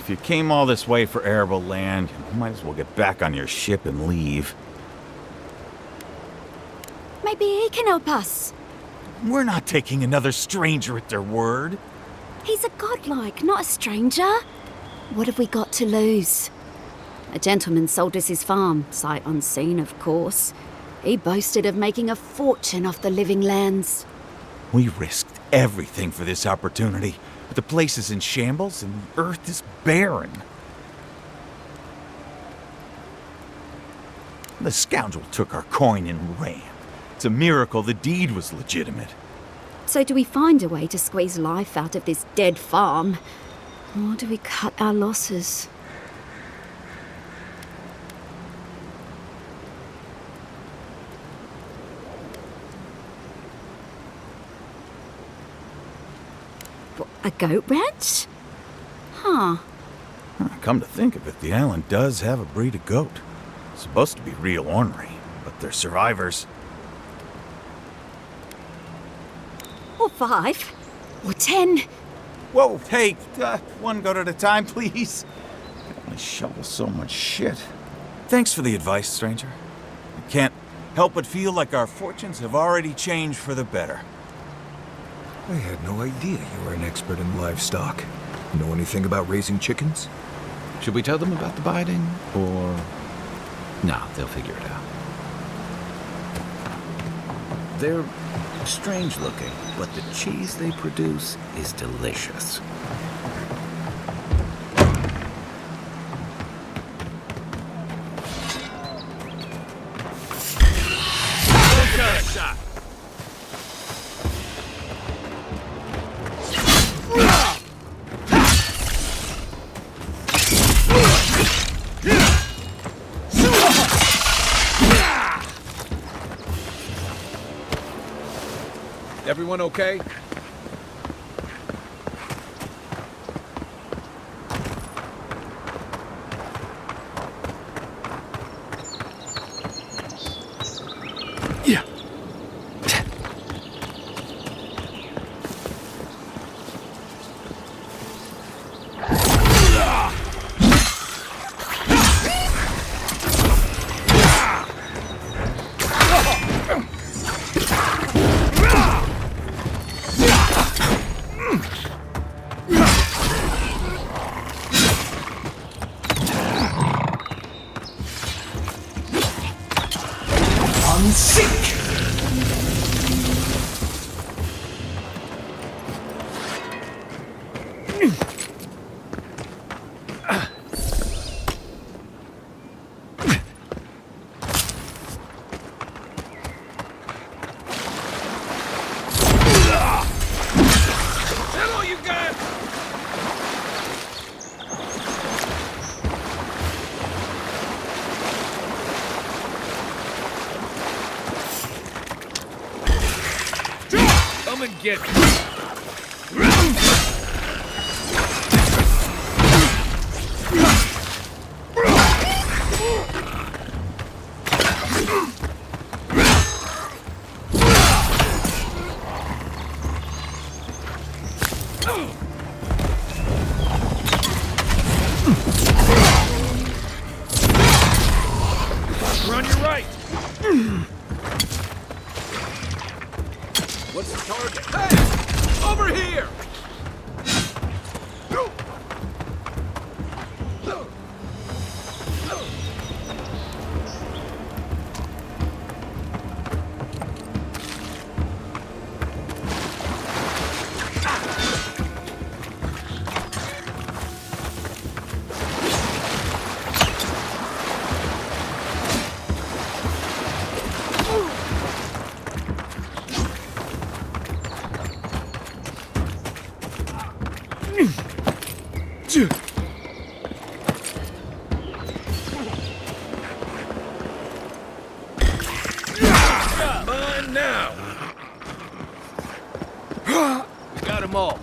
if you came all this way for arable land, you might as well get back on your ship and leave. Maybe he can help us. We're not taking another stranger at their word. He's a godlike, not a stranger. What have we got to lose? A gentleman sold us his farm, sight unseen, of course. He boasted of making a fortune off the living lands. We risked everything for this opportunity. But the place is in shambles and the earth is barren. The scoundrel took our coin and ran. It's a miracle the deed was legitimate. So do we find a way to squeeze life out of this dead farm? Or do we cut our losses? What, a goat ranch? Huh. Come to think of it, the island does have a breed of goat. Supposed to be real ornery, but they're survivors. Or 5. Or 10. Whoa, hey, one goat at a time, please. I shovel so much shit. Thanks for the advice, stranger. I can't help but feel like our fortunes have already changed for the better. I had no idea you were an expert in livestock. Know anything about raising chickens? Should we tell them about the biding, or... No, they'll figure it out. They're strange looking, but the cheese they produce is delicious. Everyone okay? Yeah. Come and get me. We're on your right. What's the target? Hey! Over here! Mine now. We got them all.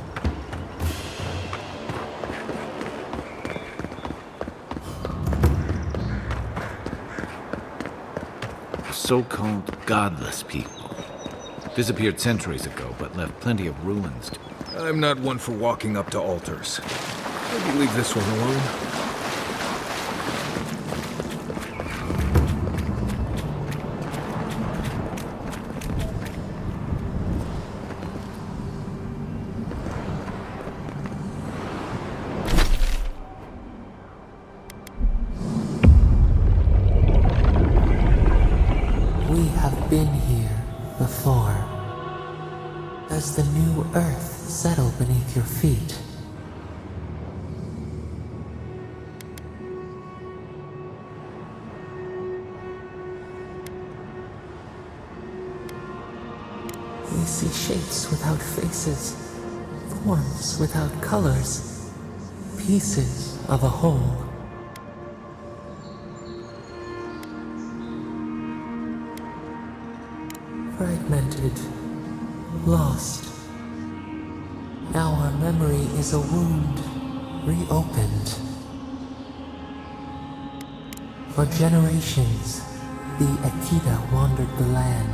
So-called godless people. Disappeared centuries ago, but left plenty of ruins. I'm not one for walking up to altars. Maybe leave this one alone. We have been here before. Does the new earth settle beneath your feet? We see shapes without faces, forms without colors, pieces of a whole. Fragmented, lost. Now our memory is a wound, reopened. For generations, the Aedyr wandered the land,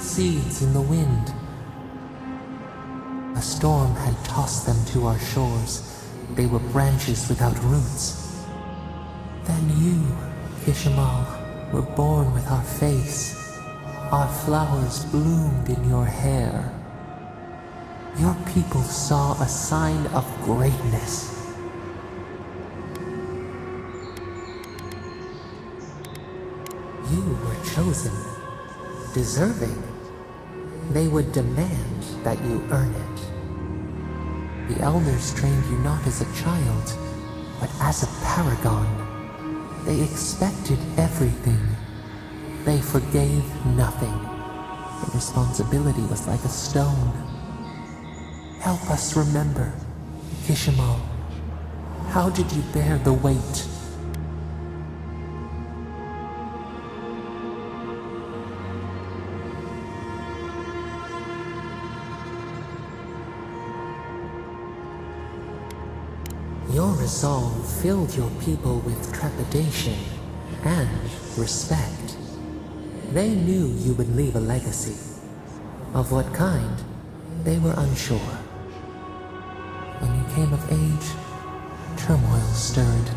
seeds in the wind. A storm had tossed them to our shores. They were branches without roots. Then you, Kishimal, were born with our face. Our flowers bloomed in your hair. Your people saw a sign of greatness. You were chosen, deserving. They would demand that you earn it. The elders trained you not as a child, but as a paragon. They expected everything. They forgave nothing. The responsibility was like a stone. Help us remember, Kishimal. How did you bear the weight? Your resolve filled your people with trepidation and respect. They knew you would leave a legacy. Of what kind, they were unsure. When you came of age, turmoil stirred.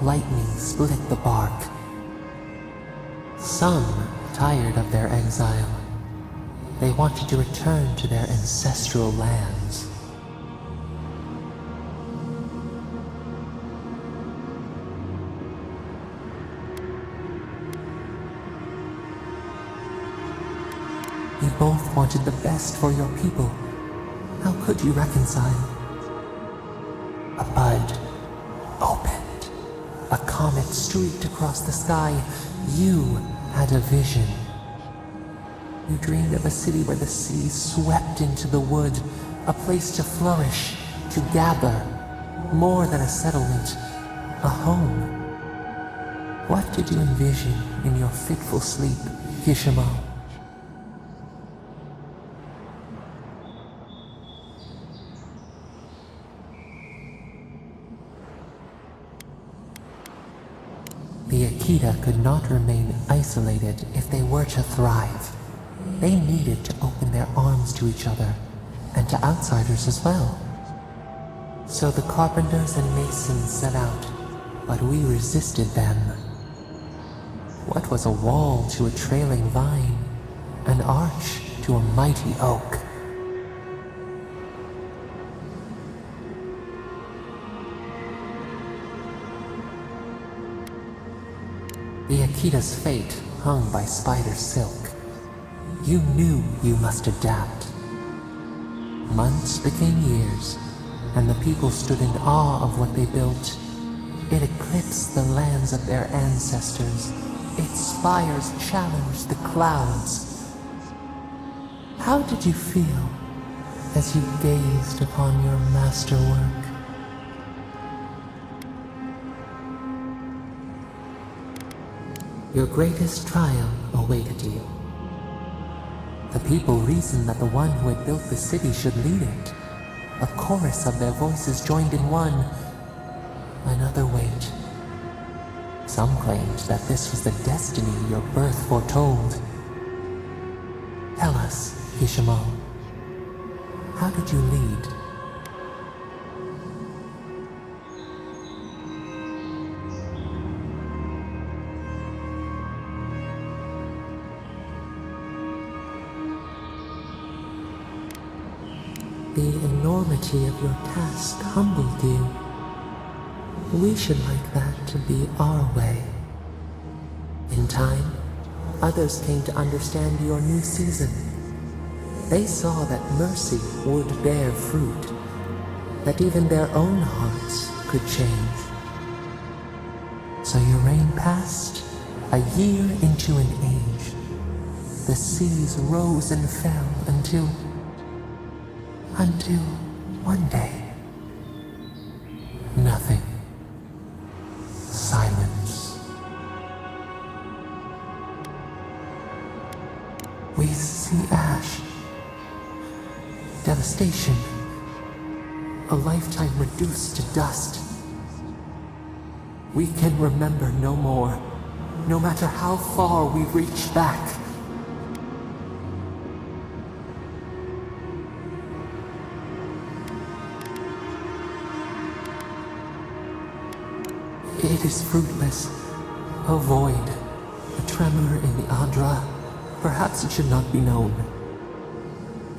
Lightning split the bark. Some tired of their exile. They wanted to return to their ancestral lands. You both wanted the best for your people. How could you reconcile? A bud opened. A comet streaked across the sky. You had a vision. You dreamed of a city where the sea swept into the wood, a place to flourish, to gather, more than a settlement, a home. What did you envision in your fitful sleep, Kishimal? The Aedyr could not remain isolated if they were to thrive. They needed to open their arms to each other, and to outsiders as well. So the carpenters and masons set out, but we resisted them. What was a wall to a trailing vine? An arch to a mighty oak? The Aedyrs' fate hung by spider silk. You knew you must adapt. Months became years, and the people stood in awe of what they built. It eclipsed the lands of their ancestors. Its spires challenged the clouds. How did you feel as you gazed upon your masterwork? Your greatest trial awaited you. The people reasoned that the one who had built the city should lead it. A chorus of their voices joined in one. Another wait. Some claimed that this was the destiny your birth foretold. Tell us, Kishimal, how did you lead? the enormity of your task humbled you. We should like that to be our way. In time, others came to understand your new season. They saw that mercy would bear fruit, that even their own hearts could change. So your reign passed, a year into an age. The seas rose and fell until one day, nothing. Silence. We see ash, devastation, a lifetime reduced to dust. We can remember no more, no matter how far we reach back. It is fruitless, a void, a tremor in the Aedyr. Perhaps it should not be known.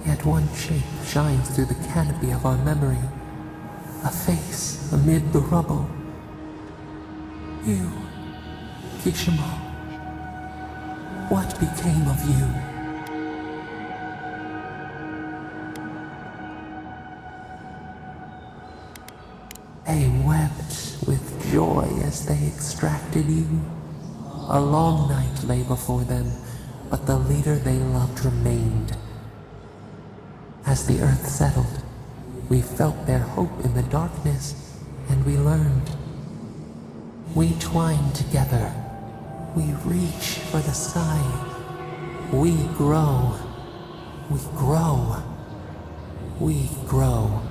Yet one shape shines through the canopy of our memory, a face amid the rubble. You, Kishimo, what became of you? They wept with joy as they extracted you. A long night lay before them, but the leader they loved remained. As the earth settled, we felt their hope in the darkness, and we learned. We twine together. We reach for the sky. We grow. We grow. We grow.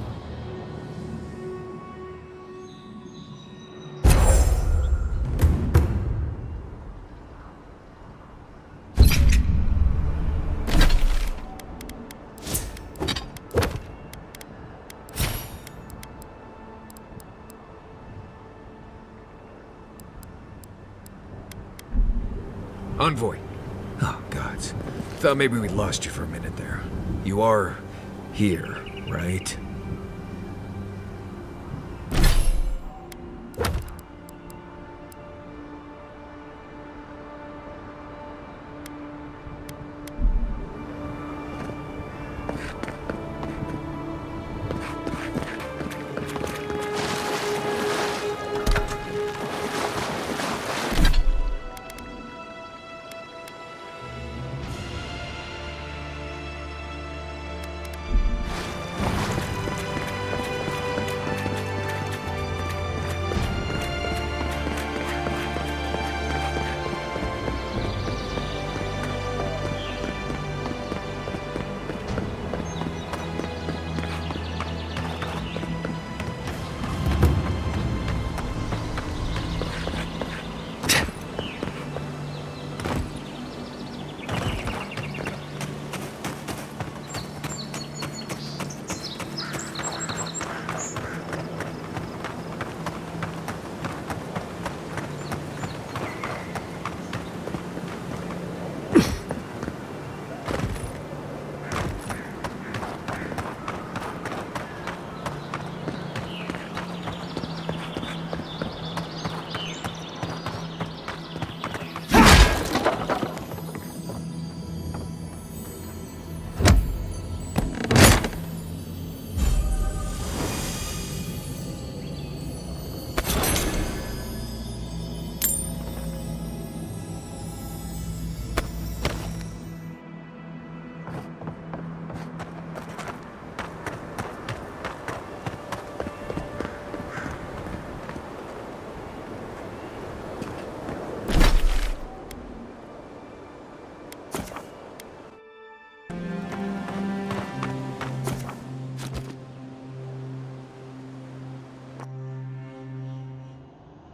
Envoy. Oh, gods. Thought maybe we lost you for a minute there. You are here, right?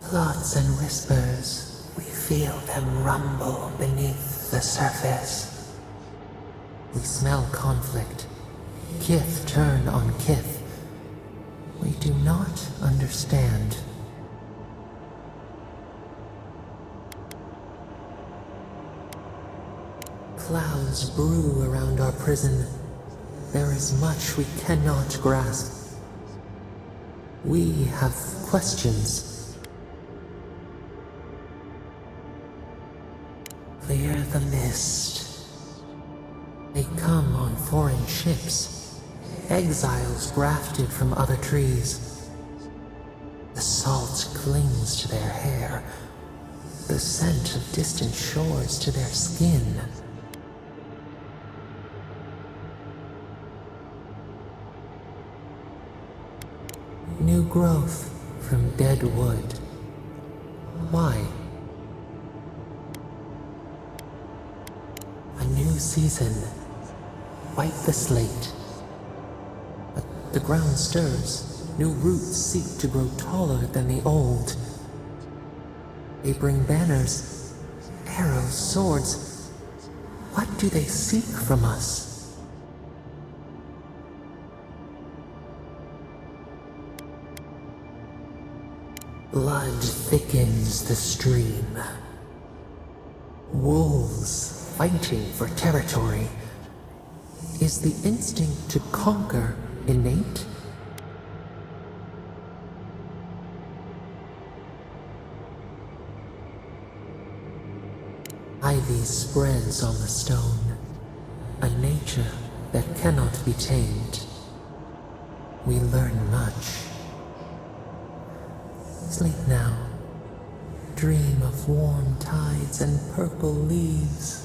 Thoughts and whispers, we feel them rumble beneath the surface. We smell conflict. Kith turn on kith. We do not understand. Clouds brew around our prison. there is much we cannot grasp. We have questions. Clear the mist. They come on foreign ships, exiles grafted from other trees. The salt clings to their hair, the scent of distant shores to their skin. New growth from dead wood. Why? A new season. Wipe the slate. But the ground stirs. New roots seek to grow taller than the old. They bring banners, arrows, swords. What do they seek from us? Blood thickens the stream. Wolves fighting for territory. Is the instinct to conquer innate? Ivy spreads on the stone, a nature that cannot be tamed. We learn much. Sleep now. Dream of warm tides and purple leaves.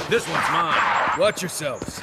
This one's mine. Watch yourselves.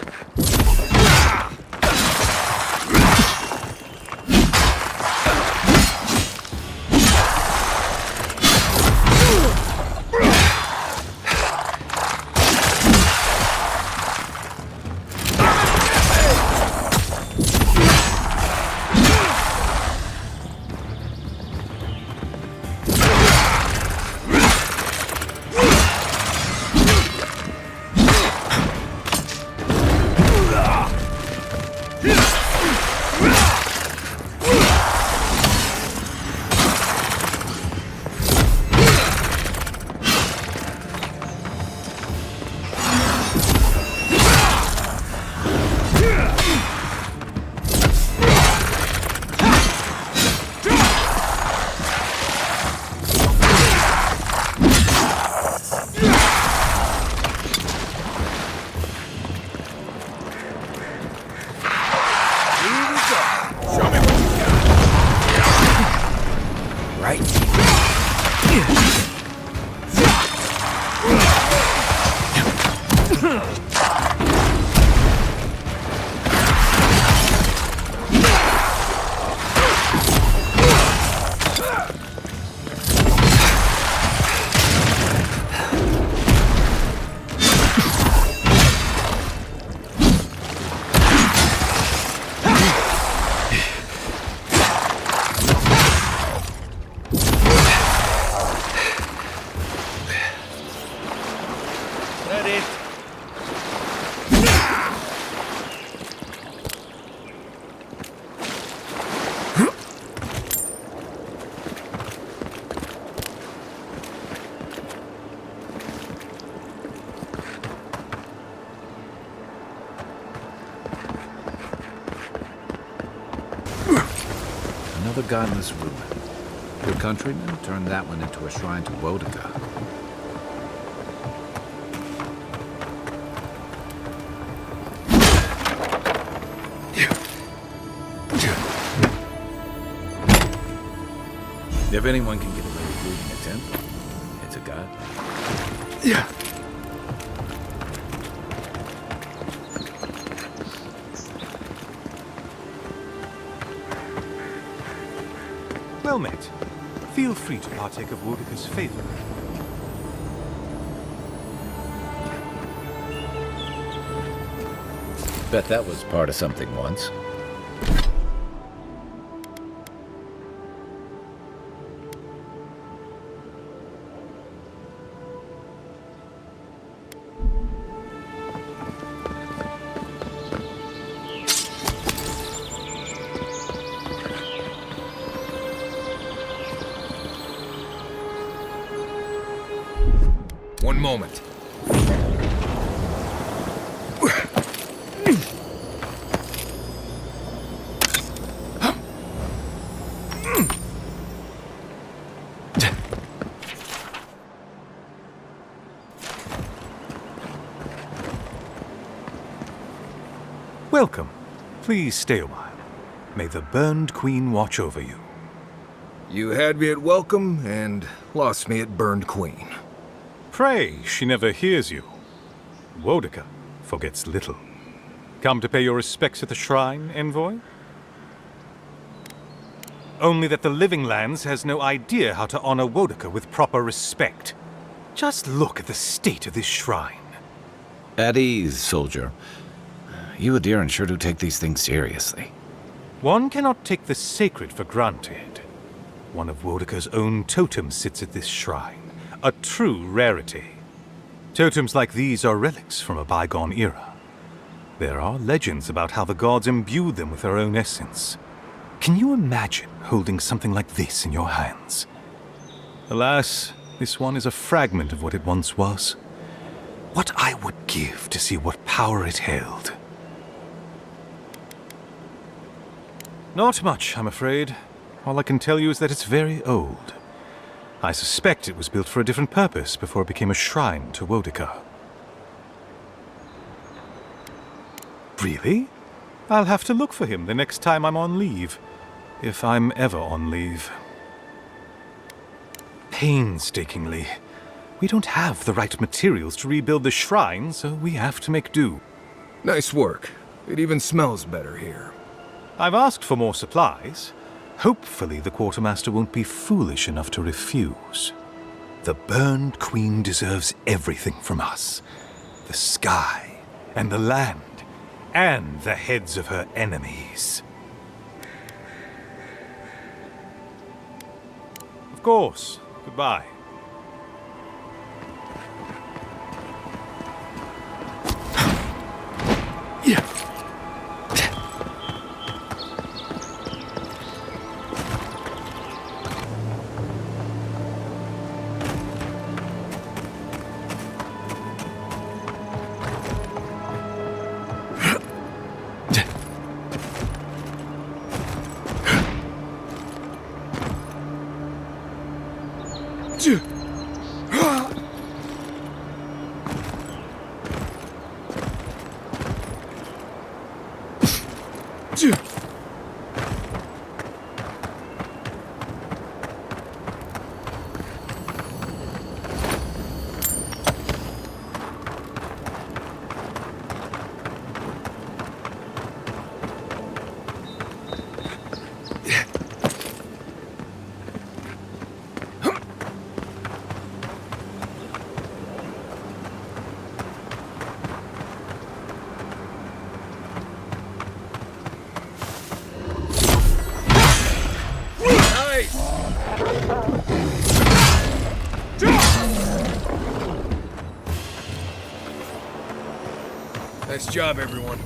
Another godless ruin. Your countrymen turned that one into a shrine to Boudica. If anyone can get away with looting a temple, it's a god. Yeah. Well met. Feel free to partake of Boudica's favor. Bet that was part of something once. One moment. Welcome. Please stay a while. May the Burned Queen watch over you. You had me at welcome and lost me at burned queen. Pray, she never hears you. Boudica forgets little. Come to pay your respects at the shrine, envoy? Only that the Living Lands has no idea how to honor Boudica with proper respect. Just look at the state of this shrine. At ease, soldier. You Aedyr sure do take these things seriously. One cannot take the sacred for granted. One of Boudica's own totems sits at this shrine, a true rarity. Totems like these are relics from a bygone era. There are legends about how the gods imbued them with their own essence. Can you imagine holding something like this in your hands? Alas, this one is a fragment of what it once was. What I would give to see what power it held. Not much, I'm afraid. All I can tell you is that it's very old. I suspect it was built for a different purpose before it became a shrine to Boudica. Really? I'll have to look for him the next time I'm on leave. If I'm ever on leave. Painstakingly. We don't have the right materials to rebuild the shrine, so we have to make do. Nice work. It even smells better here. I've asked for more supplies. Hopefully the quartermaster won't be foolish enough to refuse. The Burned Queen deserves everything from us. The sky, and the land, and the heads of her enemies. Of course. Goodbye. Nice job, everyone.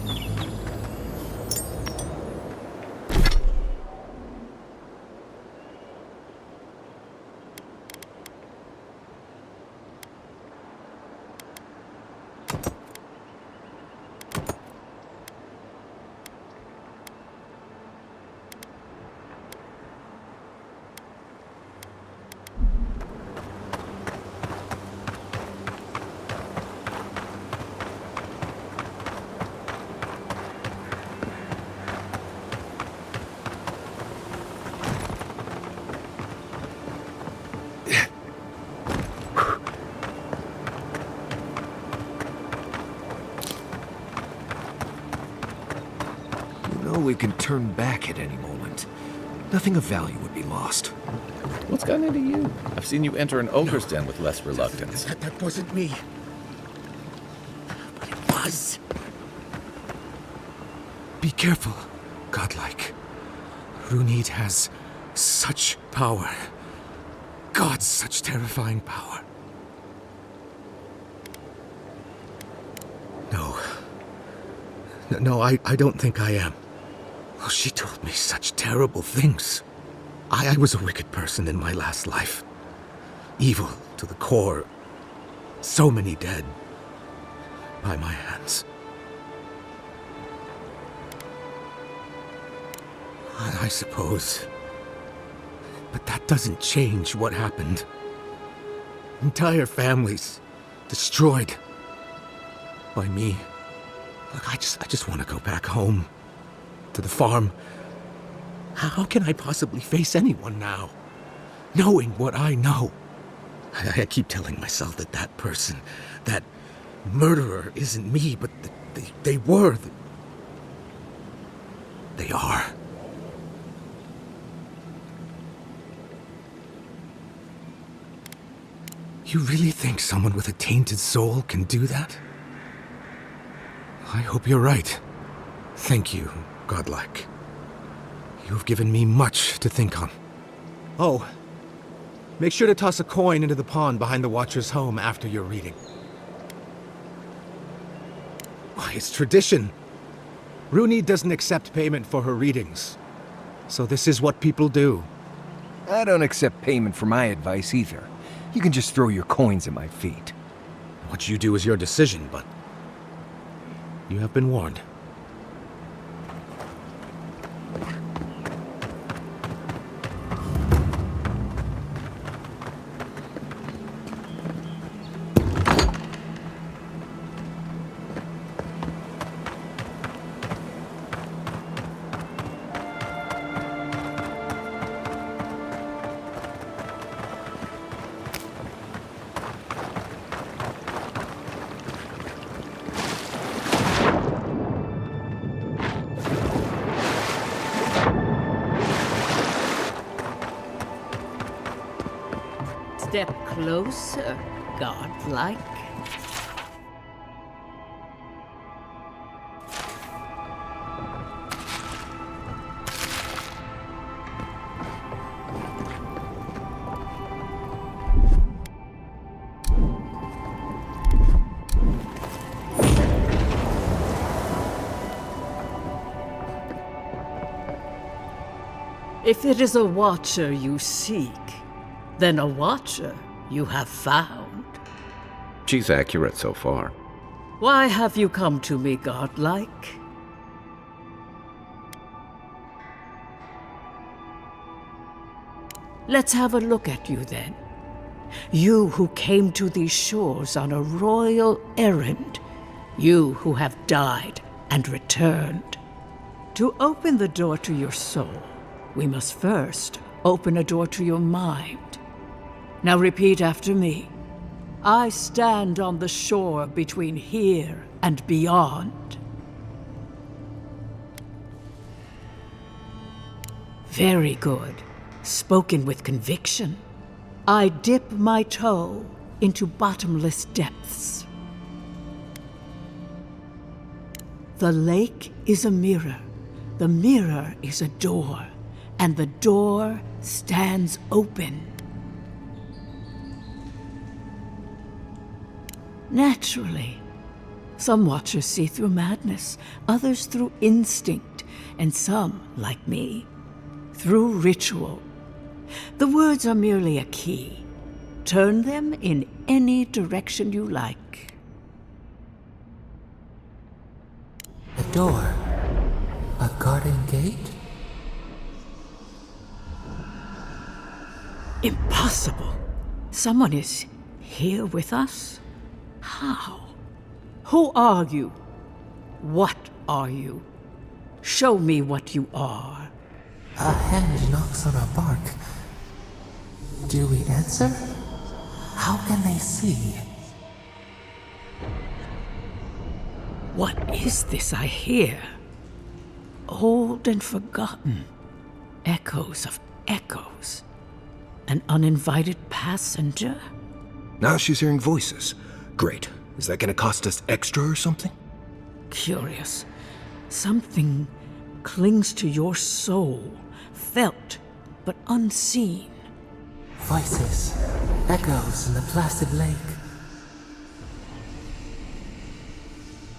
we can turn back at any moment. Nothing of value would be lost. What's gotten into you? I've seen you enter an ogre's den with less reluctance. That wasn't me. But it was. Be careful, godlike. Runid has such power. God, such terrifying power. No, I don't think I am. Oh, she told me such terrible things. I was a wicked person in my last life. Evil to the core. So many dead. By my hands. I suppose. But that doesn't change what happened. Entire families destroyed. By me. Look, I just want to go back home. To the farm. How can I possibly face anyone now? Knowing what I know. I keep telling myself that that person, that murderer isn't me, but they were. They are. You really think someone with a tainted soul can do that? I hope you're right. Thank you, godlike. You've given me much to think on. Oh, make sure to toss a coin into the pond behind the Watcher's home after your reading. Why, it's tradition. Runid doesn't accept payment for her readings. So this is what people do. I don't accept payment for my advice either. You can just throw your coins at my feet. What you do is your decision, but you have been warned. Step closer, godlike. If it is a watcher you seek, then a watcher you have found. She's accurate so far. Why have you come to me, godlike? Let's have a look at you then. You who came to these shores on a royal errand. You who have died and returned. To open the door to your soul, we must first open a door to your mind. Now repeat after me. I stand on the shore between here and beyond. Very good. Spoken with conviction. I dip my toe into bottomless depths. The lake is a mirror. The mirror is a door. And the door stands open. Naturally. Some watchers see through madness, others through instinct, and some, like me, through ritual. The words are merely a key. Turn them in any direction you like. A door? A garden gate? Impossible. Someone is here with us? How? Who are you? What are you? Show me what you are. A hand knocks on our bark. Do we answer? How can they see? What is this I hear? old and forgotten. Echoes of echoes. An uninvited passenger? Now she's hearing voices. Great. Is that gonna cost us extra or something? Curious. Something clings to your soul, felt but unseen. Voices, echoes in the placid lake.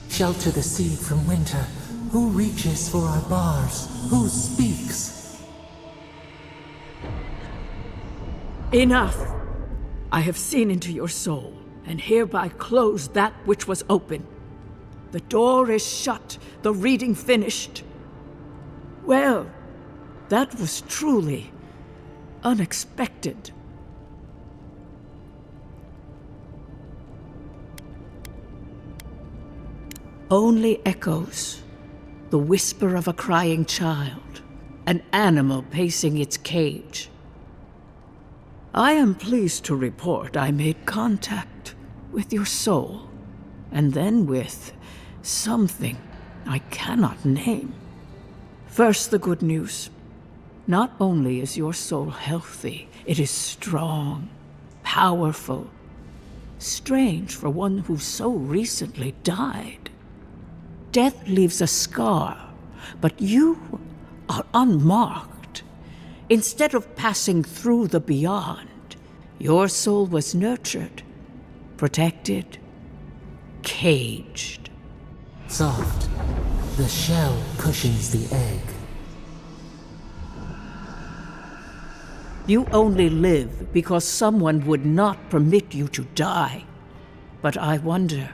Shelter the seed from winter. Who reaches for our bars? Who speaks? Enough! I have seen into your soul, and hereby close that which was open. The door is shut, the reading finished. Well, that was truly unexpected. Only echoes, the whisper of a crying child, an animal pacing its cage. I am pleased to report I made contact with your soul, and then with something I cannot name. First, the good news. Not only is your soul healthy, it is strong, powerful. Strange for one who so recently died. Death leaves a scar, but you are unmarked. Instead of passing through the beyond, your soul was nurtured, protected, caged. Soft. The shell cushions the egg. You only live because someone would not permit you to die. But I wonder,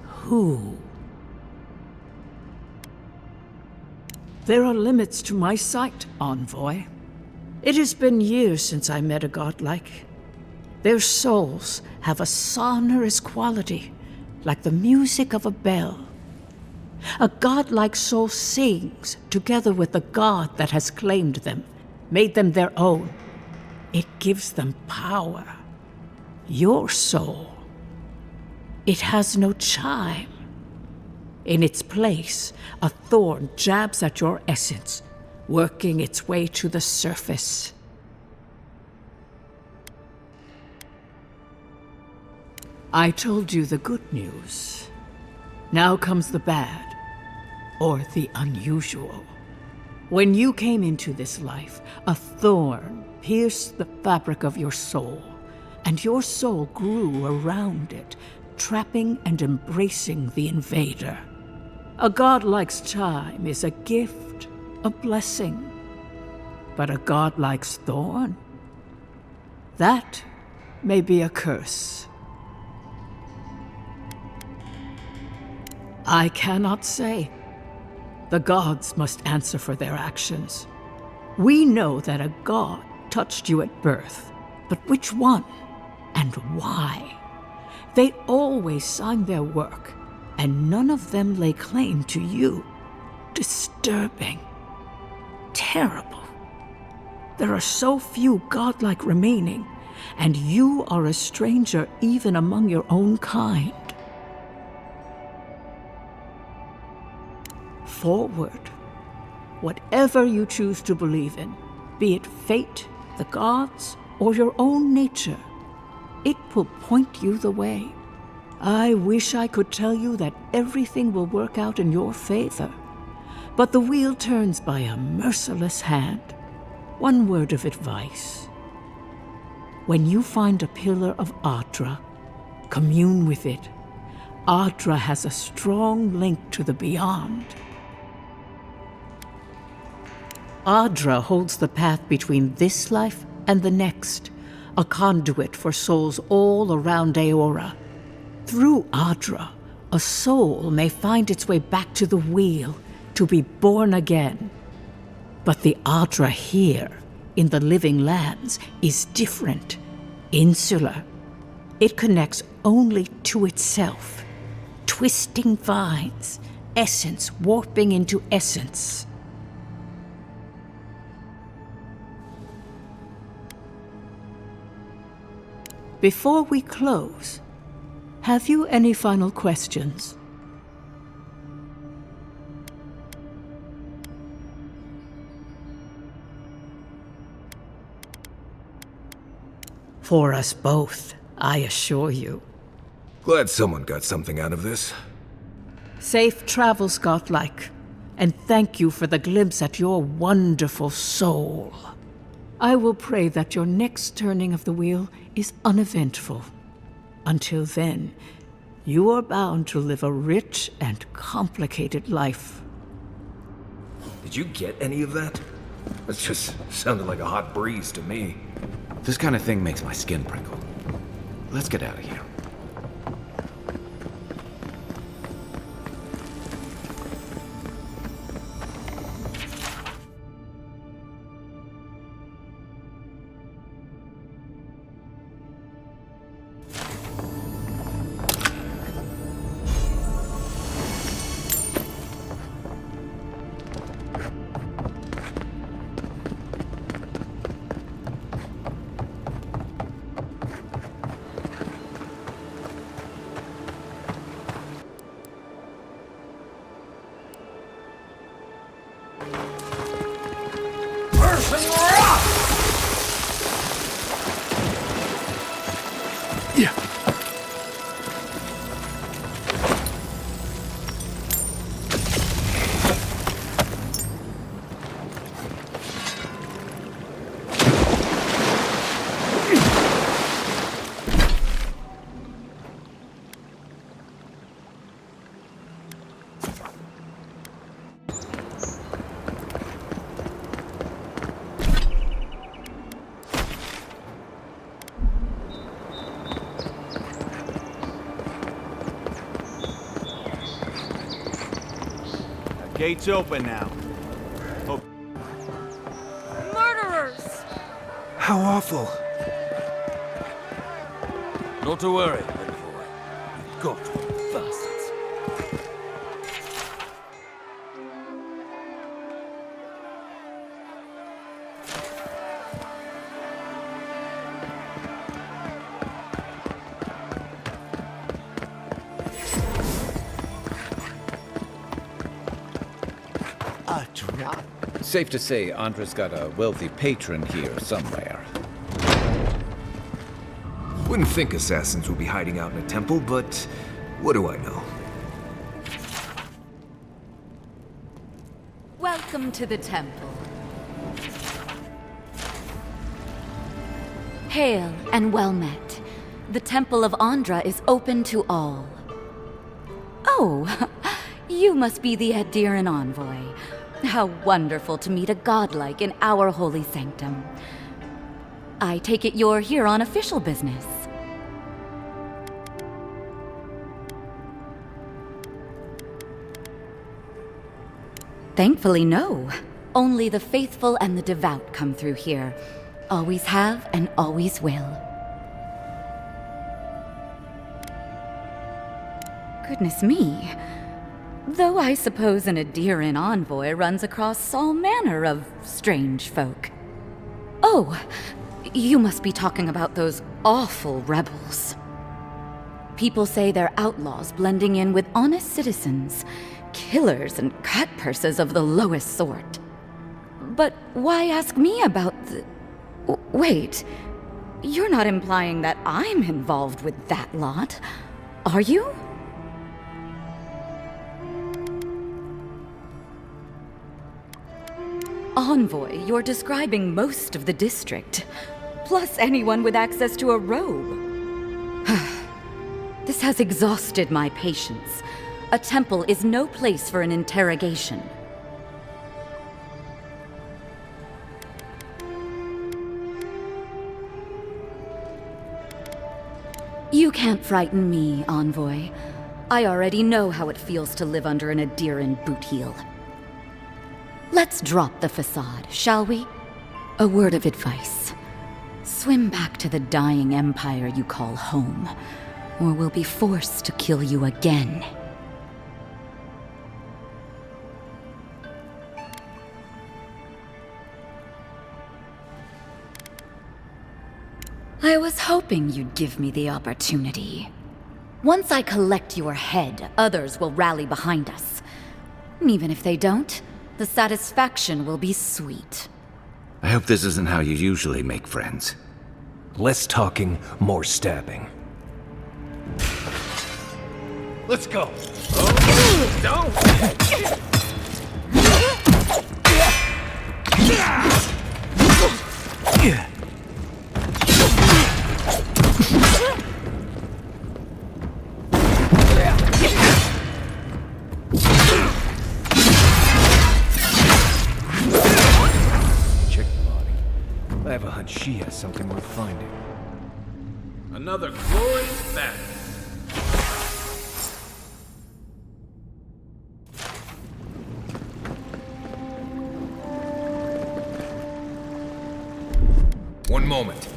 who? There are limits to my sight, Envoy. It has been years since I met a godlike. Their souls have a sonorous quality, like the music of a bell. A godlike soul sings together with the god that has claimed them, made them their own. It gives them power. Your soul, it has no chime. In its place, a thorn jabs at your essence, working its way to the surface. I told you the good news. Now comes the bad, or the unusual. When you came into this life, a thorn pierced the fabric of your soul, and your soul grew around it, trapping and embracing the invader. A godlike's chime is a gift, a blessing. But a godlike's thorn? That may be a curse. I cannot say. The gods must answer for their actions. We know that a god touched you at birth, but which one and why? They always sign their work, and none of them lay claim to you. Disturbing. Terrible. There are so few godlike remaining, and you are a stranger even among your own kind. Forward. Whatever you choose to believe in, be it fate, the gods, or your own nature, it will point you the way. I wish I could tell you that everything will work out in your favor, but the wheel turns by a merciless hand. One word of advice. When you find a pillar of Aedyr, commune with it. Aedyr has a strong link to the beyond. Aedyr holds the path between this life and the next, a conduit for souls all around Eora. Through Aedyr, a soul may find its way back to the wheel, to be born again. But the Aedyr here, in the living lands, is different, insular. It connects only to itself. Twisting vines, essence warping into essence. Before we close, have you any final questions? For us both, I assure you. Glad someone got something out of this. Safe travels, godlike, and thank you for the glimpse at your wonderful soul. I will pray that your next turning of the wheel is uneventful. Until then, you are bound to live a rich and complicated life. Did you get any of that? That just sounded like a hot breeze to me. This kind of thing makes my skin prickle. Let's get out of here. Gates open now. Oh. Murderers! How awful. Not to worry, envoy. You've got one, bastards. Safe to say Andra's got a wealthy patron here somewhere. Wouldn't think assassins would be hiding out in a temple, but what do I know? Welcome to the temple. Hail and well met. The Temple of Andra is open to all. Oh, you must be the Aedyr envoy. How wonderful to meet a godlike in our holy sanctum. I take it you're here on official business. Thankfully, no. Only the faithful and the devout come through here. Always have and always will. Goodness me. Though I suppose an Aedyr envoy runs across all manner of strange folk. Oh, you must be talking about those awful rebels. People say they're outlaws blending in with honest citizens, killers and cutpurses of the lowest sort. But why ask me about the... Wait, you're not implying that I'm involved with that lot, are you? Envoy, you're describing most of the district, plus anyone with access to a robe. This has exhausted my patience. A temple is no place for an interrogation. You can't frighten me, Envoy. I already know how it feels to live under an Aedyr boot heel. Let's drop the facade, shall we? A word of advice. Swim back to the dying empire you call home, or we'll be forced to kill you again. I was hoping you'd give me the opportunity. Once I collect your head, others will rally behind us. And even if they don't, the satisfaction will be sweet. I hope this isn't how you usually make friends. Less talking, more stabbing. Let's go. Check the body. I have a hunch she has something worth finding. Another glorious battle. One moment.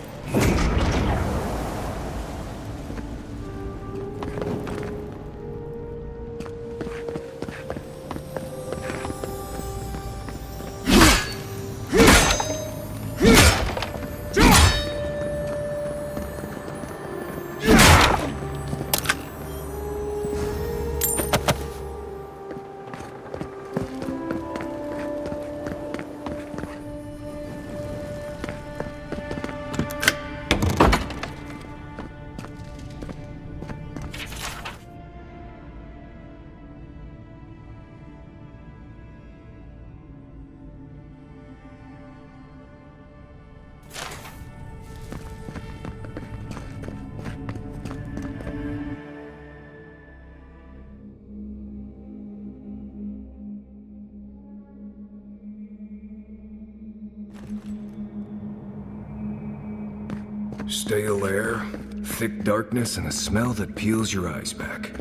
Stale air, thick darkness, and a smell that peels your eyes back.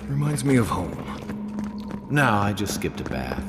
Reminds me of home. No, I just skipped a bath.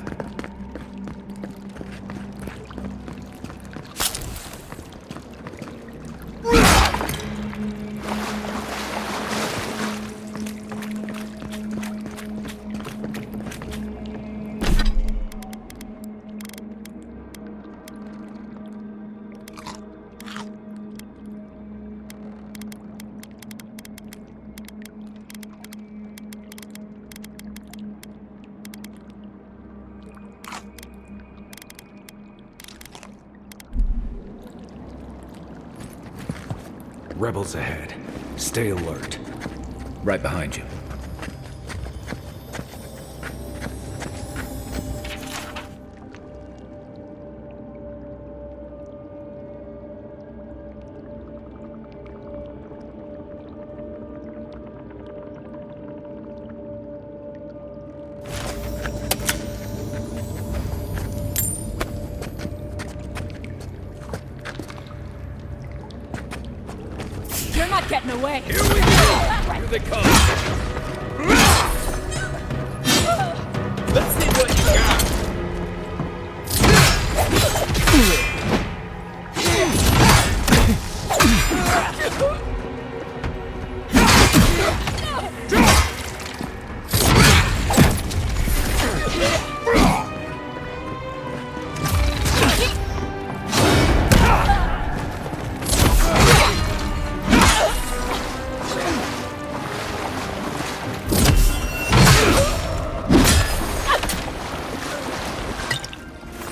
Rebels ahead. Stay alert. Right behind you. You're not getting away. Here we go. Here they come. Let's see what you got.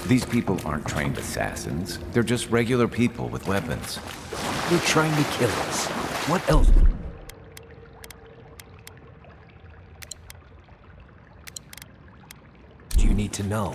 These people aren't trained assassins. They're just regular people with weapons. They're trying to kill us. What else? Do you need to know?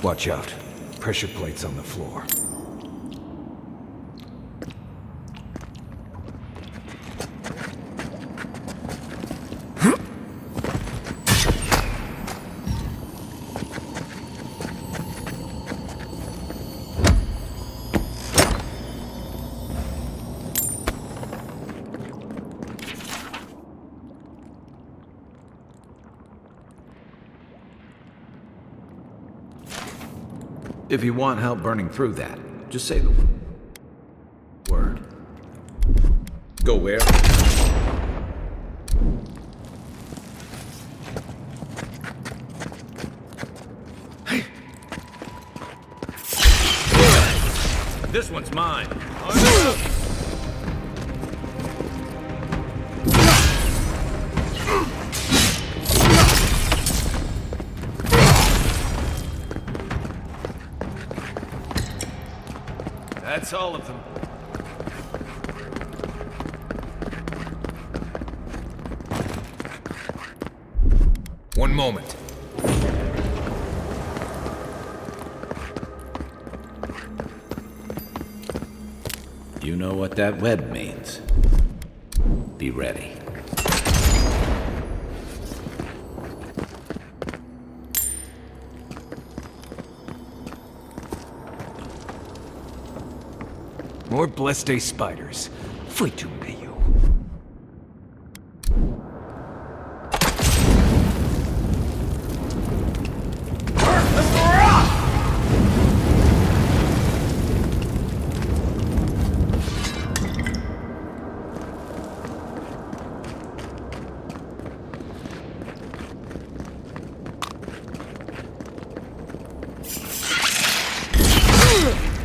Watch out. Pressure plates on the floor. If you want help burning through that, just say the word. Go where? This one's mine. That's all of them. One moment. You know what that web means. Be ready. More blessed day spiders. Flee to me, you.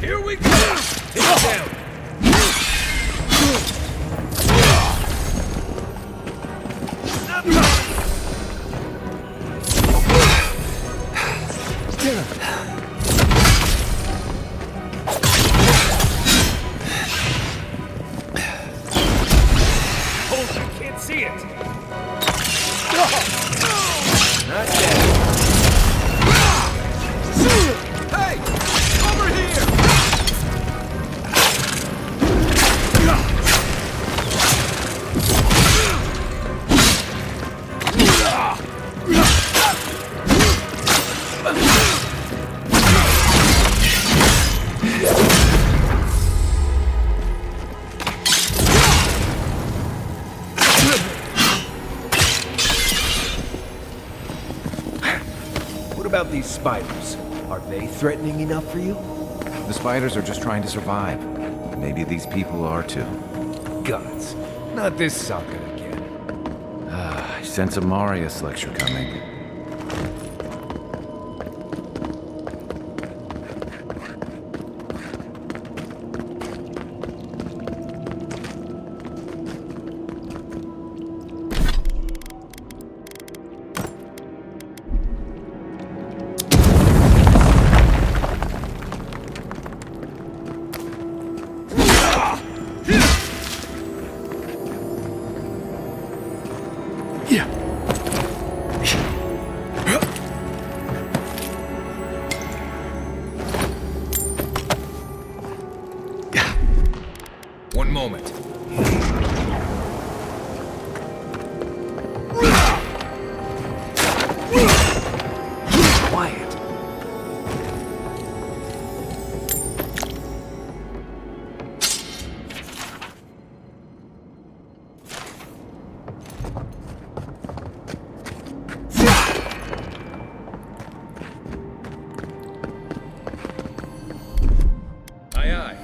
Here we go! Take it down! Hold, I can't see it! Not yet. Hey! Over here! What about these spiders? Are they threatening enough for you? The spiders are just trying to survive. Maybe these people are too. Gods. Not this saga again. I sense a Marius lecture coming. One moment. Quiet. Aye, aye.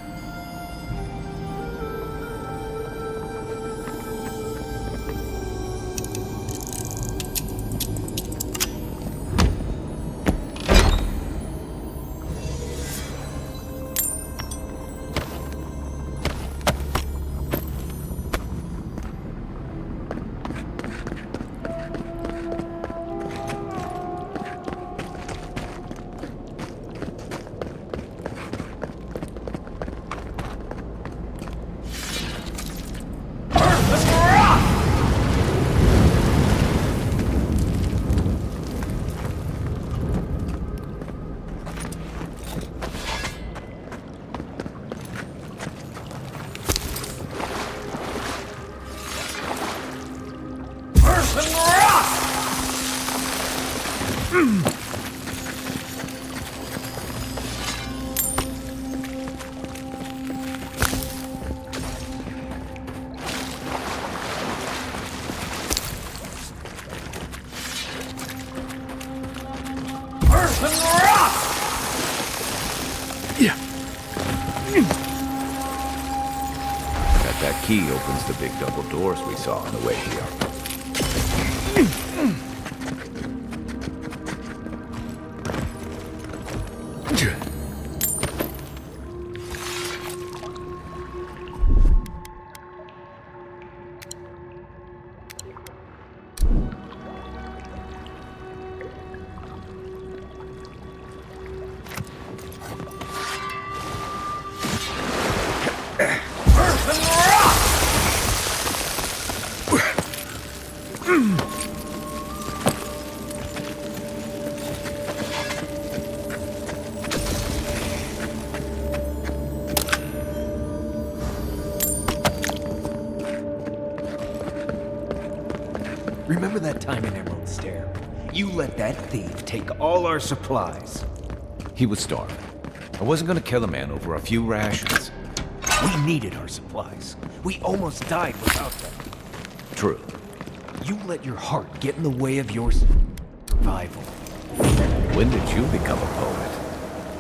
That key opens the big double doors we saw on the way here. time in Emerald Stair. You let that thief take all our supplies. He was starving. I wasn't gonna kill a man over a few rations. We needed our supplies. We almost died without them. True. You let your heart get in the way of your survival. When did you become a poet?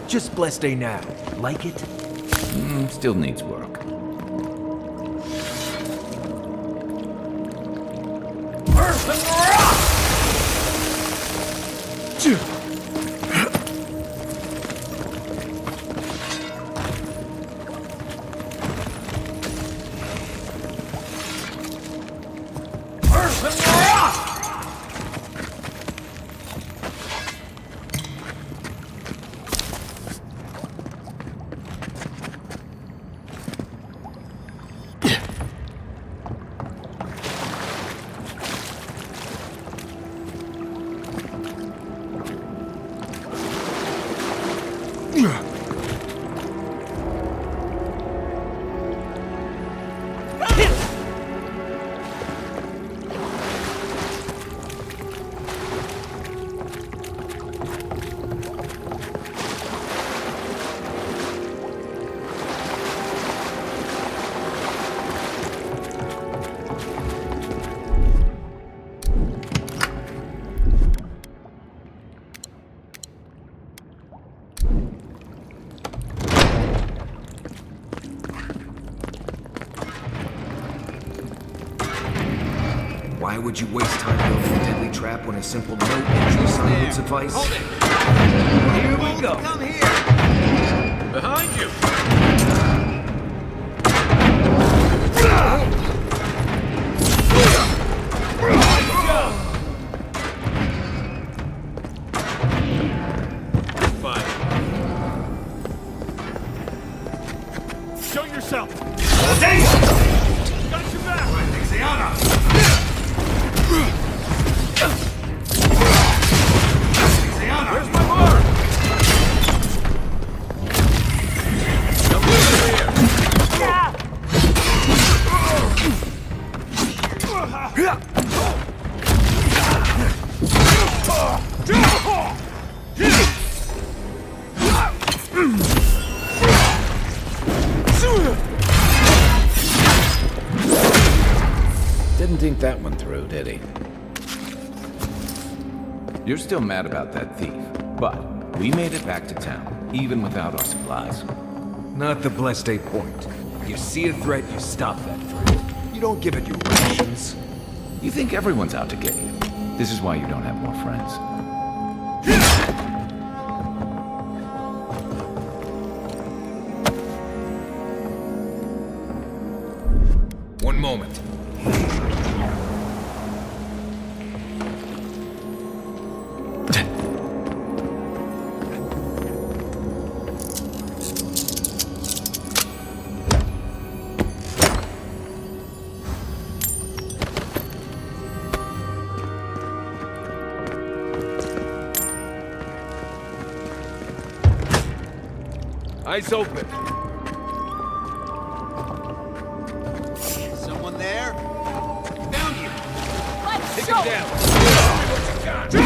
Just blessed day now. Like it? Still needs work. Why would you waste time building a deadly trap when a simple note entry sign would suffice? Hold it! Here we go. Come here! Behind you! Show yourself! Got your back! Eora! Where's my mark? Jump over here! Didn't think that one through, did he? You're still mad about that thief, but we made it back to town, even without our supplies. Not the blessed day point. You see a threat, you stop that threat. You don't give it your rations. You think everyone's out to get you. This is why you don't have more friends. One moment. Eyes open. Someone there? Down you. Let's Take go! him down. What you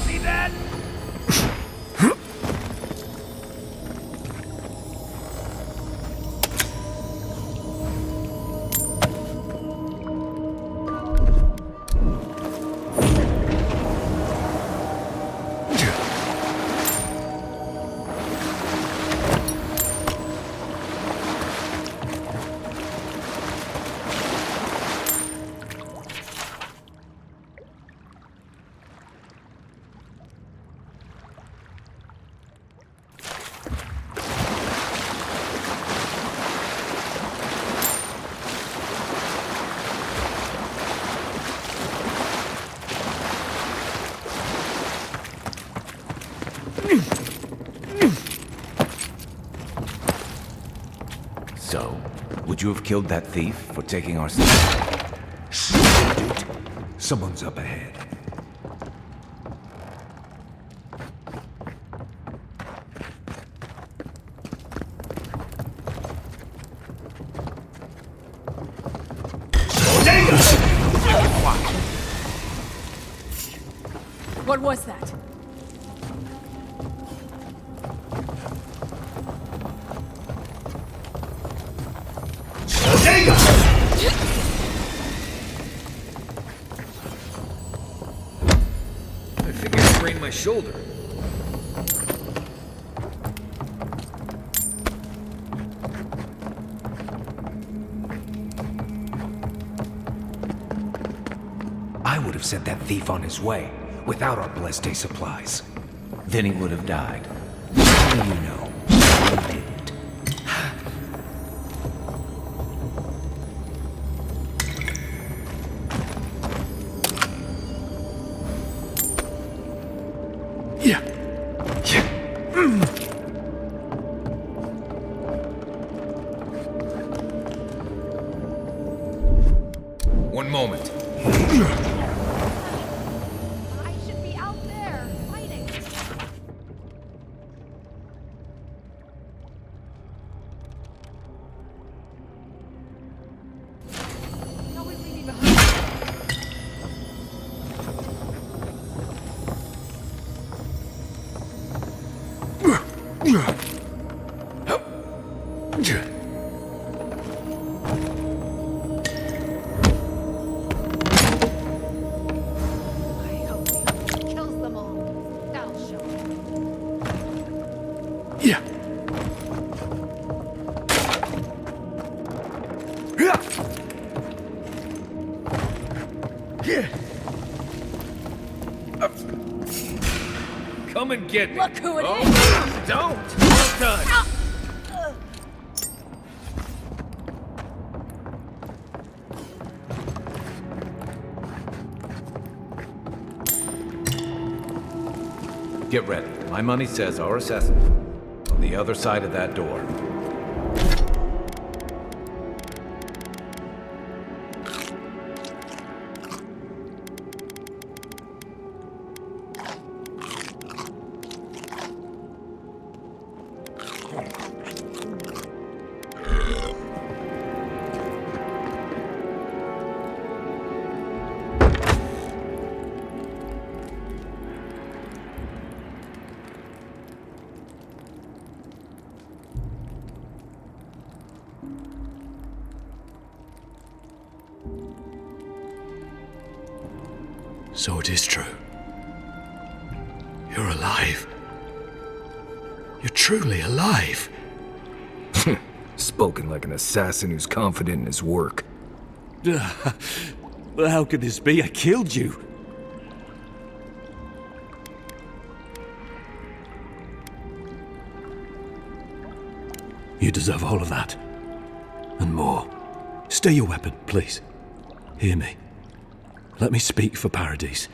See that? So, Would you have killed that thief for taking our stuff? Dude, someone's up ahead. What was that? I think I sprained my shoulder. I would have sent that thief on his way, without our blessed day supplies. Then he would have died. How do you know? You didn't. One moment. I should be out there, fighting. Can always leave me behind. Kills them all. That'll show. Come and get me. Look who it Oh, is. don't! Well done! Get ready. My money says our assassin on the other side of that door. So it is true. You're alive. You're truly alive. Spoken like an assassin who's confident in his work. Well, how could this be? I killed you. You deserve all of that. And more. Stay your weapon, please. Hear me. Let me speak for Paradise.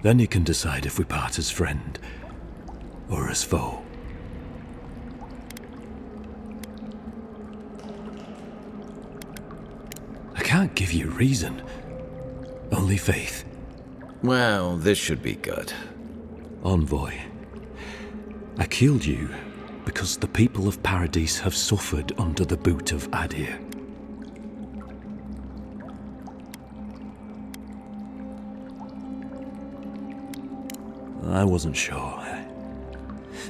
Then you can decide if we part as friend or as foe. I can't give you reason. Only faith. Well, this should be good. Envoy. I killed you because the people of Paradise have suffered under the boot of Aedyr. I wasn't sure.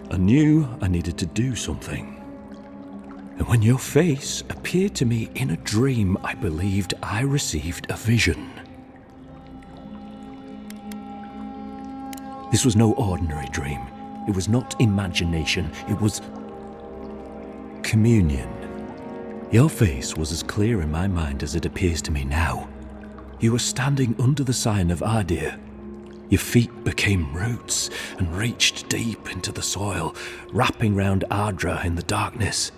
I knew I needed to do something. And when your face appeared to me in a dream, I believed I received a vision. This was no ordinary dream. It was not imagination. It was communion. Your face was as clear in my mind as it appears to me now. You were standing under the sign of Aedyr. Your feet became roots and reached deep into the soil, wrapping round Aedyr in the darkness.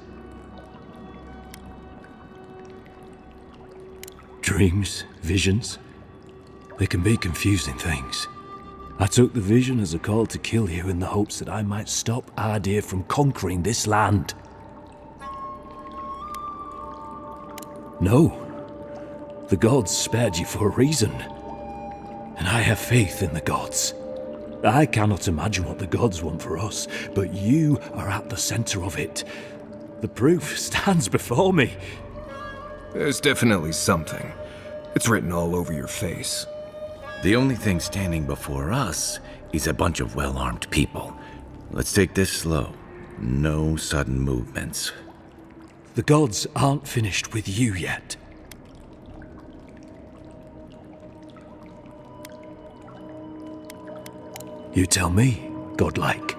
Dreams, visions, they can be confusing things. I took the vision as a call to kill you in the hopes that I might stop Aedyr from conquering this land. No. The gods spared you for a reason. And I have faith in the gods. I cannot imagine what the gods want for us, but you are at the center of it. The proof stands before me. There's definitely something. It's written all over your face. The only thing standing before us is a bunch of well-armed people. Let's take this slow. No sudden movements. The gods aren't finished with you yet. You tell me, godlike.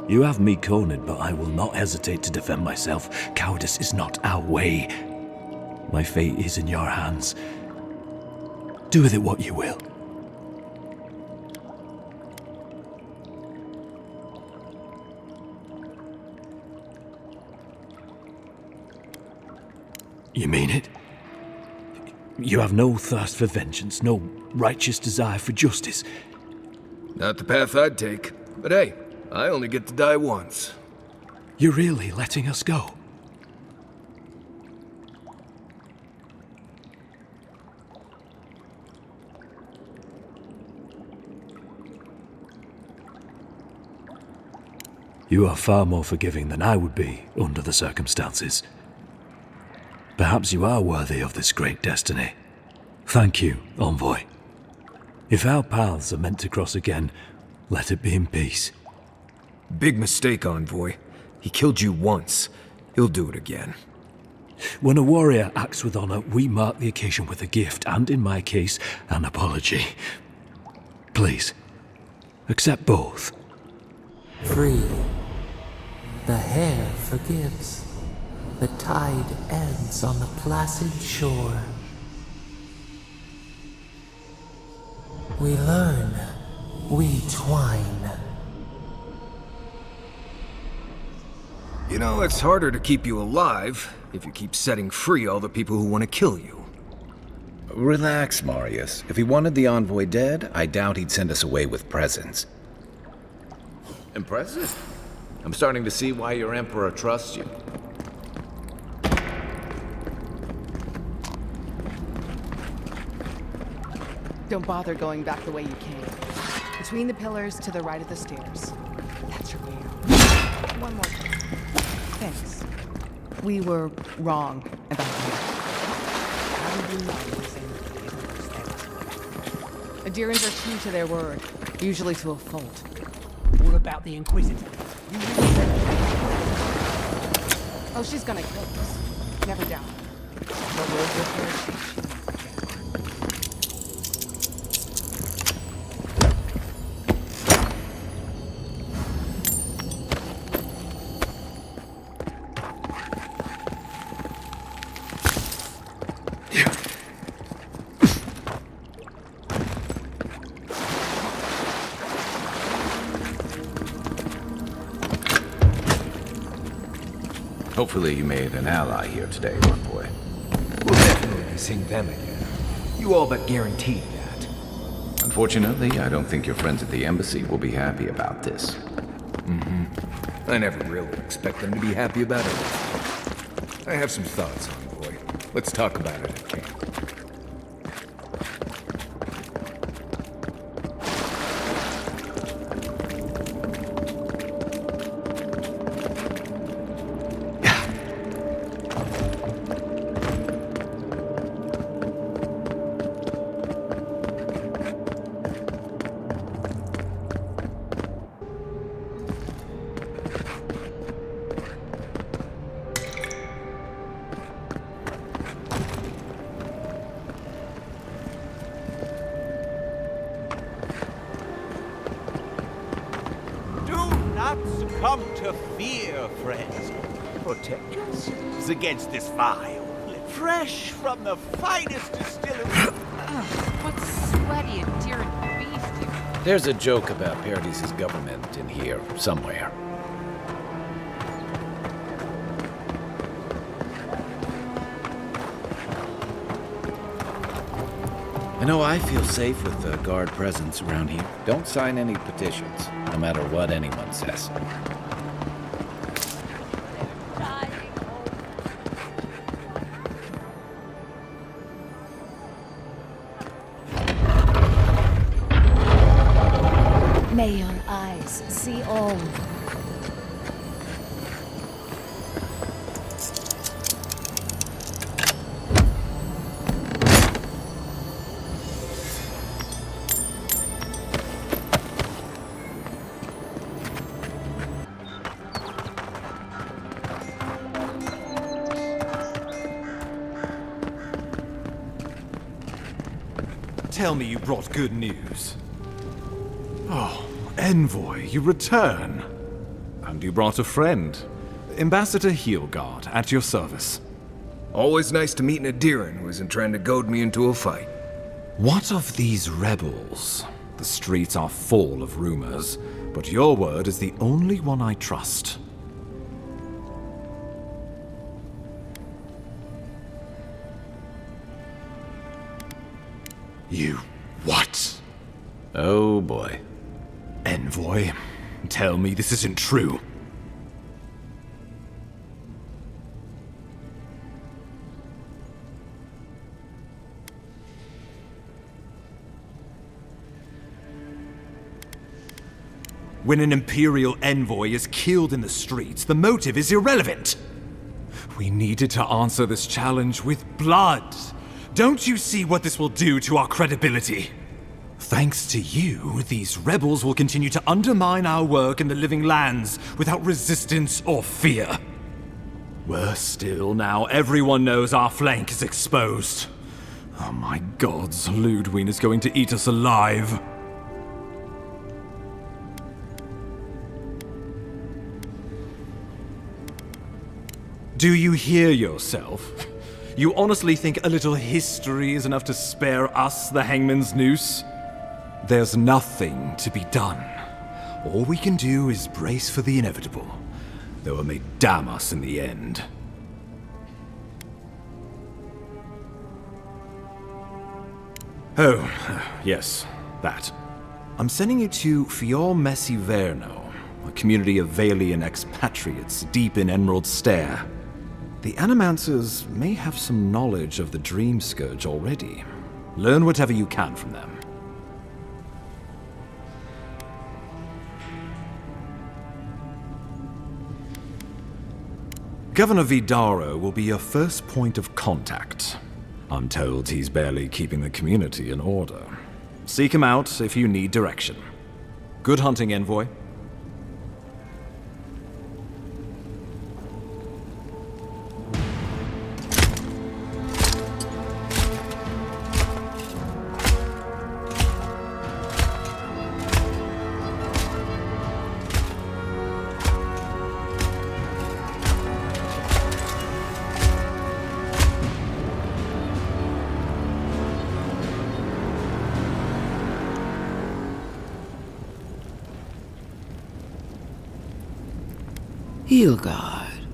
You have me cornered, but I will not hesitate to defend myself. Cowardice is not our way. My fate is in your hands. Do with it what you will. You mean it? You have no thirst for vengeance, no righteous desire for justice. Not the path I'd take. But hey, I only get to die once. You're really letting us go? You are far more forgiving than I would be under the circumstances. Perhaps you are worthy of this great destiny. Thank you, envoy. If our paths are meant to cross again, let it be in peace. Big mistake, envoy. He killed you once. He'll do it again. When a warrior acts with honor, we mark the occasion with a gift, and in my case, an apology. Please, accept both. Free. The hair forgives. The tide ends on the placid shore. We learn. We twine. You know, it's harder to keep you alive if you keep setting free all the people who want to kill you. Relax, Marius. If he wanted the envoy dead, I doubt he'd send us away with presents. Impressive. I'm starting to see why your emperor trusts you. Don't bother going back the way you came. Between the pillars to the right of the stairs. That's your way out. One more thing. Thanks. We were wrong about you. Probably not using the Aedyrans are true to their word, usually to a fault. What about the Inquisitor? Oh, she's gonna kill us. Never doubt. But we'll give her a chance. Hopefully you made an ally here today, envoy. We'll definitely be seeing them again. You all but guaranteed that. Unfortunately, I don't think your friends at the embassy will be happy about this. I never really expect them to be happy about it. I have some thoughts, envoy. Let's talk about it at camp. Succumb to fear, friends. Protect yourselves against this vile, fresh from the finest distillery. What's sweaty and dear and beef, dude? There's a joke about Paradis' government in here somewhere. I know I feel safe with the guard presence around here. Don't sign any petitions, no matter what anyone says. May your eyes see all. Tell me you brought good news. Oh, Envoy, you return. And you brought a friend. Ambassador Heelguard, at your service. Always nice to meet an Aedyran who isn't trying to goad me into a fight. What of these rebels? The streets are full of rumors, but your word is the only one I trust. You what? Oh boy. Envoy, tell me this isn't true. When an Imperial envoy is killed in the streets, the motive is irrelevant. We needed to answer this challenge with blood. Don't you see what this will do to our credibility? Thanks to you, these rebels will continue to undermine our work in the Living Lands without resistance or fear. Worse still, now everyone knows our flank is exposed. Oh my gods, Ludwig is going to eat us alive. Do you hear yourself? You honestly think a little history is enough to spare us the Hangman's Noose? There's nothing to be done. All we can do is brace for the inevitable, though it may damn us in the end. Oh, yes, that. I'm sending you to Fior Messiverno, a community of Valian expatriates deep in Emerald Stair. The Animancers may have some knowledge of the Dream Scourge already. Learn whatever you can from them. Governor Vidaro will be your first point of contact. I'm told he's barely keeping the community in order. Seek him out if you need direction. Good hunting, Envoy. Heelguard.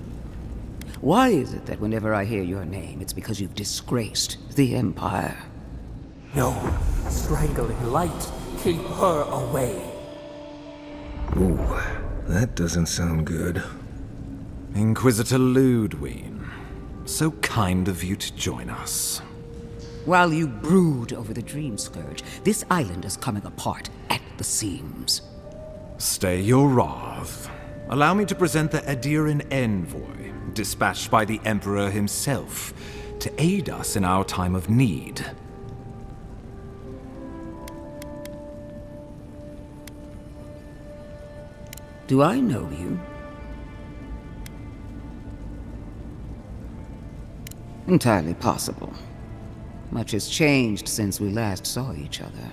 Why is it that whenever I hear your name, it's because you've disgraced the Empire? No, strangling light. Keep her away. Ooh, that doesn't sound good. Inquisitor Ludwig, so kind of you to join us. While you brood over the Dream Scourge, this island is coming apart at the seams. Stay your wrath. Allow me to present the Aedyran Envoy, dispatched by the Emperor himself, to aid us in our time of need. Do I know you? Entirely possible. Much has changed since we last saw each other.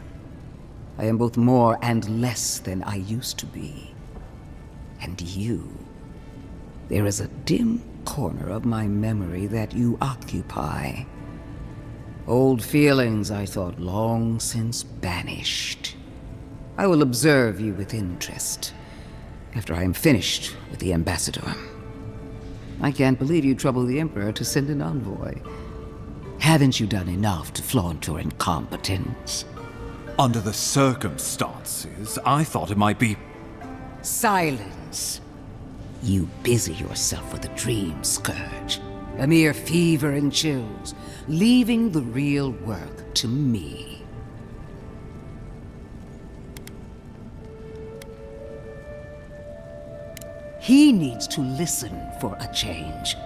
I am both more and less than I used to be. And you. There is a dim corner of my memory that you occupy. Old feelings I thought long since banished. I will observe you with interest after I am finished with the ambassador. I can't believe you troubled the Emperor to send an envoy. Haven't you done enough to flaunt your incompetence? Under the circumstances, I thought it might be... Silence. You busy yourself with the Dream Scourge. A mere fever and chills, leaving the real work to me. He needs to listen for a change.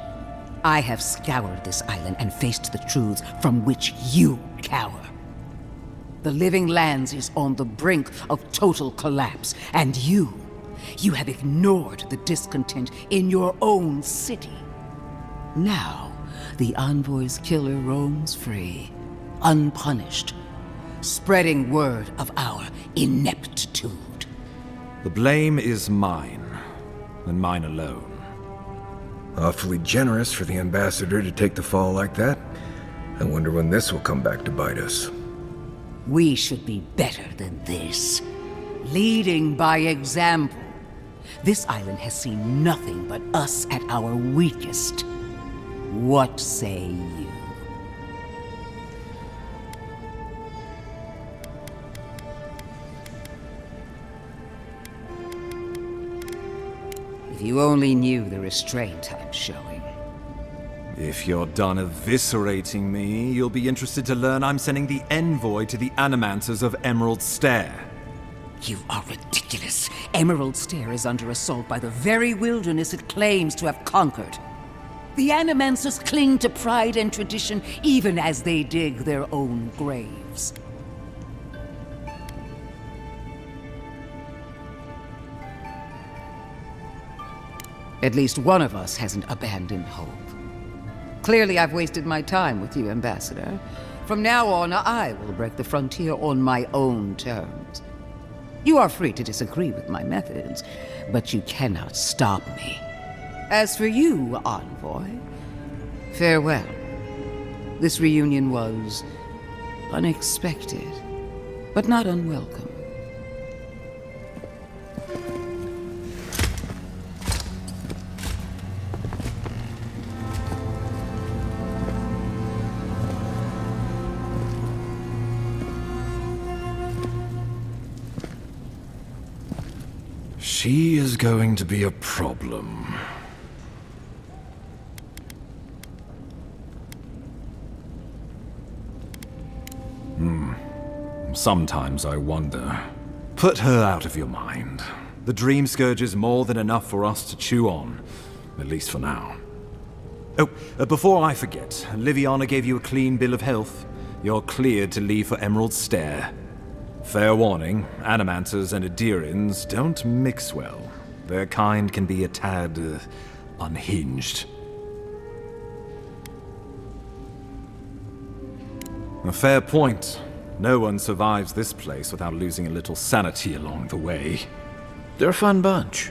I have scoured this island and faced the truths from which you cower. The Living Lands is on the brink of total collapse, and you have ignored the discontent in your own city. Now, the Envoy's killer roams free, unpunished, spreading word of our ineptitude. The blame is mine, and mine alone. Awfully generous for the ambassador to take the fall like that. I wonder when this will come back to bite us. We should be better than this. Leading by example. This island has seen nothing but us at our weakest. What say you? If you only knew the restraint I'm showing. If you're done eviscerating me, you'll be interested to learn I'm sending the envoy to the animancers of Emerald Stair. You are ridiculous. Emerald Stair is under assault by the very wilderness it claims to have conquered. The animancers cling to pride and tradition even as they dig their own graves. At least one of us hasn't abandoned hope. Clearly, I've wasted my time with you, Ambassador. From now on, I will break the frontier on my own terms. You are free to disagree with my methods, but you cannot stop me. As for you, Envoy, farewell. This reunion was unexpected, but not unwelcome. She is going to be a problem. Sometimes I wonder. Put her out of your mind. The Dream Scourge is more than enough for us to chew on. At least for now. Oh, before I forget, Liviana gave you a clean bill of health. You're cleared to leave for Emerald Stair. Fair warning, Animancers and Aedyrians don't mix well. Their kind can be a tad unhinged. A fair point. No one survives this place without losing a little sanity along the way. They're a fun bunch.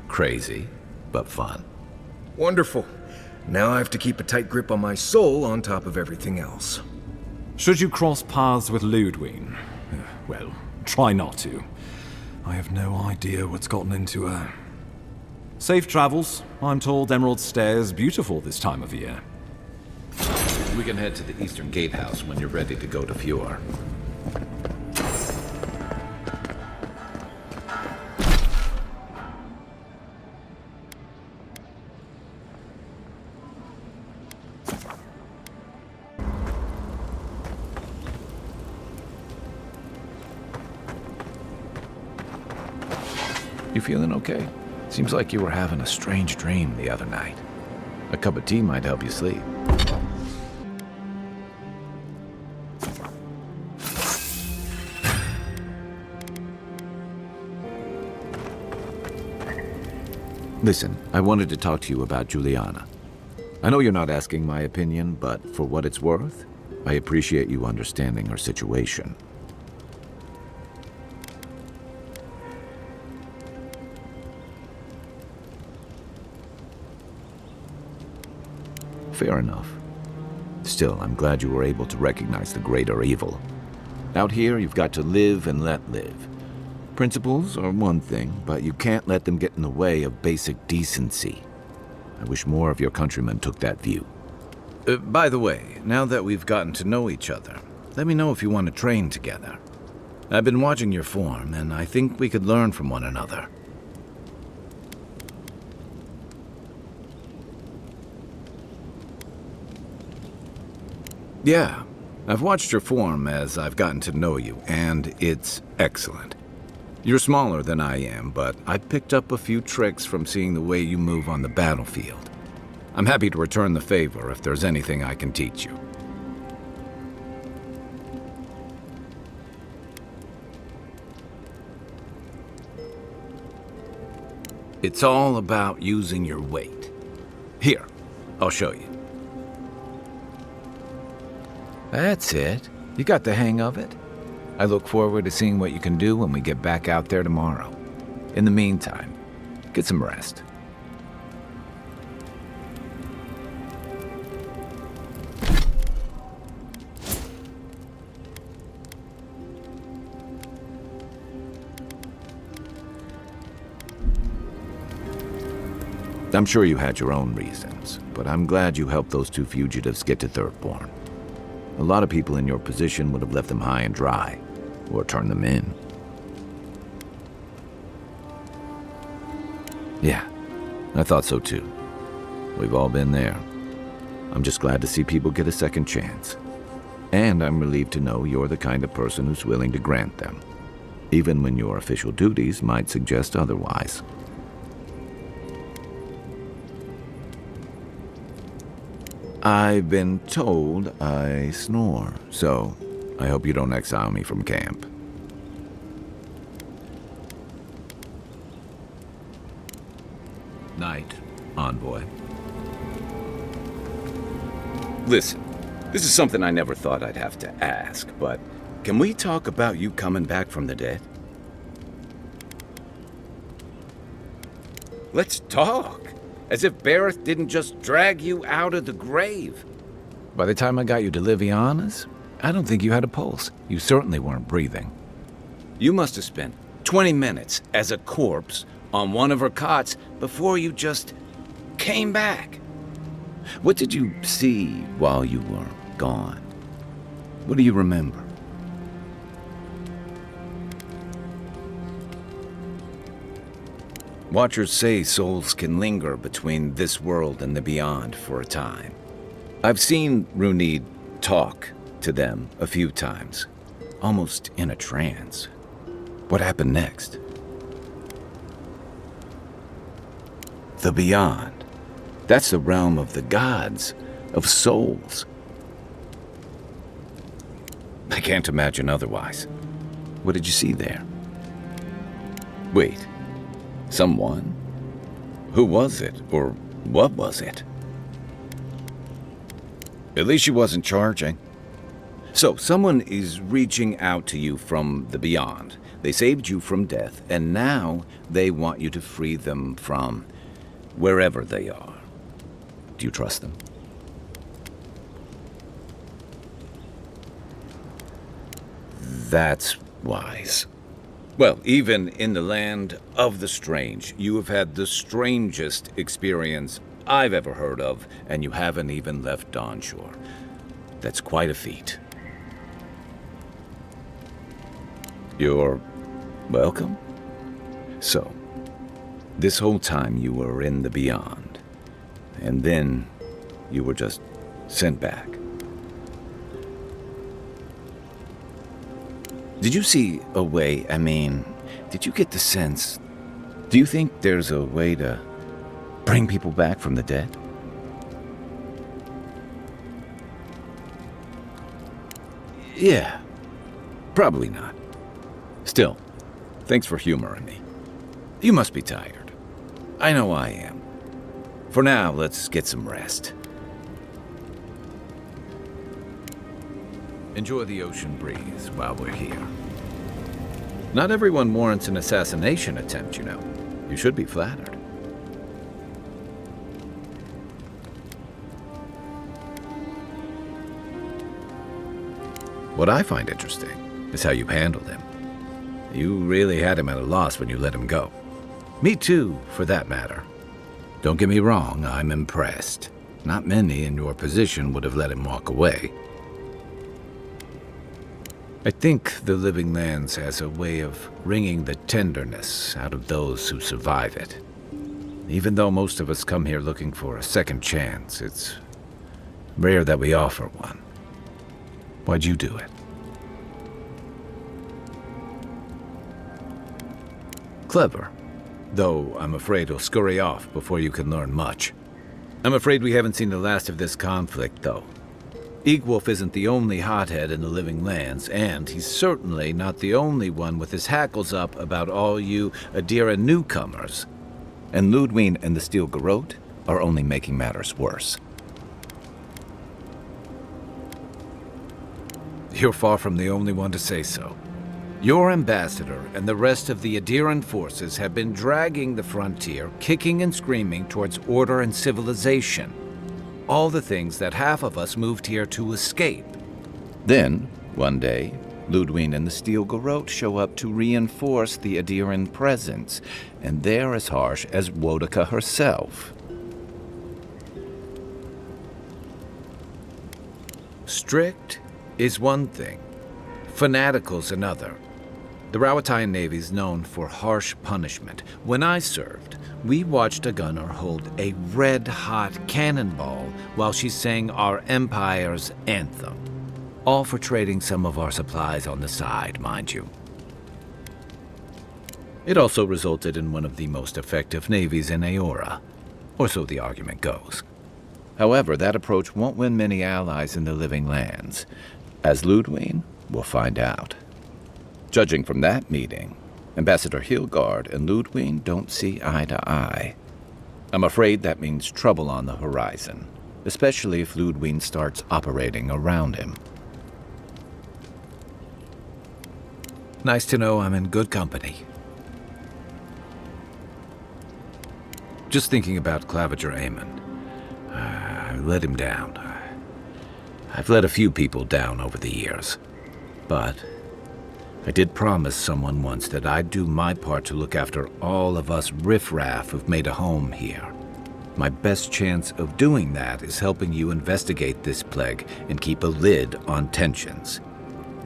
Crazy, but fun. Wonderful. Now I have to keep a tight grip on my soul on top of everything else. Should you cross paths with Ludwig, well, try not to. I have no idea what's gotten into her. Safe travels. I'm told Emerald Stair is beautiful this time of year. We can head to the Eastern Gatehouse when you're ready to go to Fjord. You feeling okay? Seems like you were having a strange dream the other night. A cup of tea might help you sleep. Listen, I wanted to talk to you about Juliana. I know you're not asking my opinion, but for what it's worth, I appreciate you understanding her situation. Fair enough. Still, I'm glad you were able to recognize the greater evil. Out here, you've got to live and let live. Principles are one thing, but you can't let them get in the way of basic decency. I wish more of your countrymen took that view. By the way, now that we've gotten to know each other, let me know if you want to train together. I've been watching your form, and I think we could learn from one another. Yeah, I've watched your form as I've gotten to know you, and it's excellent. You're smaller than I am, but I've picked up a few tricks from seeing the way you move on the battlefield. I'm happy to return the favor if there's anything I can teach you. It's all about using your weight. Here, I'll show you. That's it. You got the hang of it. I look forward to seeing what you can do when we get back out there tomorrow. In the meantime, get some rest. I'm sure you had your own reasons, but I'm glad you helped those two fugitives get to Thirdborn. A lot of people in your position would have left them high and dry, or turned them in. Yeah, I thought so too. We've all been there. I'm just glad to see people get a second chance. And I'm relieved to know you're the kind of person who's willing to grant them, even when your official duties might suggest otherwise. I've been told I snore, so I hope you don't exile me from camp. Night, envoy. Listen, this is something I never thought I'd have to ask, but can we talk about you coming back from the dead? Let's talk. As if Bareth didn't just drag you out of the grave. By the time I got you to Liviana's, I don't think you had a pulse. You certainly weren't breathing. You must have spent 20 minutes as a corpse on one of her cots before you just came back. What did you see while you were gone? What do you remember? Watchers say souls can linger between this world and the beyond for a time. I've seen Runid talk to them a few times, almost in a trance. What happened next? The beyond. That's the realm of the gods, of souls. I can't imagine otherwise. What did you see there? Wait. Someone? Who was it, or what was it? At least she wasn't charging. So, someone is reaching out to you from the beyond. They saved you from death, and now they want you to free them from wherever they are. Do you trust them? That's wise. Well, even in the land of the strange, you have had the strangest experience I've ever heard of, and you haven't even left Dawnshore. That's quite a feat. You're welcome. So, this whole time you were in the beyond, and then you were just sent back. Did you see a way, did you get the sense, do you think there's a way to bring people back from the dead? Yeah, probably not. Still, thanks for humoring me. You must be tired. I know I am. For now, let's get some rest. Enjoy the ocean breeze while we're here. Not everyone warrants an assassination attempt, you know. You should be flattered. What I find interesting is how you handled him. You really had him at a loss when you let him go. Me too, for that matter. Don't get me wrong, I'm impressed. Not many in your position would have let him walk away. I think the Living Lands has a way of wringing the tenderness out of those who survive it. Even though most of us come here looking for a second chance, it's rare that we offer one. Why'd you do it? Clever. Though I'm afraid he'll scurry off before you can learn much. I'm afraid we haven't seen the last of this conflict, though. Eagwolf isn't the only hothead in the Living Lands, and he's certainly not the only one with his hackles up about all you Aedyr newcomers. And Ludwine and the Steel Garrote are only making matters worse. You're far from the only one to say so. Your ambassador and the rest of the Aedyran forces have been dragging the frontier, kicking and screaming towards order and civilization. All the things that half of us moved here to escape. Then, one day, Ludwine and the Steel Garrote show up to reinforce the Aedyran presence, and they're as harsh as Boudica herself. Strict is one thing, fanatical's another. The Rawatayan Navy's known for harsh punishment. When I served, we watched a gunner hold a red-hot cannonball while she sang our Empire's anthem. All for trading some of our supplies on the side, mind you. It also resulted in one of the most effective navies in Eora, or so the argument goes. However, that approach won't win many allies in the Living Lands, as Ludwine will find out. Judging from that meeting, Ambassador Hilgard and Ludwine don't see eye to eye. I'm afraid that means trouble on the horizon, especially if Ludwine starts operating around him. Nice to know I'm in good company. Just thinking about Claviger Aemon. I let him down. I've let a few people down over the years, but I did promise someone once that I'd do my part to look after all of us riffraff who've made a home here. My best chance of doing that is helping you investigate this plague and keep a lid on tensions.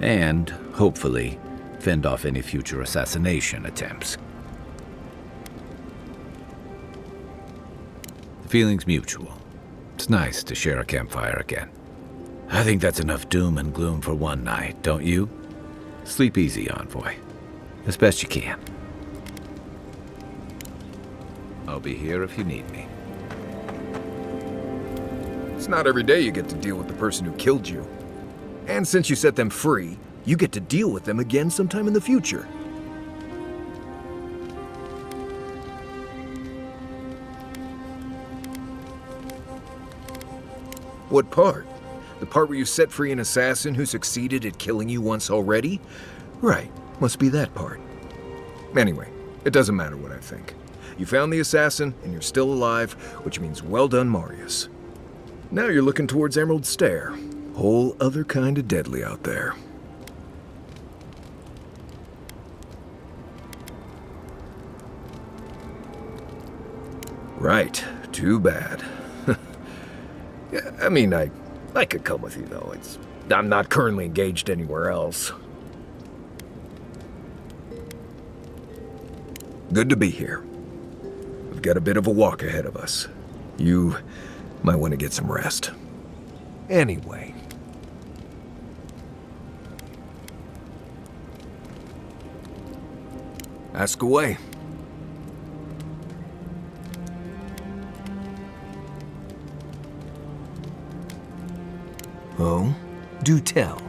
And, hopefully, fend off any future assassination attempts. The feeling's mutual. It's nice to share a campfire again. I think that's enough doom and gloom for one night, don't you? Sleep easy, Envoy. As best you can. I'll be here if you need me. It's not every day you get to deal with the person who killed you. And since you set them free, you get to deal with them again sometime in the future. What part? The part where you set free an assassin who succeeded at killing you once already? Right, must be that part. Anyway, it doesn't matter what I think. You found the assassin, and you're still alive, which means well done, Marius. Now you're looking towards Emerald Stair. Whole other kind of deadly out there. Right, too bad. Yeah, I mean, I could come with you, though. I'm not currently engaged anywhere else. Good to be here. We've got a bit of a walk ahead of us. You might want to get some rest. Anyway. Ask away. Oh, do tell.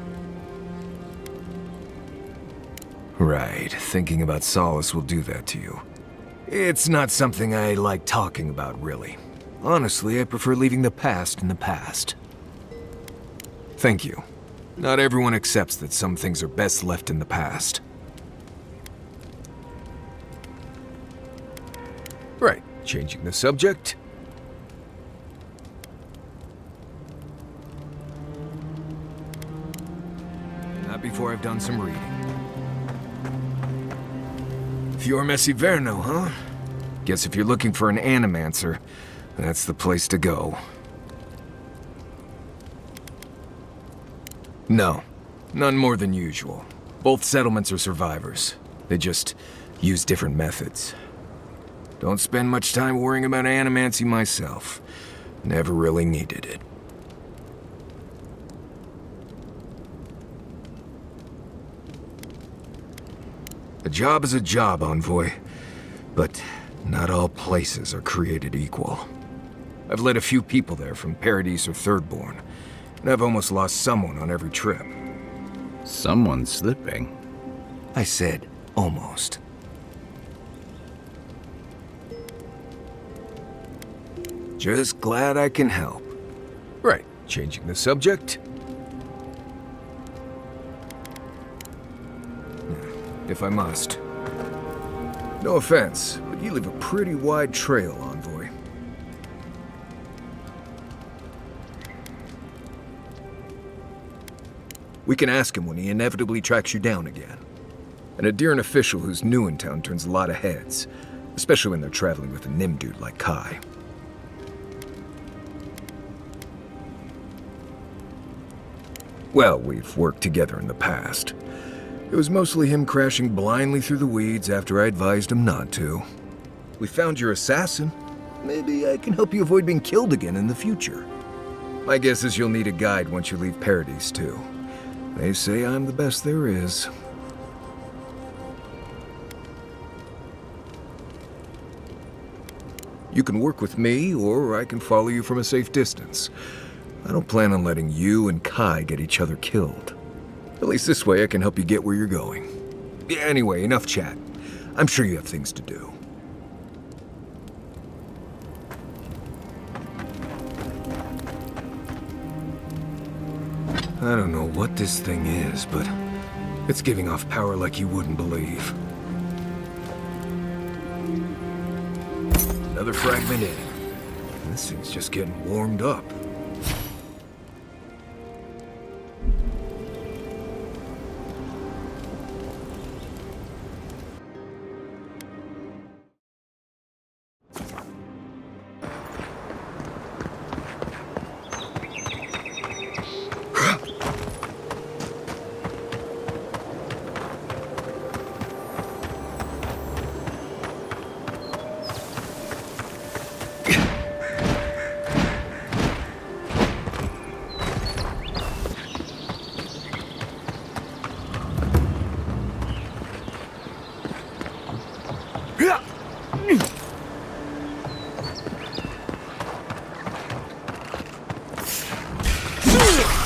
Right, thinking about Solace will do that to you. It's not something I like talking about, really. Honestly, I prefer leaving the past in the past. Thank you. Not everyone accepts that some things are best left in the past. Right, changing the subject. Not before I've done some reading. Fior Messiverno, huh? Guess if you're looking for an animancer, that's the place to go. No, none more than usual. Both settlements are survivors. They just use different methods. Don't spend much time worrying about animancy myself. Never really needed it. A job is a job, Envoy. But not all places are created equal. I've led a few people there from Paradise or Thirdborn, and I've almost lost someone on every trip. Someone's slipping. I said almost. Just glad I can help. Right, changing the subject. If I must. No offense, but you leave a pretty wide trail, envoy. We can ask him when he inevitably tracks you down again. An Aedyr official who's new in town turns a lot of heads, especially when they're traveling with a Nim dude like Kai. Well, we've worked together in the past. It was mostly him crashing blindly through the weeds after I advised him not to. We found your assassin. Maybe I can help you avoid being killed again in the future. My guess is you'll need a guide once you leave Paradise, too. They say I'm the best there is. You can work with me, or I can follow you from a safe distance. I don't plan on letting you and Kai get each other killed. At least this way I can help you get where you're going. Anyway, enough chat. I'm sure you have things to do. I don't know what this thing is, but it's giving off power like you wouldn't believe. Another fragment in. This thing's just getting warmed up.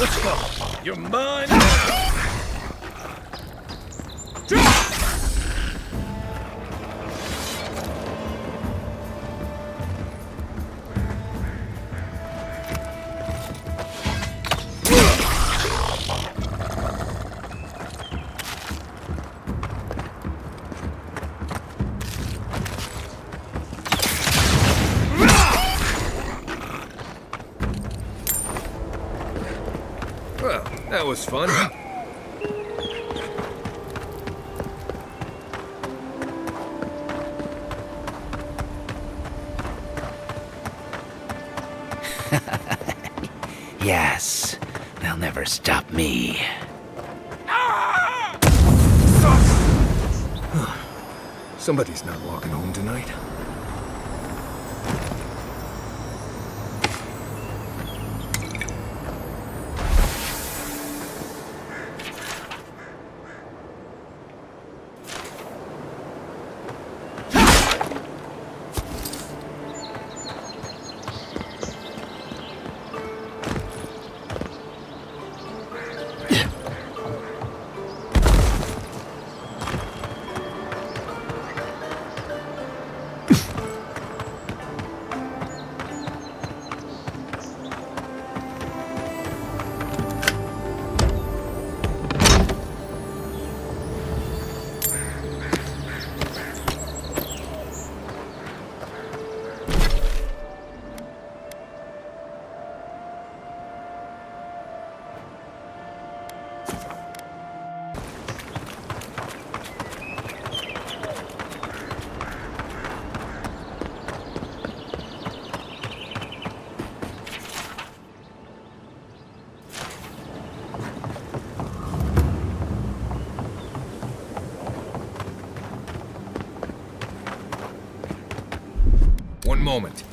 Let's go. You're mine. Well, that was fun. Yes, they'll never stop me. Somebody's not walking home tonight. One moment.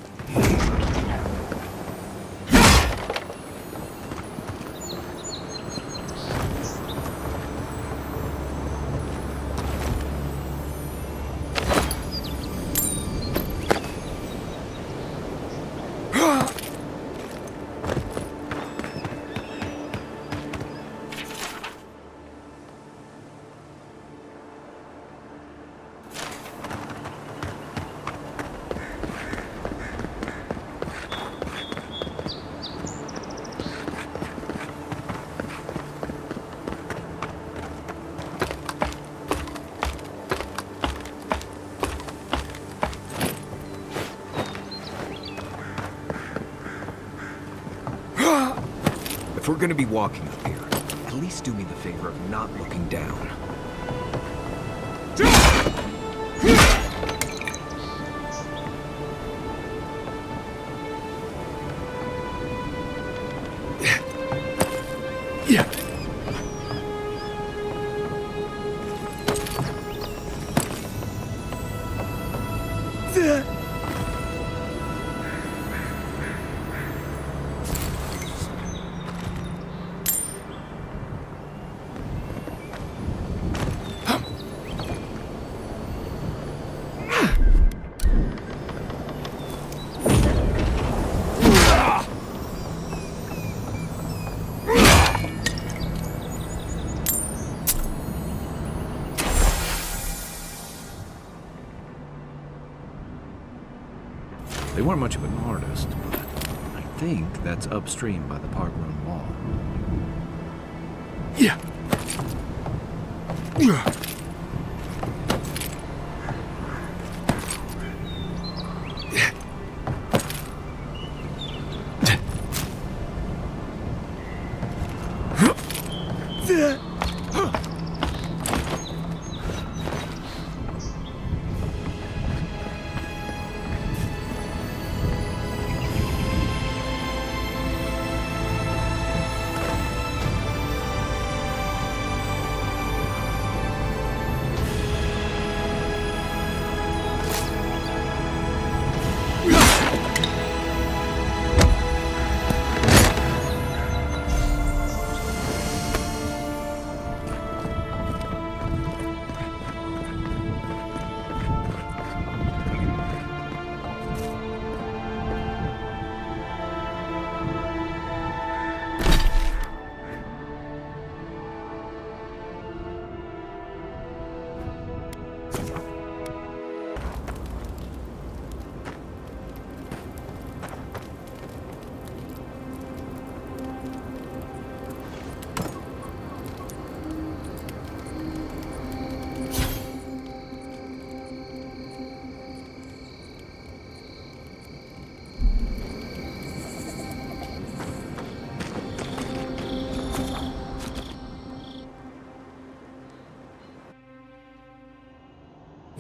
If we're gonna be walking up here, at least do me the favor of not looking down. They weren't much of an artist, but I think that's upstream by the park-run wall. Yeah.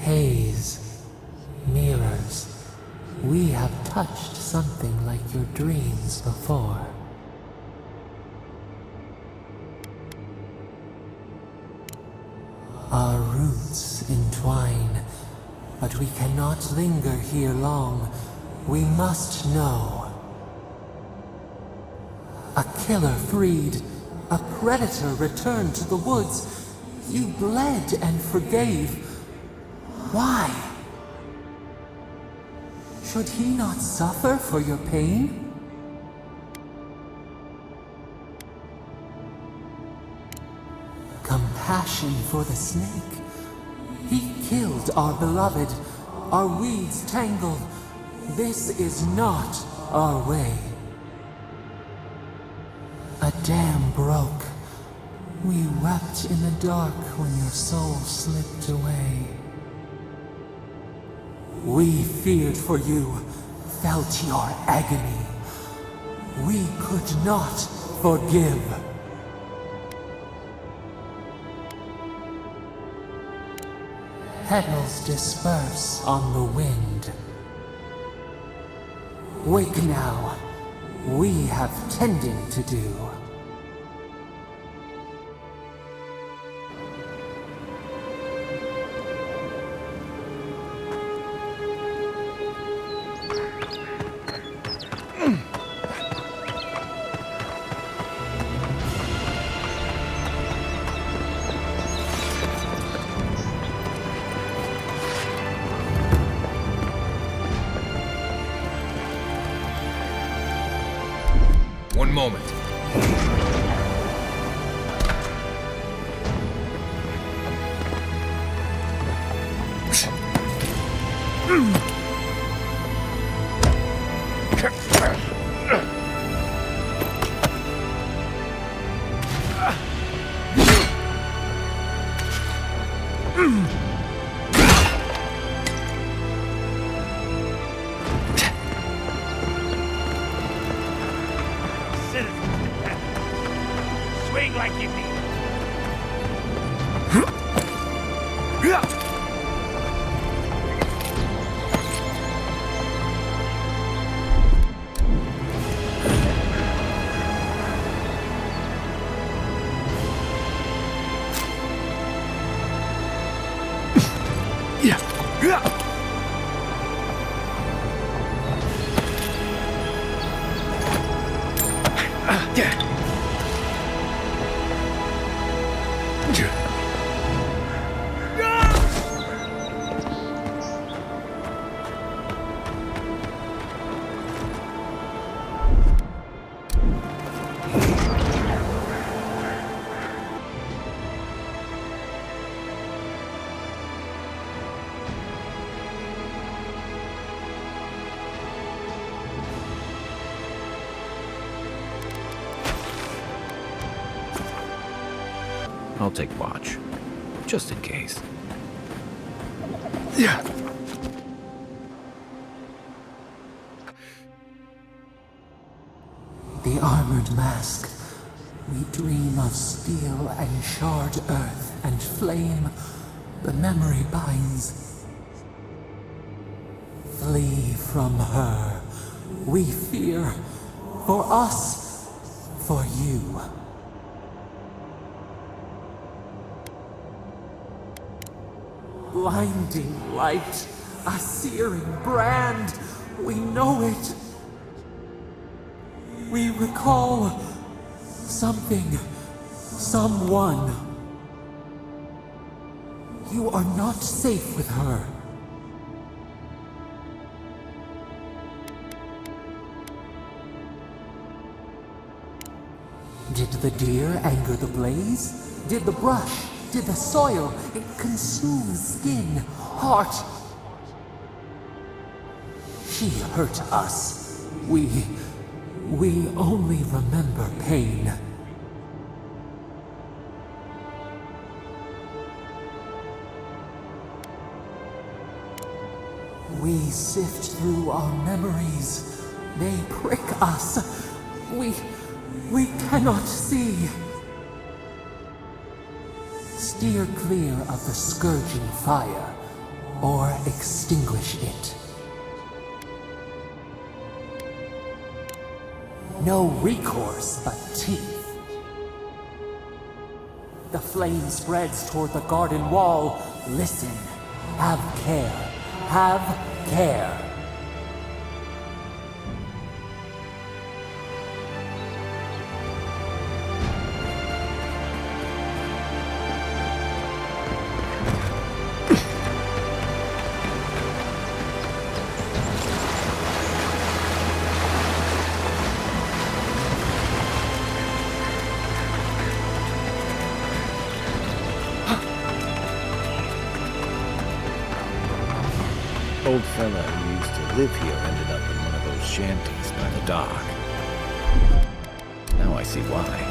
Haze, mirrors, we have touched something like your dreams before. Our roots entwine, but we cannot linger here long. We must know. A killer freed, a predator returned to the woods. You bled and forgave. Why? Should he not suffer for your pain? Compassion for the snake. He killed our beloved. Our weeds tangled. This is not our way. A dam broke. We wept in the dark when your soul slipped away. We feared for you, felt your agony. We could not forgive. Petals disperse on the wind. Wake now. We have tending to do. One moment. I'll take watch, just in case. Yeah. The armored mask. We dream of steel and charred earth and flame. The memory binds. Flee from her. We fear. For us. For you. Blinding light. A searing brand. We know it. We recall something, someone. You are not safe with her. Did the deer anger the blaze? Did the brush? Did the soil? It consumes skin, heart. She hurt us. We only remember pain. We sift through our memories. They prick us. We cannot see. Steer clear of the scourging fire, or extinguish it. No recourse but teeth. The flame spreads toward the garden wall. Listen. Have care. Have care. Old fella who used to live here ended up in one of those shanties by the dock. Now I see why.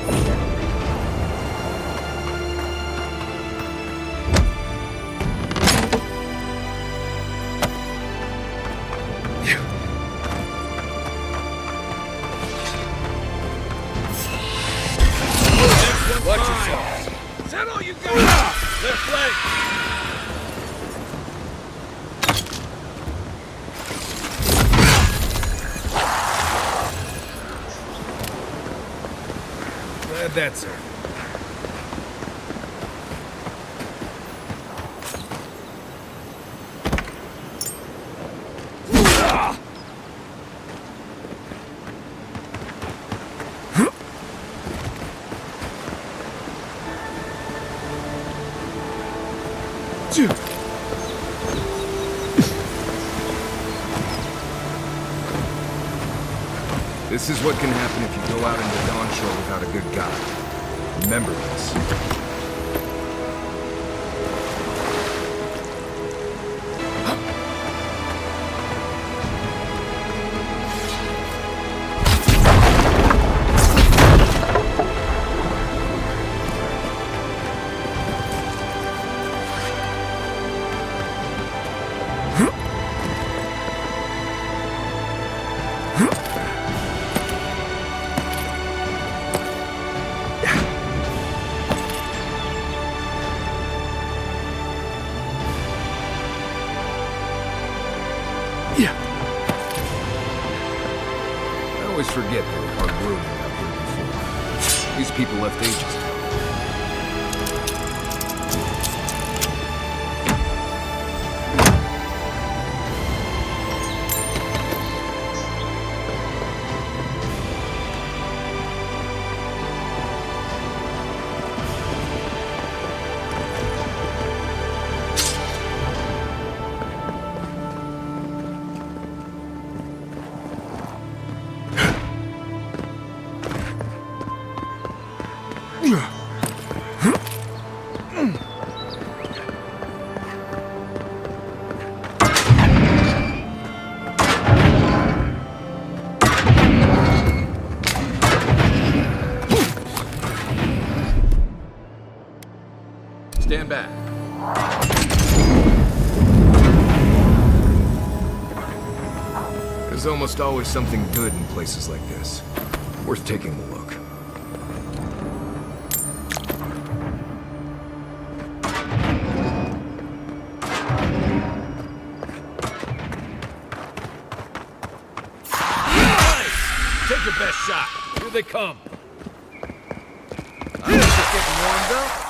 Watch yourself. Is that all you got? Left flank. Glad that's it. This is what can happen if you go out into Dawn Shore without a good guide. Remember this. I always forget they were hard roading out here before. These people left ages ago. Stand back. There's almost always something good in places like this. Worth taking a look. Take your best shot. Here they come. I'm just getting warmed up.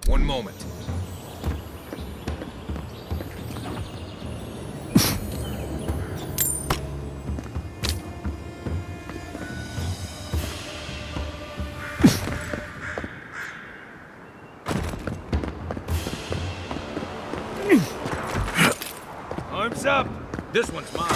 One moment. Arms up. This one's mine.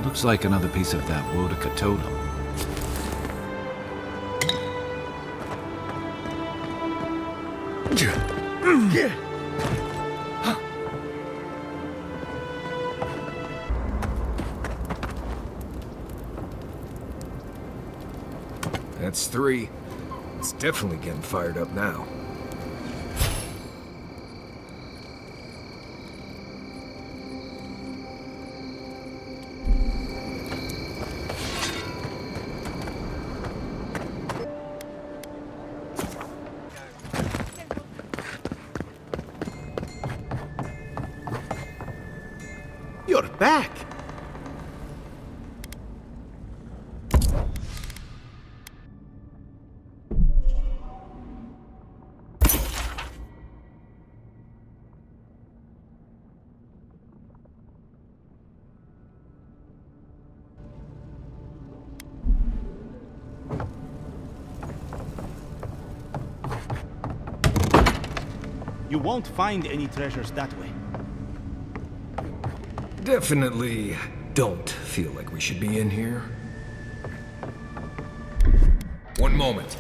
Looks like another piece of that Wodaka totem. That's 3. It's definitely getting fired up now. You're back! You won't find any treasures that way. Definitely don't feel like we should be in here. One moment.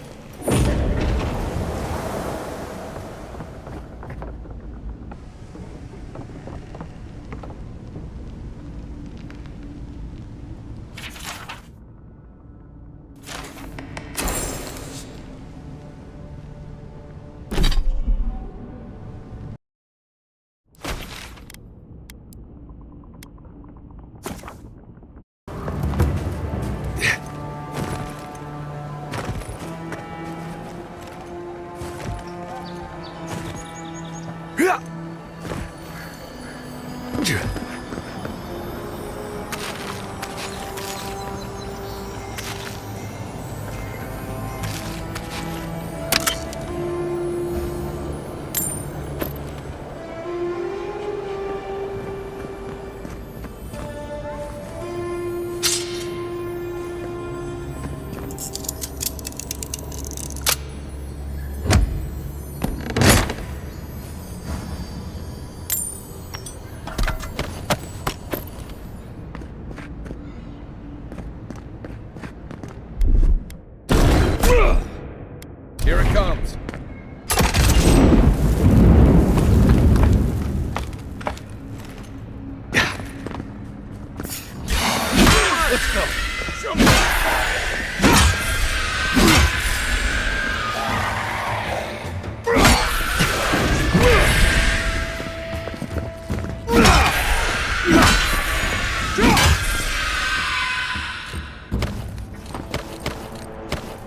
Let's go.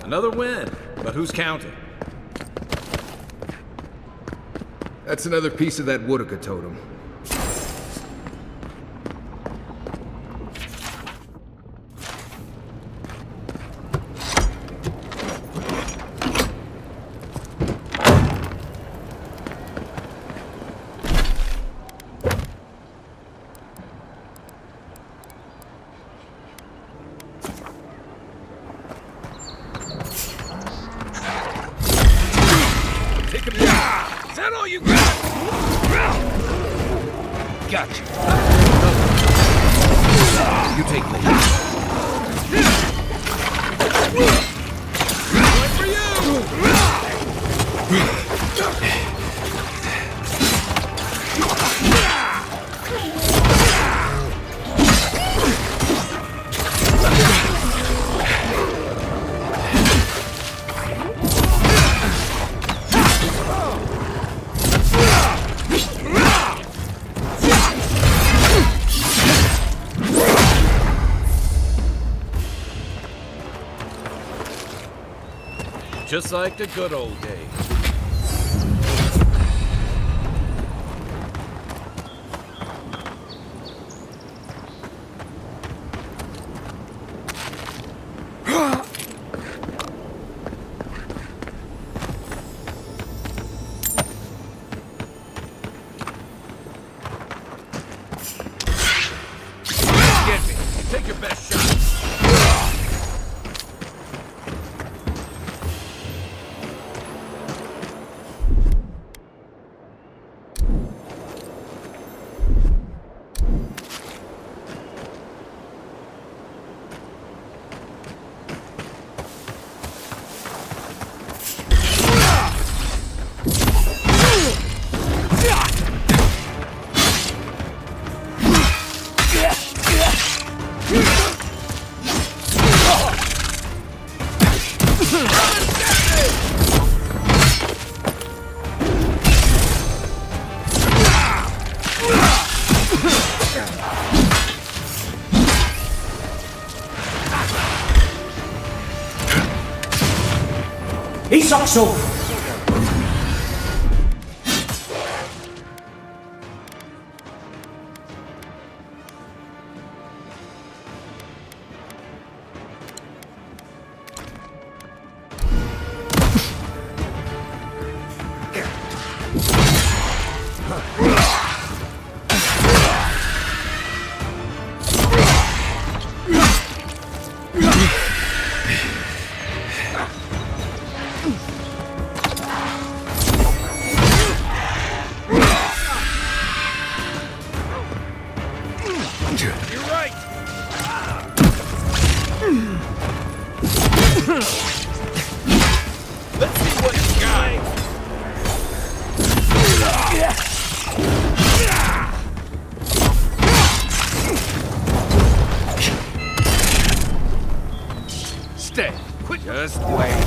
Another win, but who's counting? That's another piece of that Woodaka totem. Is that all you got? Gotcha. You take lead. One for Just like the good old days. Get me. Take your best shot. Isaacso! You're right. Let's see what you got. Stay. Quit. Just wait.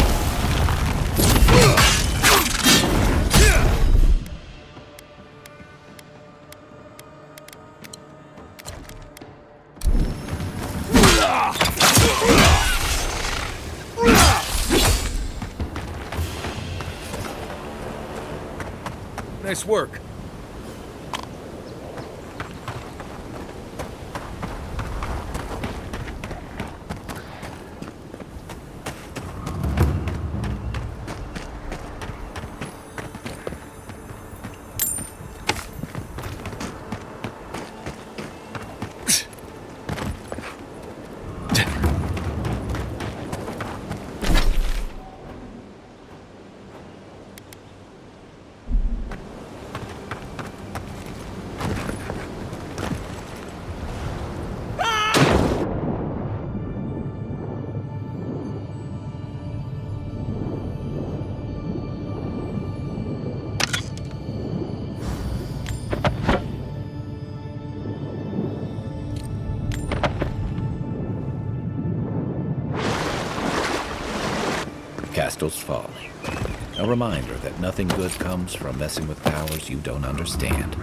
Nice work. Castle's Folly. A reminder that nothing good comes from messing with powers you don't understand.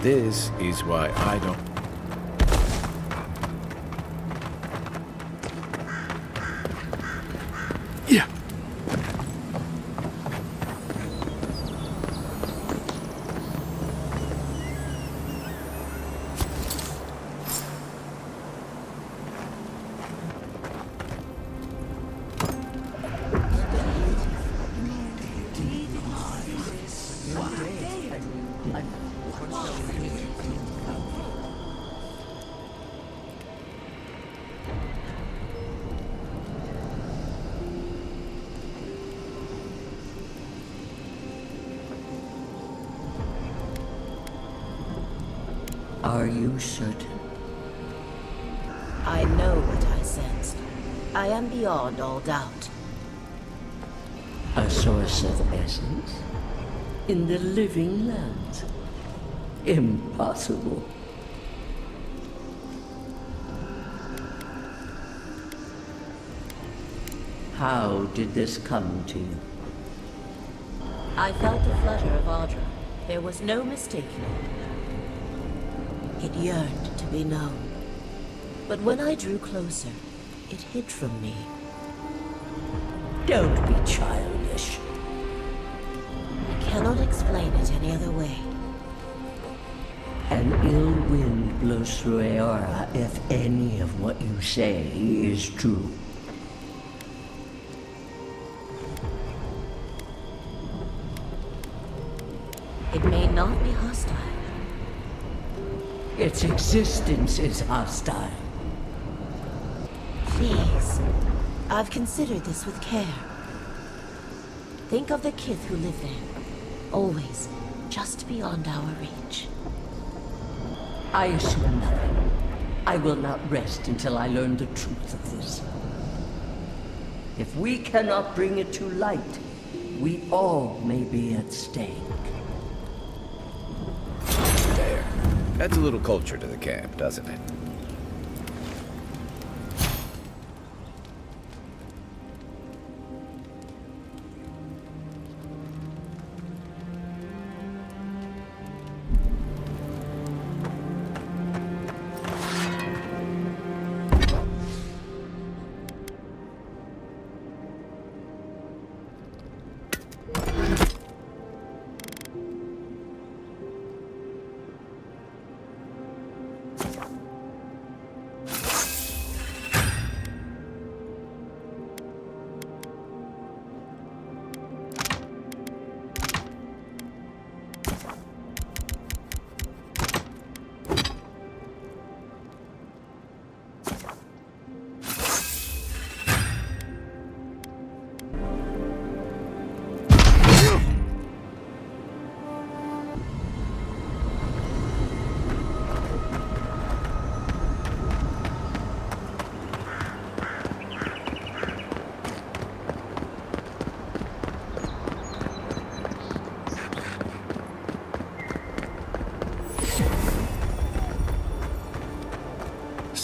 This is why I don't... Yeah. Are you certain? I know what I sensed. I am beyond all doubt. A source of essence? In the living lands? Impossible. How did this come to you? I felt the flutter of Aedyr. There was no mistaking it. It yearned to be known. But when I drew closer, it hid from me. Don't be childish. I cannot explain it any other way. An ill wind blows through Eora if any of what you say is true. It may not be hostile. Its existence is hostile. Please. I've considered this with care. Think of the kith who live there. Always just beyond our reach. I assume nothing. I will not rest until I learn the truth of this. If we cannot bring it to light, we all may be at stake. There. Adds a little culture to the camp, doesn't it?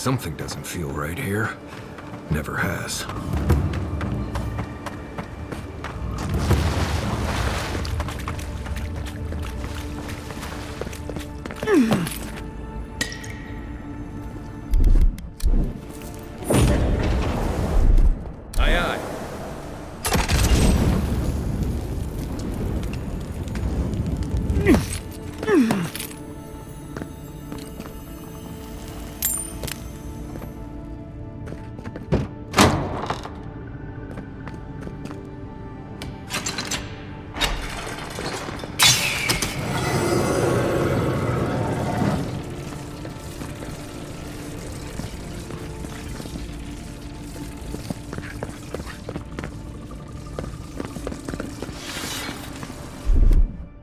Something doesn't feel right here. Never has. Aye, aye.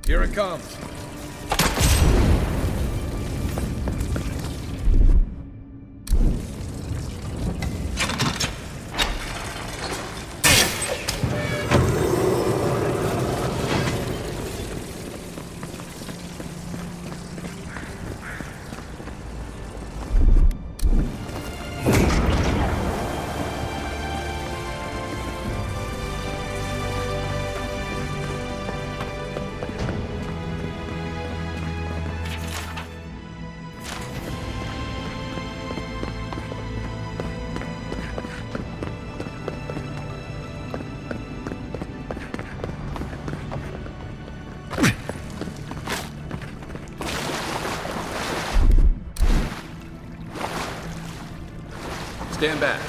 Here it comes. Stand back.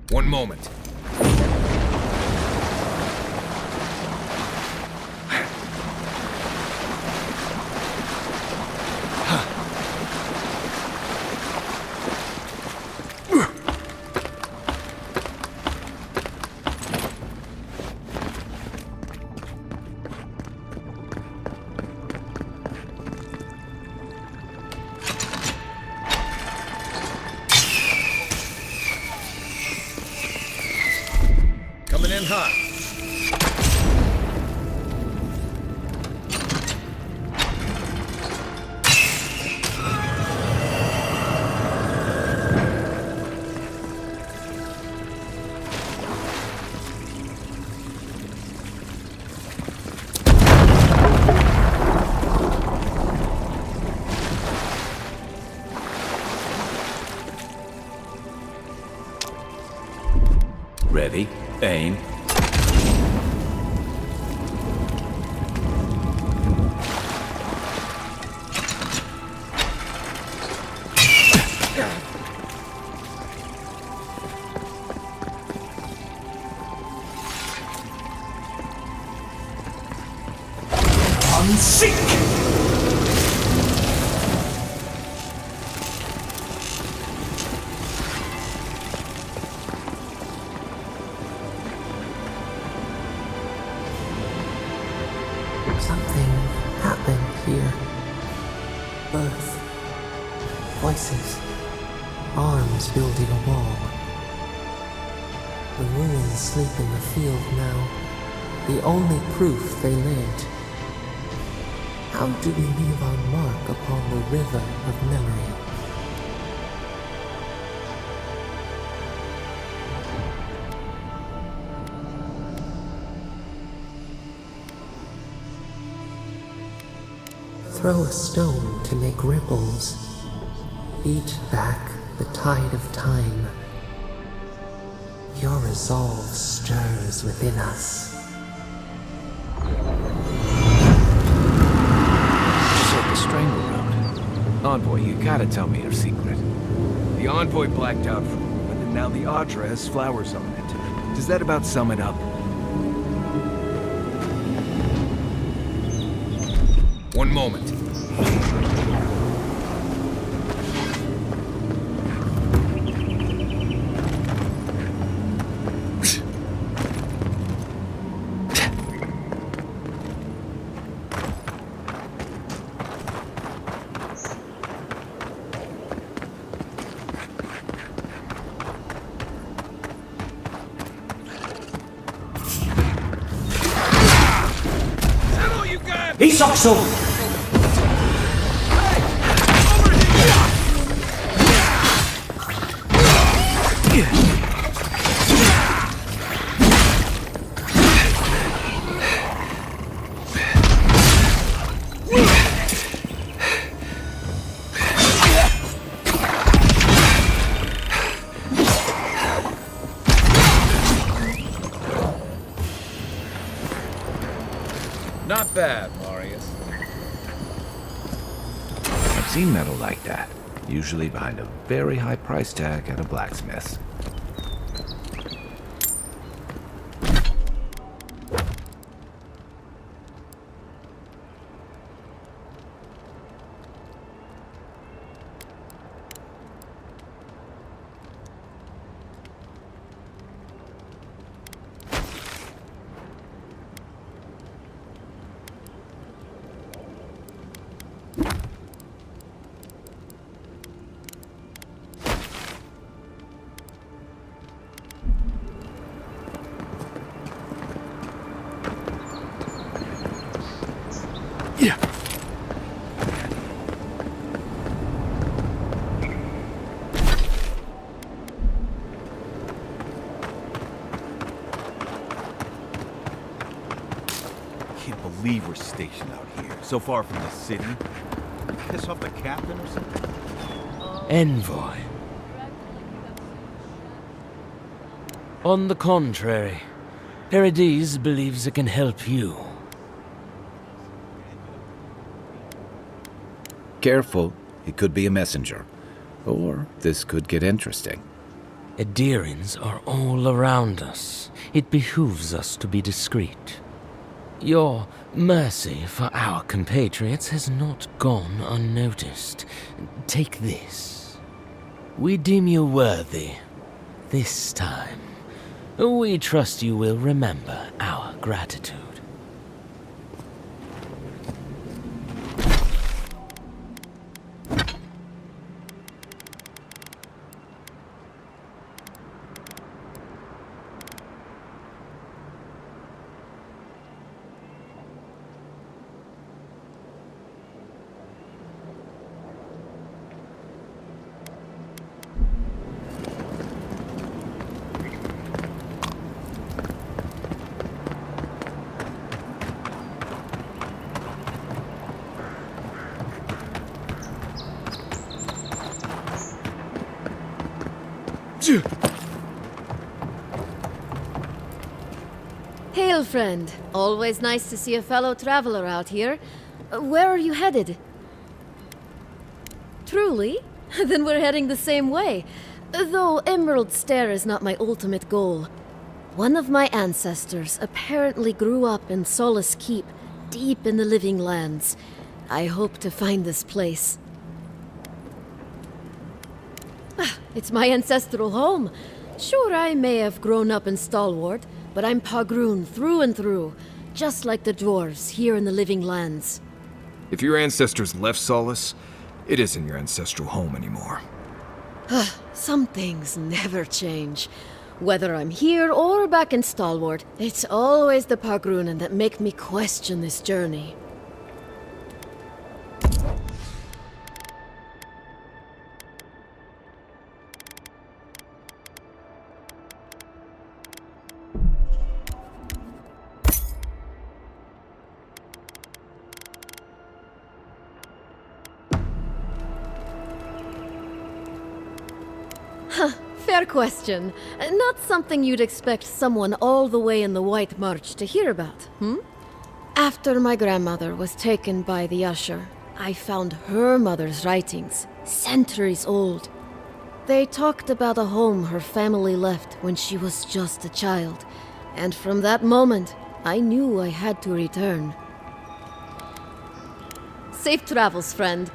One moment. Coming in hot. Ready, aim. Something happened here. Birth. Voices. Arms building a wall. The ruins sleep in the field now. The only proof they lived. How do we leave our mark upon the river of memory? Throw a stone to make ripples. Beat back the tide of time. Your resolve stirs within us. Just like the Strangleroot. Envoy, you gotta tell me your secret. The Envoy blacked out for a moment, and now the Aedyr has flowers on it. Does that about sum it up? One moment. Isokso! Not bad, Marius. I've seen metal like that, usually behind a very high price tag at a blacksmith's. Can't believe we're stationed out here, so far from the city. Piss off the captain or something? Envoy. On the contrary, Aedyr believes it can help you. Careful, he could be a messenger. Or this could get interesting. Aedyrians are all around us. It behooves us to be discreet. Your mercy for our compatriots has not gone unnoticed. Take this. We deem you worthy. This time. We trust you will remember our gratitude. Hail, friend. Always nice to see a fellow traveler out here. Where are you headed? Truly? Then we're heading the same way. Though Emerald Stair is not my ultimate goal. One of my ancestors apparently grew up in Solace Keep, deep in the Living Lands. I hope to find this place. It's my ancestral home. Sure, I may have grown up in Stalwart, but I'm Pagroon through and through, just like the dwarves here in the Living Lands. If your ancestors left Solace, it isn't your ancestral home anymore. Some things never change. Whether I'm here or back in Stalwart, it's always the Pagroonen that make me question this journey. Fair question. Not something you'd expect someone all the way in the White March to hear about, After my grandmother was taken by the Usher, I found her mother's writings, centuries old. They talked about a home her family left when she was just a child, and from that moment, I knew I had to return. Safe travels, friend.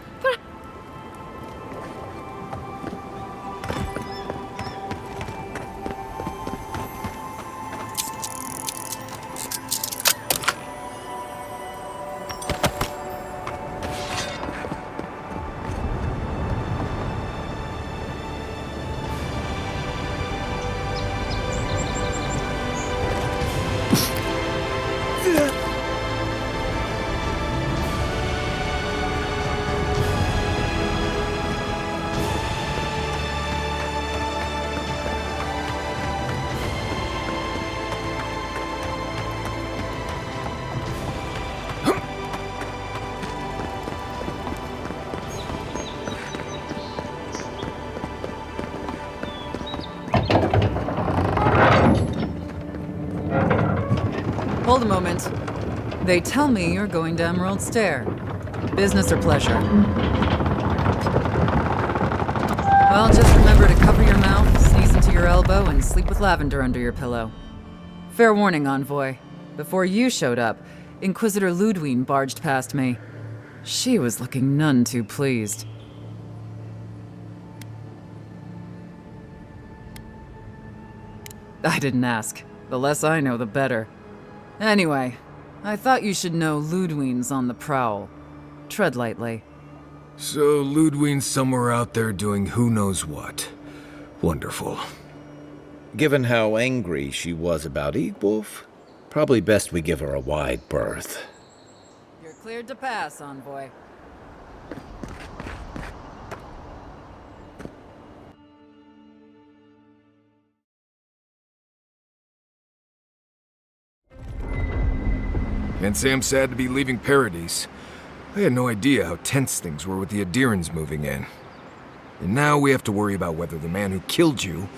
Hold a moment. They tell me you're going to Emerald Stair. Business or pleasure? Well, just remember to cover your mouth, sneeze into your elbow, and sleep with lavender under your pillow. Fair warning, Envoy. Before you showed up, Inquisitor Ludwine barged past me. She was looking none too pleased. I didn't ask. The less I know, the better. Anyway, I thought you should know Ludwine's on the prowl. Tread lightly. So Ludwine's somewhere out there doing who knows what. Wonderful. Given how angry she was about Eagwolf, probably best we give her a wide berth. You're cleared to pass, Envoy. Can't say I'm sad to be leaving Paradise. I had no idea how tense things were with the Aedyrans moving in. And now we have to worry about whether the man who killed you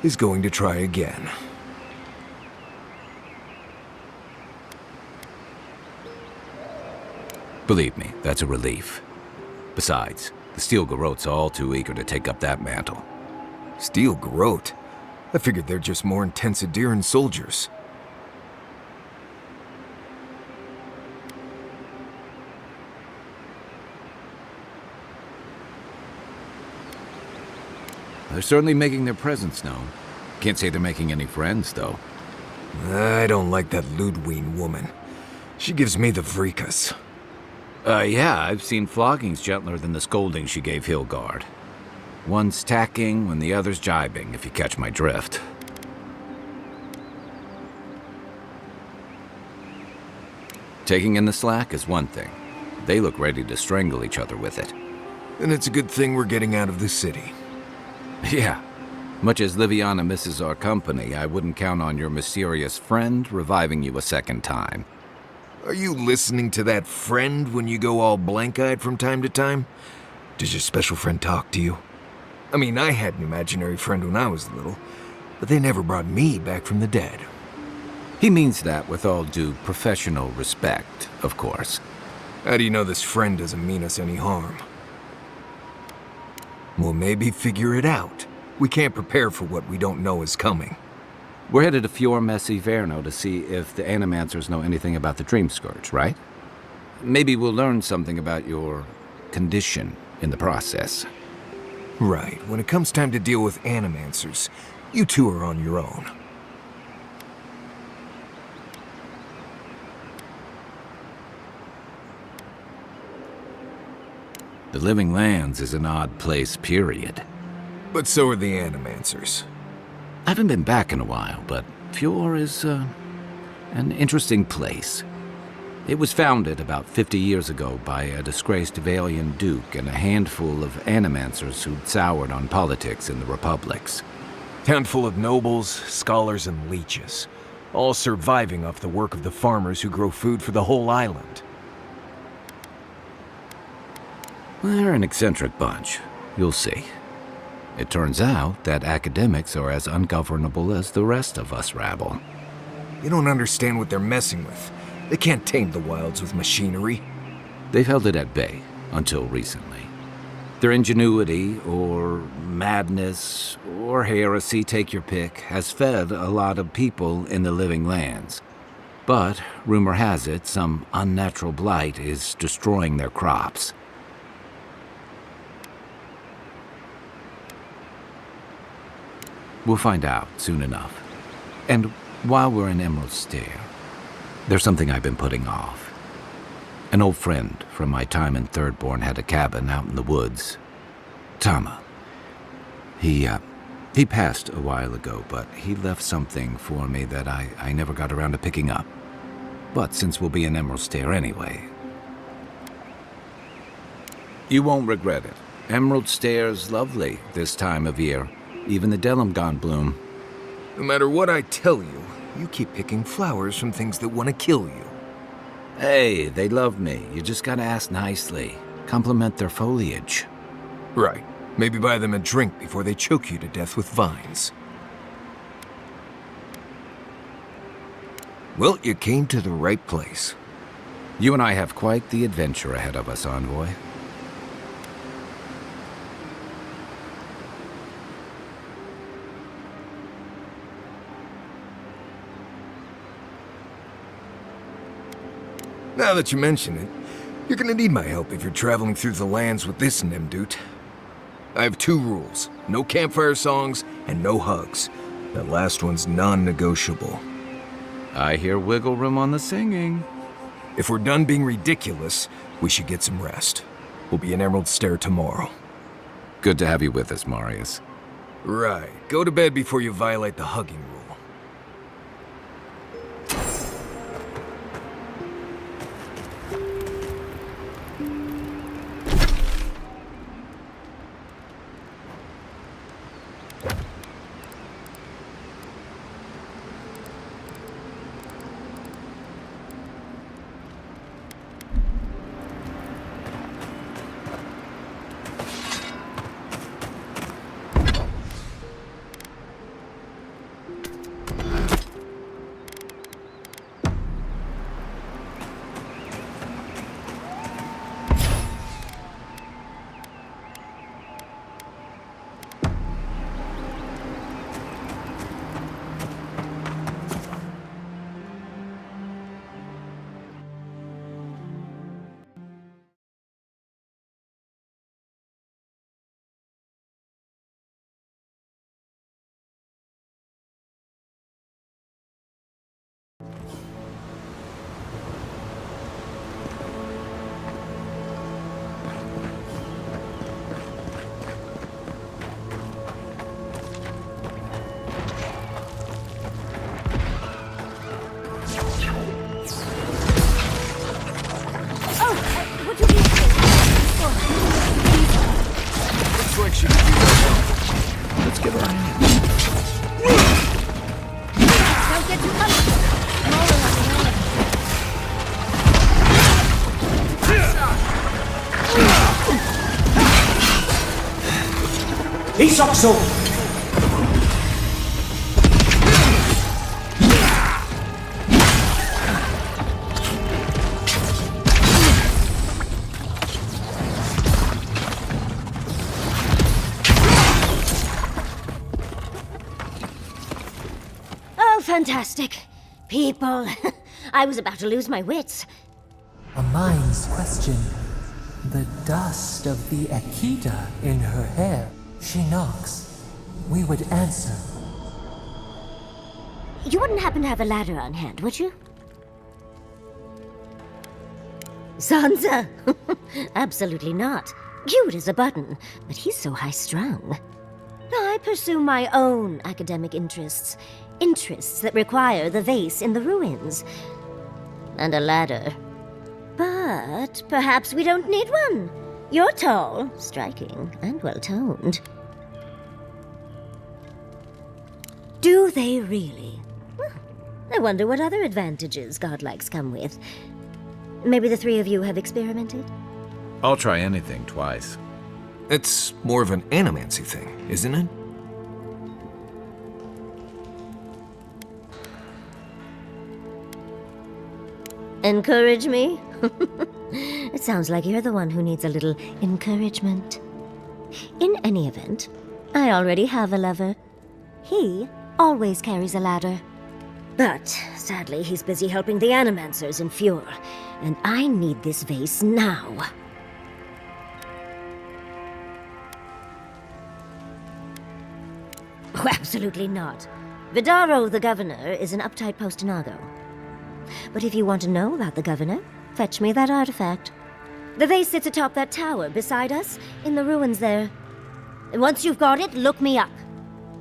is going to try again. Believe me, that's a relief. Besides, the Steel Garrotes are all too eager to take up that mantle. Steel Garrote? I figured they're just more intense Aedyran soldiers. They're certainly making their presence known. Can't say they're making any friends, though. I don't like that Ludwine woman. She gives me the freakus. Yeah, I've seen floggings gentler than the scolding she gave Hilgard. One's tacking when the other's jibing, if you catch my drift. Taking in the slack is one thing. They look ready to strangle each other with it. And it's a good thing we're getting out of the city. Yeah. Much as Liviana misses our company, I wouldn't count on your mysterious friend reviving you a second time. Are you listening to that friend when you go all blank-eyed from time to time? Does your special friend talk to you? I mean, I had an imaginary friend when I was little, but they never brought me back from the dead. He means that with all due professional respect, of course. How do you know this friend doesn't mean us any harm? Well, maybe figure it out. We can't prepare for what we don't know is coming. We're headed to Fior Messi Verno to see if the Animancers know anything about the Dream Scourge, right? Maybe we'll learn something about your condition in the process. Right. When it comes time to deal with Animancers, you two are on your own. The Living Lands is an odd place, period. But so are the Animancers. I haven't been back in a while, but Fior is, an interesting place. It was founded about 50 years ago by a disgraced Valian duke and a handful of Animancers who'd soured on politics in the Republics. Town full of nobles, scholars, and leeches, all surviving off the work of the farmers who grow food for the whole island. They're an eccentric bunch. You'll see. It turns out that academics are as ungovernable as the rest of us rabble. You don't understand what they're messing with. They can't tame the wilds with machinery. They've held it at bay, until recently. Their ingenuity, or madness, or heresy, take your pick, has fed a lot of people in the Living Lands. But, rumor has it, some unnatural blight is destroying their crops. We'll find out soon enough. And while we're in Emerald Stair, there's something I've been putting off. An old friend from my time in Thirdborn had a cabin out in the woods. Tama. He passed a while ago, but he left something for me that I never got around to picking up. But since we'll be in Emerald Stair anyway... You won't regret it. Emerald Stair's lovely this time of year. Even the Delimgon bloom. No matter what I tell you, you keep picking flowers from things that want to kill you. Hey, they love me. You just gotta ask nicely. Compliment their foliage. Right. Maybe buy them a drink before they choke you to death with vines. Well, you came to the right place. You and I have quite the adventure ahead of us, envoy. Now that you mention it, you're gonna need my help if you're traveling through the lands with this Nimdut. I have 2 rules. No campfire songs and no hugs. That last one's non-negotiable. I hear wiggle room on the singing. If we're done being ridiculous, we should get some rest. We'll be in Emerald Stair tomorrow. Good to have you with us, Marius. Right. Go to bed before you violate the hugging rule. Let's give her a hand. Don't get too comfortable. Isokso! Oh, fantastic. People. I was about to lose my wits. A mind's question. The dust of the Akita in her hair. She knocks. We would answer. You wouldn't happen to have a ladder on hand, would you? Sansa? Absolutely not. Cute as a button, but he's so high-strung. I pursue my own academic interests. Interests that require the vase in the ruins. And a ladder. But perhaps we don't need one. You're tall, striking, and well-toned. Do they really? I wonder what other advantages godlikes come with. Maybe the 3 of you have experimented? I'll try anything twice. It's more of an animancy thing, isn't it? Encourage me? It sounds like you're the one who needs a little encouragement. In any event, I already have a lover. He always carries a ladder. But, sadly, he's busy helping the Animancers in Fjord, and I need this vase now. Oh, absolutely not. Vidaro, the governor, is an uptight postinago. But if you want to know about the governor, fetch me that artifact. The vase sits atop that tower beside us, in the ruins there. And once you've got it, look me up.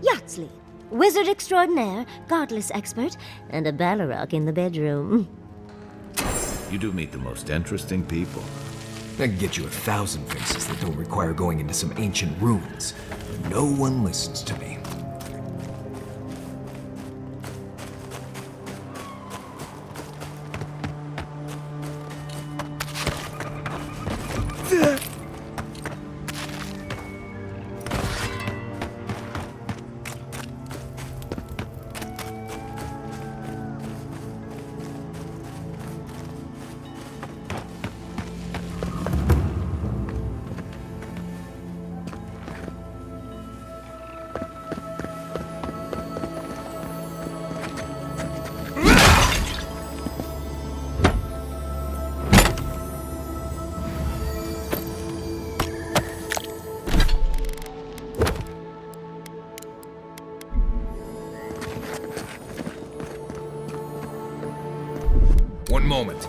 Yatsley, wizard extraordinaire, godless expert, and a Balrog in the bedroom. You do meet the most interesting people. I can get you 1,000 faces that don't require going into some ancient ruins. No one listens to me. moment.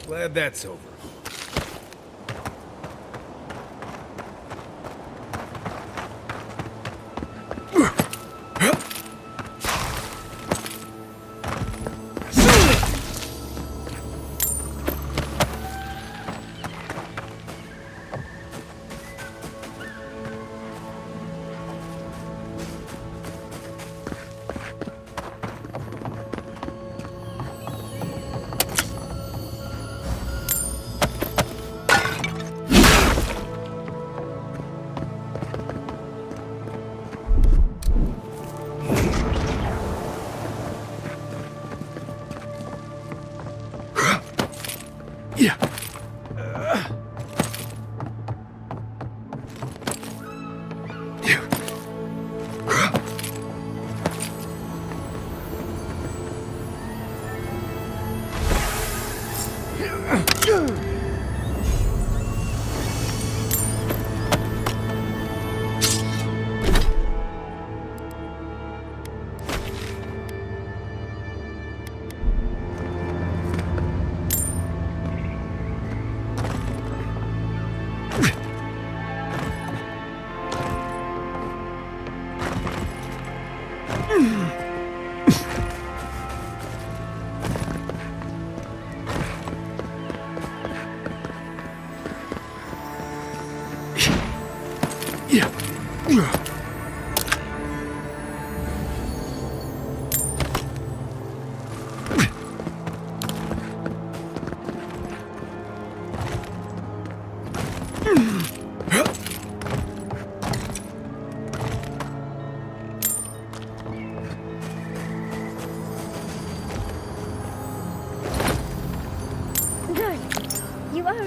Glad that's over.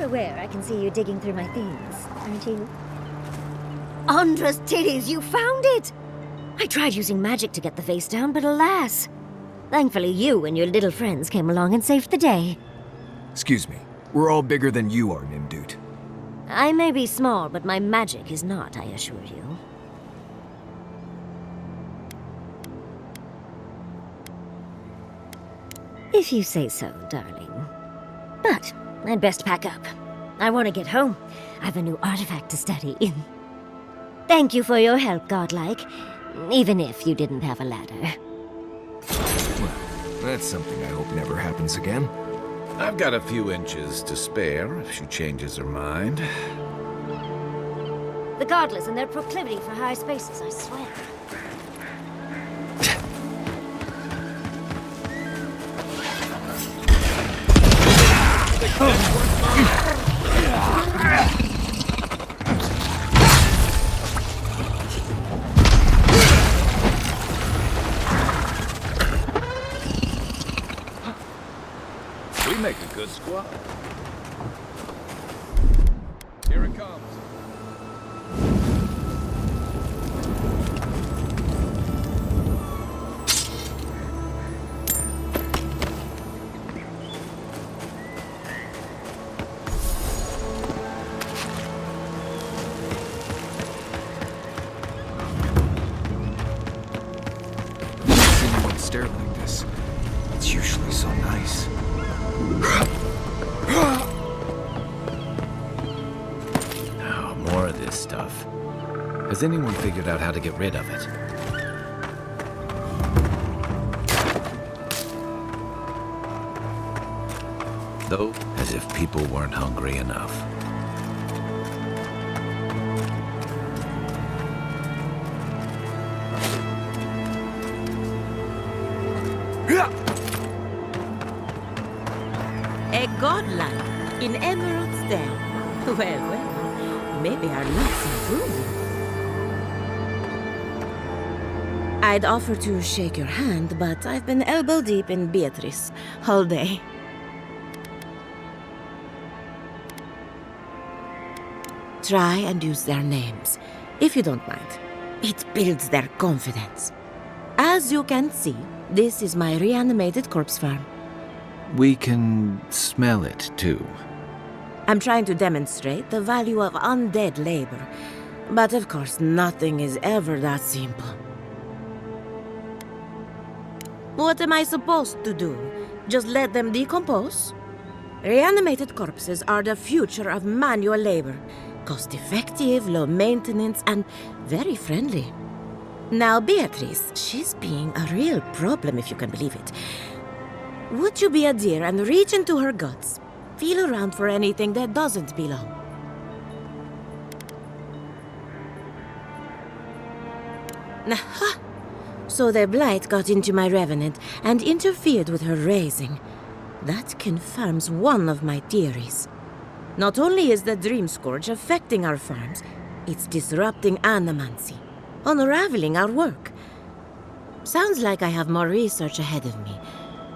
Aware I can see you digging through my things, aren't you? Andra's titties, you found it! I tried using magic to get the face down, but alas. Thankfully you and your little friends came along and saved the day. Excuse me. We're all bigger than you are, Nimdude. I may be small, but my magic is not, I assure you. If you say so, darling. But I'd best pack up. I want to get home. I've a new artifact to study. Thank you for your help, Godlike. Even if you didn't have a ladder. Well, that's something I hope never happens again. I've got a few inches to spare if she changes her mind. The godless and their proclivity for high spaces, I swear. We make a good squad. Here it comes. Stare like this. It's usually so nice. Now, more of this stuff. Has anyone figured out how to get rid of it? Though, as if people weren't hungry enough. A godlike. In emeralds there. Well, maybe our luck's improving. I'd offer to shake your hand, but I've been elbow deep in Beatrice all day. Try and use their names, if you don't mind. It builds their confidence. As you can see, this is my reanimated corpse farm. We can smell it, too. I'm trying to demonstrate the value of undead labor, but of course nothing is ever that simple. What am I supposed to do? Just let them decompose? Reanimated corpses are the future of manual labor. Cost-effective, low maintenance, and very friendly. Now, Beatrice, she's being a real problem, if you can believe it. Would you be a dear and reach into her guts? Feel around for anything that doesn't belong. Aha! So the blight got into my revenant and interfered with her raising. That confirms one of my theories. Not only is the Dream Scourge affecting our farms, it's disrupting animancy, unraveling our work. Sounds like I have more research ahead of me,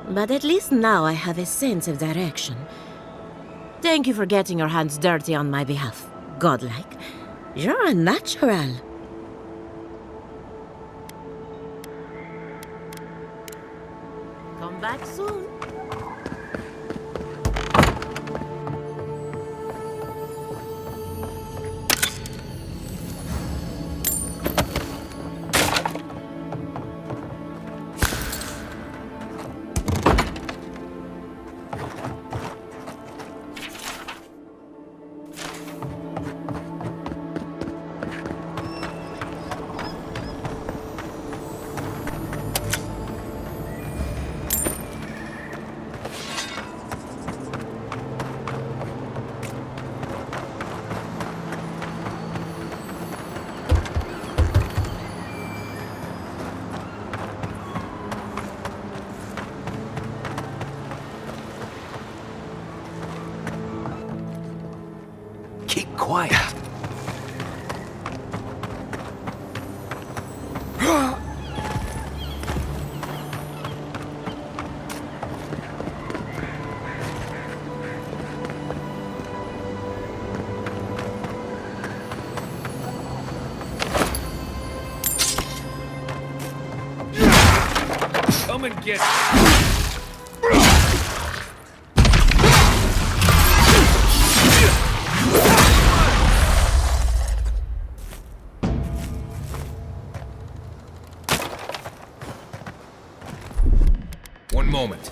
but at least now I have a sense of direction. Thank you for getting your hands dirty on my behalf, godlike. You're a natural. Come back soon. Keep quiet. Come and get One moment.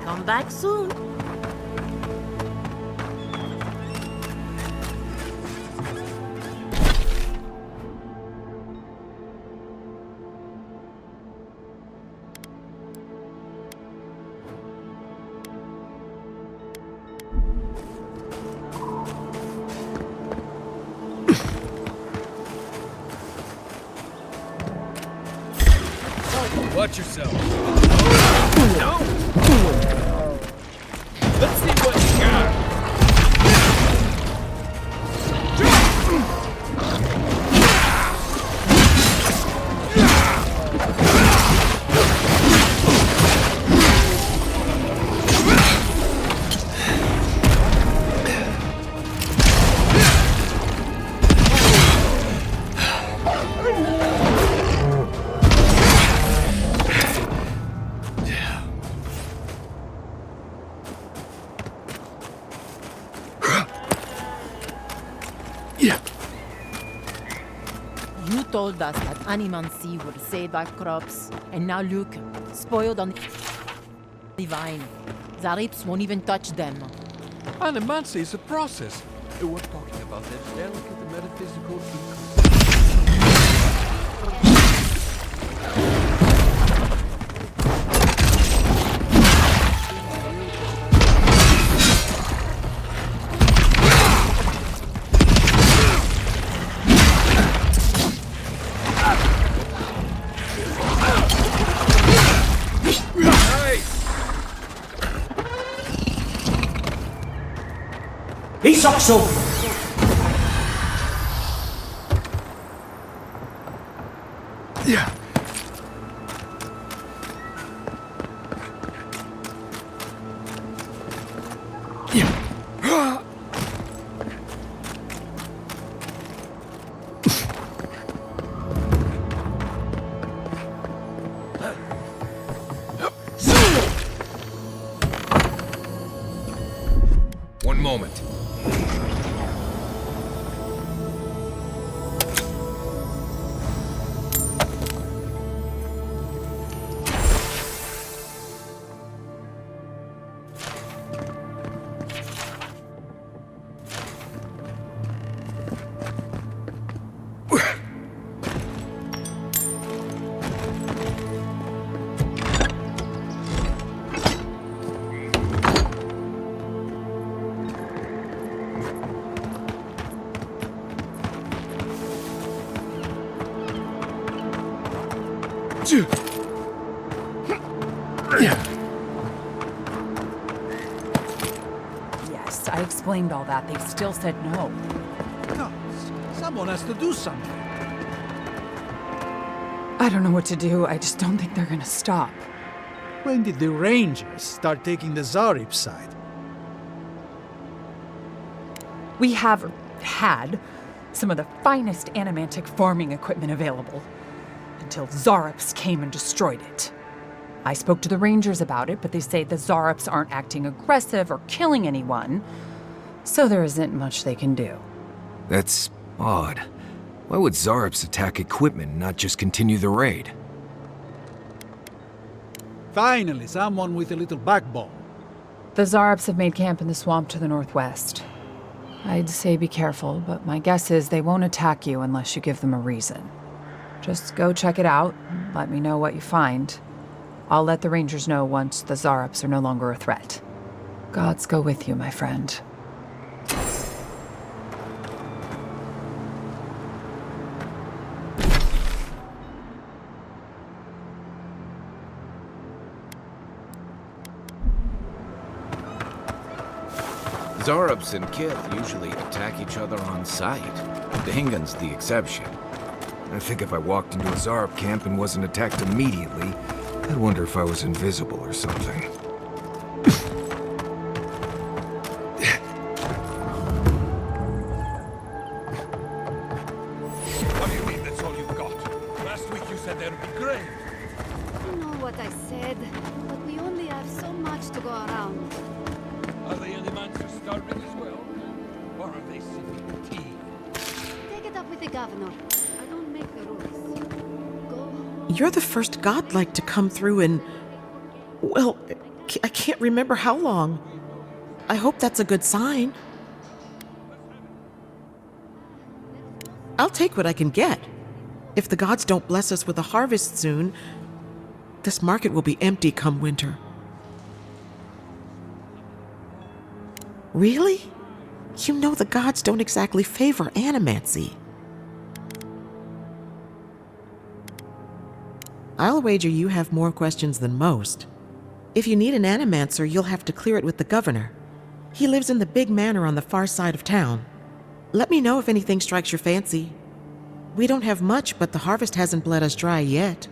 Come back soon. Watch yourself. No! Let's see what you got. You told us that Animancy would save our crops, and now look, spoiled on the vine. Zarips won't even touch them. Animancy is a process. We're talking about that delicate metaphysical Isakso! Yeah. One moment. Yes, I explained all that. They still said no. Gods, someone has to do something. I don't know what to do. I just don't think they're gonna stop. When did the Rangers start taking the Zarip side? We have had some of the finest animantic farming equipment available until Zarops came and destroyed it. I spoke to the Rangers about it, but they say the Zarops aren't acting aggressive or killing anyone, so there isn't much they can do. That's odd. Why would Zarops attack equipment and not just continue the raid? Finally, someone with a little backbone. The Zarops have made camp in the swamp to the northwest. I'd say be careful, but my guess is they won't attack you unless you give them a reason. Just go check it out, and let me know what you find. I'll let the Rangers know once the Zarops are no longer a threat. Gods go with you, my friend. Zarops and Kith usually attack each other on sight. The Hingan's the exception. I think if I walked into a Zarop camp and wasn't attacked immediately, I'd wonder if I was invisible or something. What do you mean that's all you got? Last week you said there'd be grain. I know what I said, but we only have so much to go around. Are the Animancer starving as well? Or are they sipping tea? Take it up with the governor. I don't make the rules. Go. You're the first godlike to come through in... well, I can't remember how long. I hope that's a good sign. I'll take what I can get. If the gods don't bless us with a harvest soon, this market will be empty come winter. Really? You know the gods don't exactly favor animancy. I'll wager you have more questions than most. If you need an animancer, you'll have to clear it with the governor. He lives in the big manor on the far side of town. Let me know if anything strikes your fancy. We don't have much, but the harvest hasn't bled us dry yet.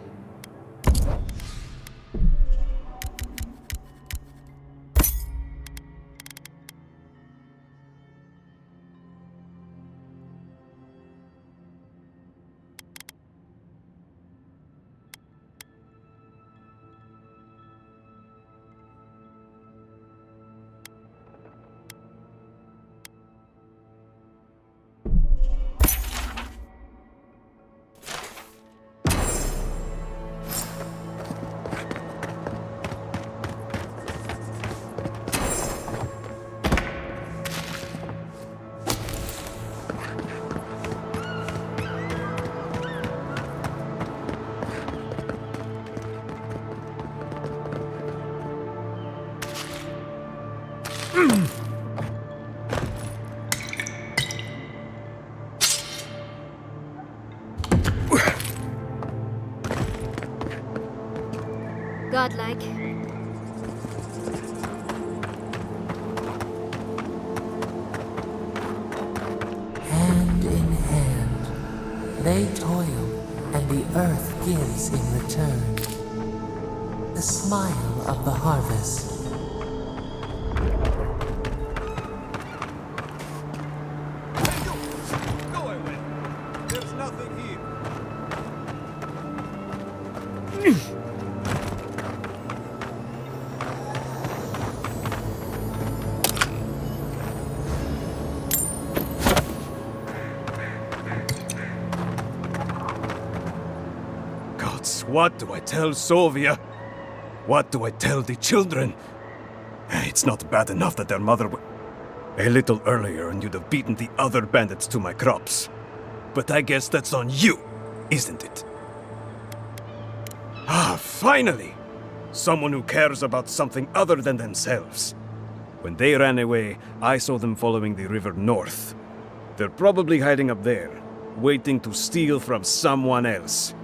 godlike. Hand in hand, they toil, and the earth gives in return the smile of the harvest. Go away. There's nothing here. Gods, what do I tell Sovia? What do I tell the children? It's not bad enough that their mother a little earlier and you'd have beaten the other bandits to my crops. But I guess that's on you, isn't it? Ah, finally! Someone who cares about something other than themselves. When they ran away, I saw them following the river north. They're probably hiding up there, waiting to steal from someone else.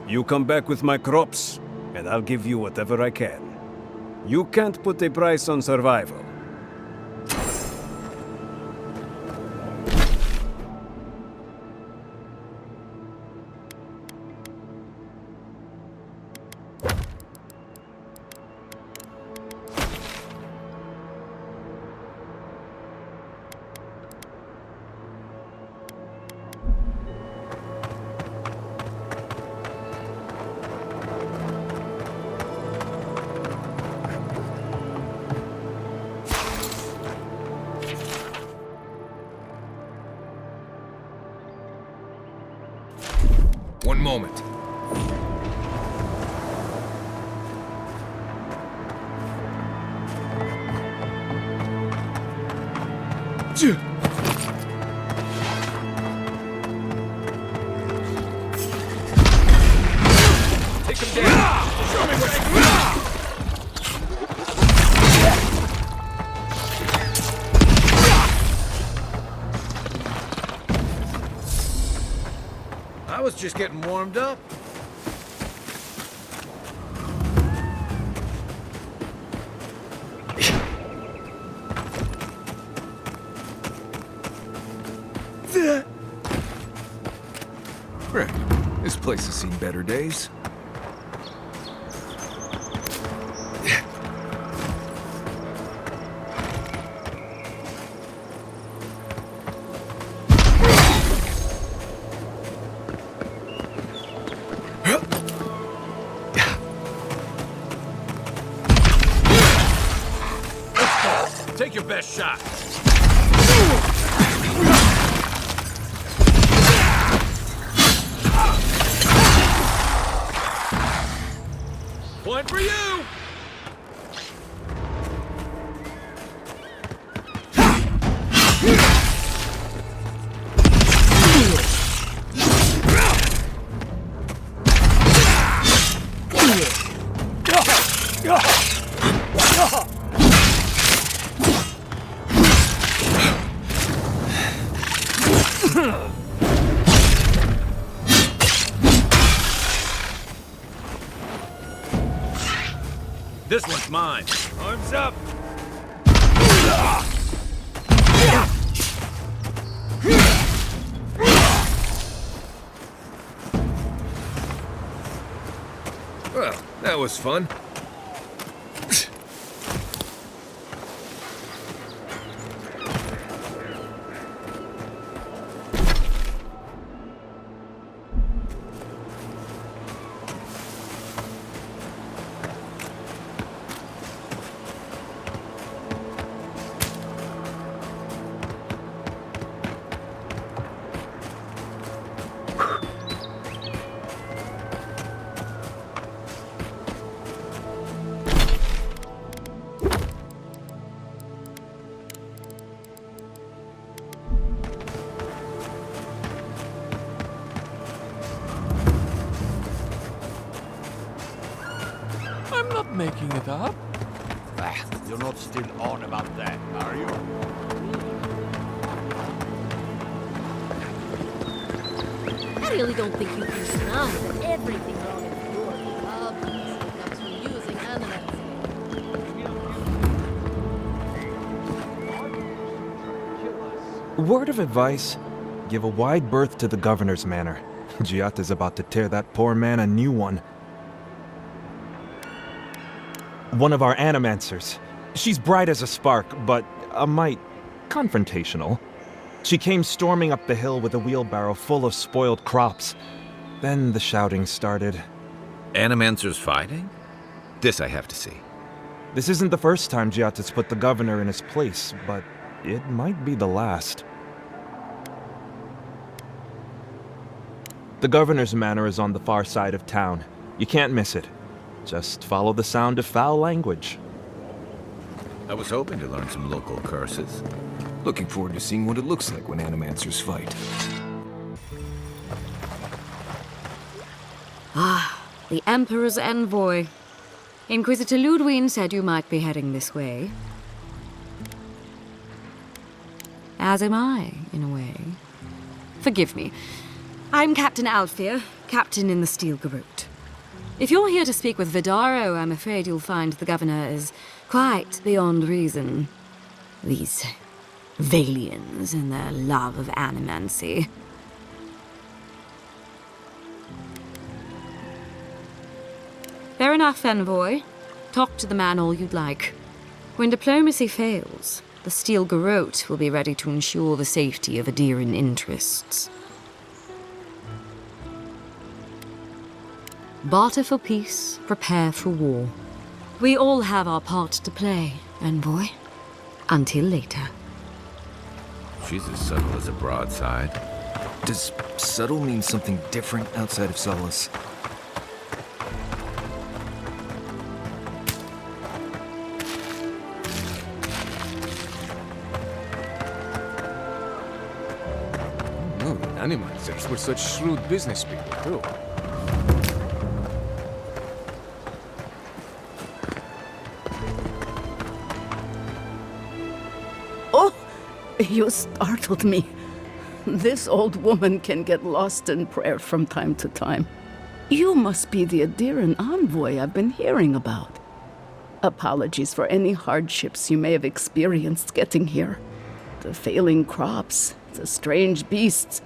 You come back with my crops, and I'll give you whatever I can. You can't put a price on survival. One moment. Take him down. Show me what I can. I was just getting warmed up. Right. This place has seen better days. Take your best shot. Point for you! This one's mine. Arms up! Well, that was fun. I'm not making it up. You're not still on about that, are you? I really don't think you can deny that everything wrong in your club is up to you as a Word of advice, give a wide berth to the governor's manor. Giata's about to tear that poor man a new one. One of our animancers. She's bright as a spark, but a mite confrontational. She came storming up the hill with a wheelbarrow full of spoiled crops. Then the shouting started. Animancers fighting? This I have to see. This isn't the first time Giata's put the governor in his place, but it might be the last. The governor's manor is on the far side of town. You can't miss it. Just follow the sound of foul language. I was hoping to learn some local curses. Looking forward to seeing what it looks like when animancers fight. Ah, the Emperor's envoy. Inquisitor Ludwig said you might be heading this way. As am I, in a way. Forgive me. I'm Captain Alfir, captain in the Steel Garrote. If you're here to speak with Vidaro, I'm afraid you'll find the governor is quite beyond reason. These Valians and their love of animancy. Fair enough, envoy. Talk to the man all you'd like. When diplomacy fails, the Steel Garrote will be ready to ensure the safety of Aedyran interests. Barter for peace, prepare for war. We all have our part to play, envoy. Until later. She's as subtle as a broadside. Does subtle mean something different outside of Solace? No, the animancers were such shrewd business people, too. You startled me. This old woman can get lost in prayer from time to time. You must be the Aedyran envoy I've been hearing about. Apologies for any hardships you may have experienced getting here. The failing crops, the strange beasts,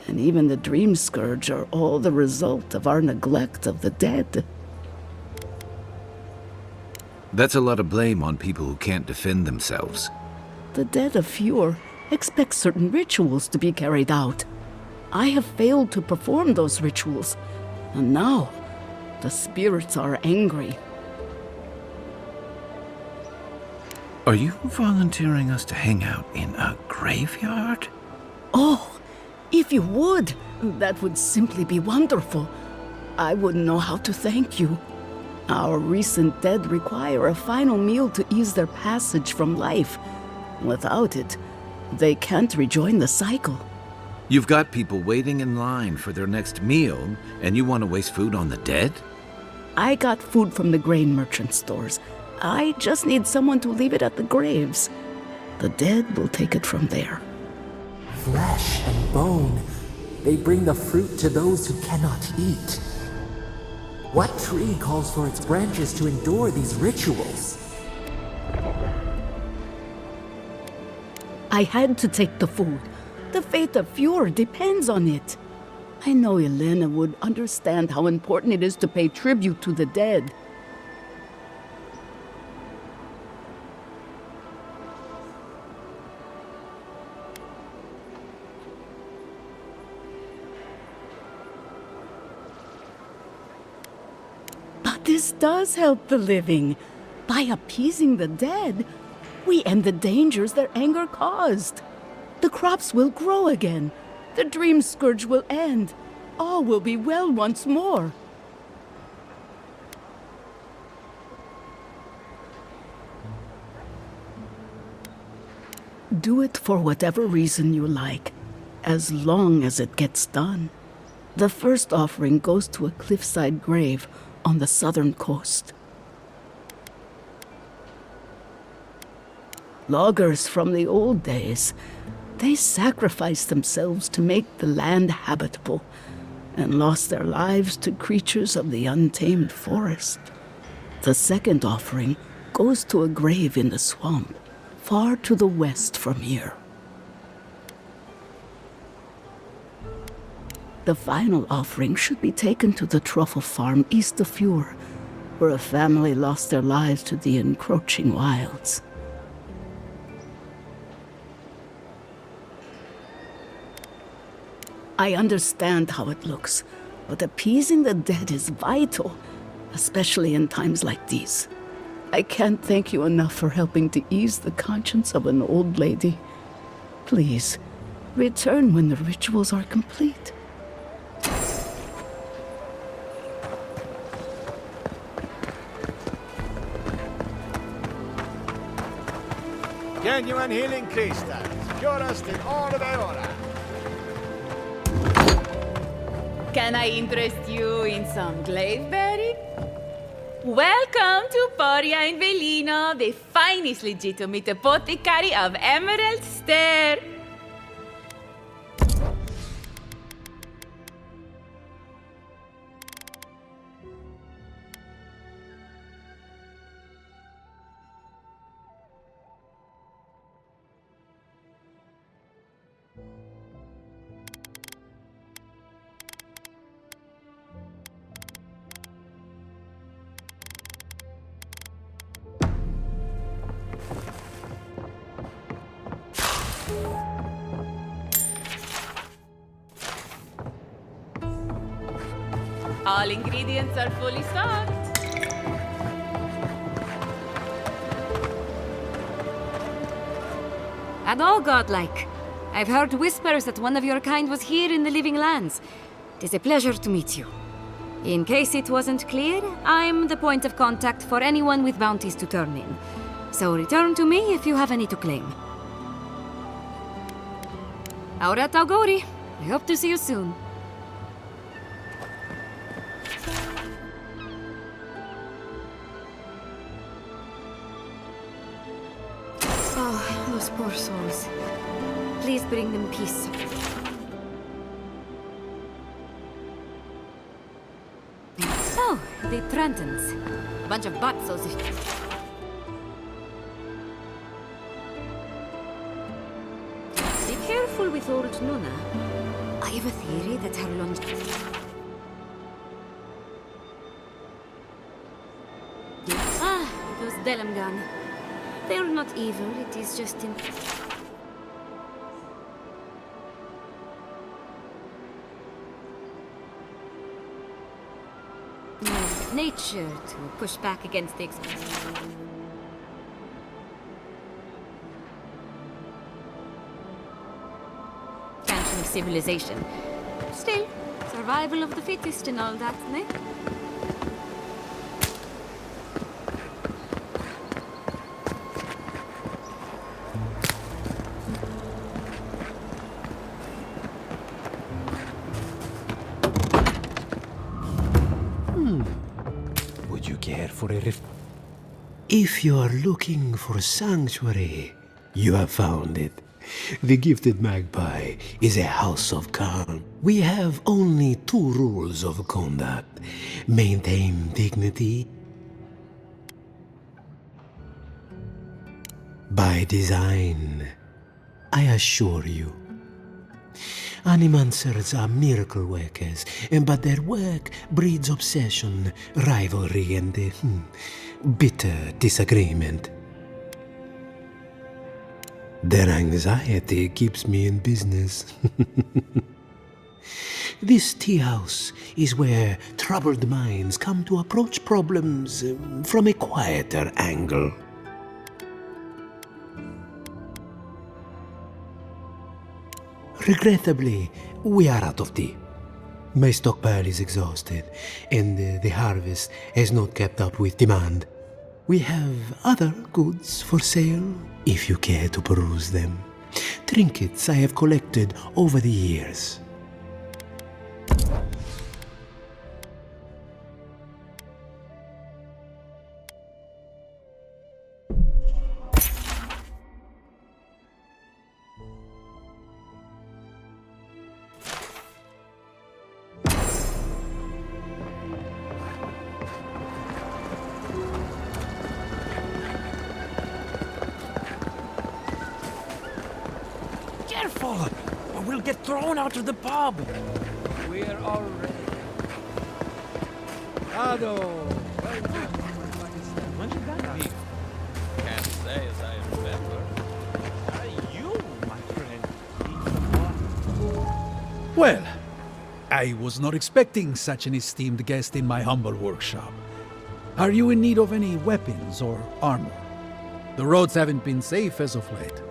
and even the dream scourge are all the result of our neglect of the dead. That's a lot of blame on people who can't defend themselves. The dead of Fjord expect certain rituals to be carried out. I have failed to perform those rituals, and now the spirits are angry. Are you volunteering us to hang out in a graveyard? Oh, if you would, that would simply be wonderful. I wouldn't know how to thank you. Our recent dead require a final meal to ease their passage from life. Without it, they can't rejoin the cycle. You've got people waiting in line for their next meal, and you want to waste food on the dead? I got food from the grain merchant stores. I just need someone to leave it at the graves. The dead will take it from there. Flesh and bone, they bring the fruit to those who cannot eat. What tree calls for its branches to endure these rituals? I had to take the food. The fate of Fjord depends on it. I know Elena would understand how important it is to pay tribute to the dead. But this does help the living. By appeasing the dead, we end the dangers their anger caused. The crops will grow again. The dream scourge will end. All will be well once more. Do it for whatever reason you like, as long as it gets done. The first offering goes to a cliffside grave on the southern coast. Loggers from the old days, they sacrificed themselves to make the land habitable and lost their lives to creatures of the untamed forest. The second offering goes to a grave in the swamp, far to the west from here. The final offering should be taken to the truffle farm east of Fjord, where a family lost their lives to the encroaching wilds. I understand how it looks, but appeasing the dead is vital, especially in times like these. I can't thank you enough for helping to ease the conscience of an old lady. Please, return when the rituals are complete. Genuine healing crystals, purest in all of Eora. Can I interest you in some glaveberry? Welcome to Poria in Velino, the finest legitimate apothecary of Emerald Stair. All ingredients are fully stocked. And all godlike. I've heard whispers that one of your kind was here in the living lands. It is a pleasure to meet you. In case it wasn't clear, I'm the point of contact for anyone with bounties to turn in. So return to me if you have any to claim. Aura Taugori. I hope to see you soon. Oh, those poor souls. Please bring them peace. Oh, the Trentons. A bunch of batzos. Be careful with old Nuna. I have a theory that her those Delamgan. They're not evil, it is just in... nature to push back against the expansion of civilization. Still, survival of the fittest and all that, ne? Would you care for a rift? If you are looking for sanctuary, you have found it. The Gifted Magpie is a house of calm. We have only 2 rules of conduct. Maintain dignity by design, I assure you. Animancers are miracle workers, but their work breeds obsession, rivalry, and bitter disagreement. Their anxiety keeps me in business. This tea house is where troubled minds come to approach problems from a quieter angle. Regrettably, we are out of tea. My stockpile is exhausted, and the harvest has not kept up with demand. We have other goods for sale, if you care to peruse them. Trinkets I have collected over the years. Careful, or we'll get thrown out of the pub. We're all ready. Ado! Can't say as I remember. Are you, my friend? Well, I was not expecting such an esteemed guest in my humble workshop. Are you in need of any weapons or armor? The roads haven't been safe as of late.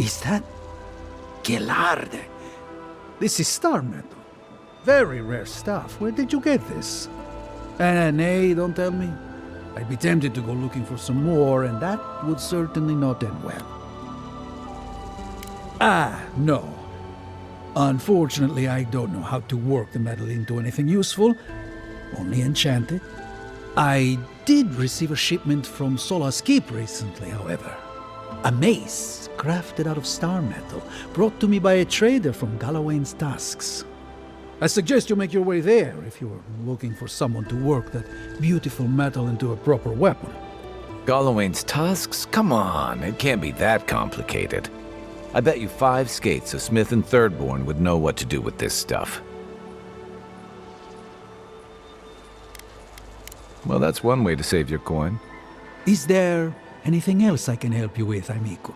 Is that Gelarde? This is star metal. Very rare stuff. Where did you get this? Nay, don't tell me. I'd be tempted to go looking for some more, and that would certainly not end well. No. Unfortunately, I don't know how to work the metal into anything useful. Only enchanted. I did receive a shipment from Sola's Keep recently, however. A mace crafted out of star metal, brought to me by a trader from Galawain's Tusks. I suggest you make your way there if you're looking for someone to work that beautiful metal into a proper weapon. Galawain's Tusks? Come on, it can't be that complicated. I bet you 5 skates a Smith and Thirdborn would know what to do with this stuff. Well, that's one way to save your coin. Is there anything else I can help you with, amico?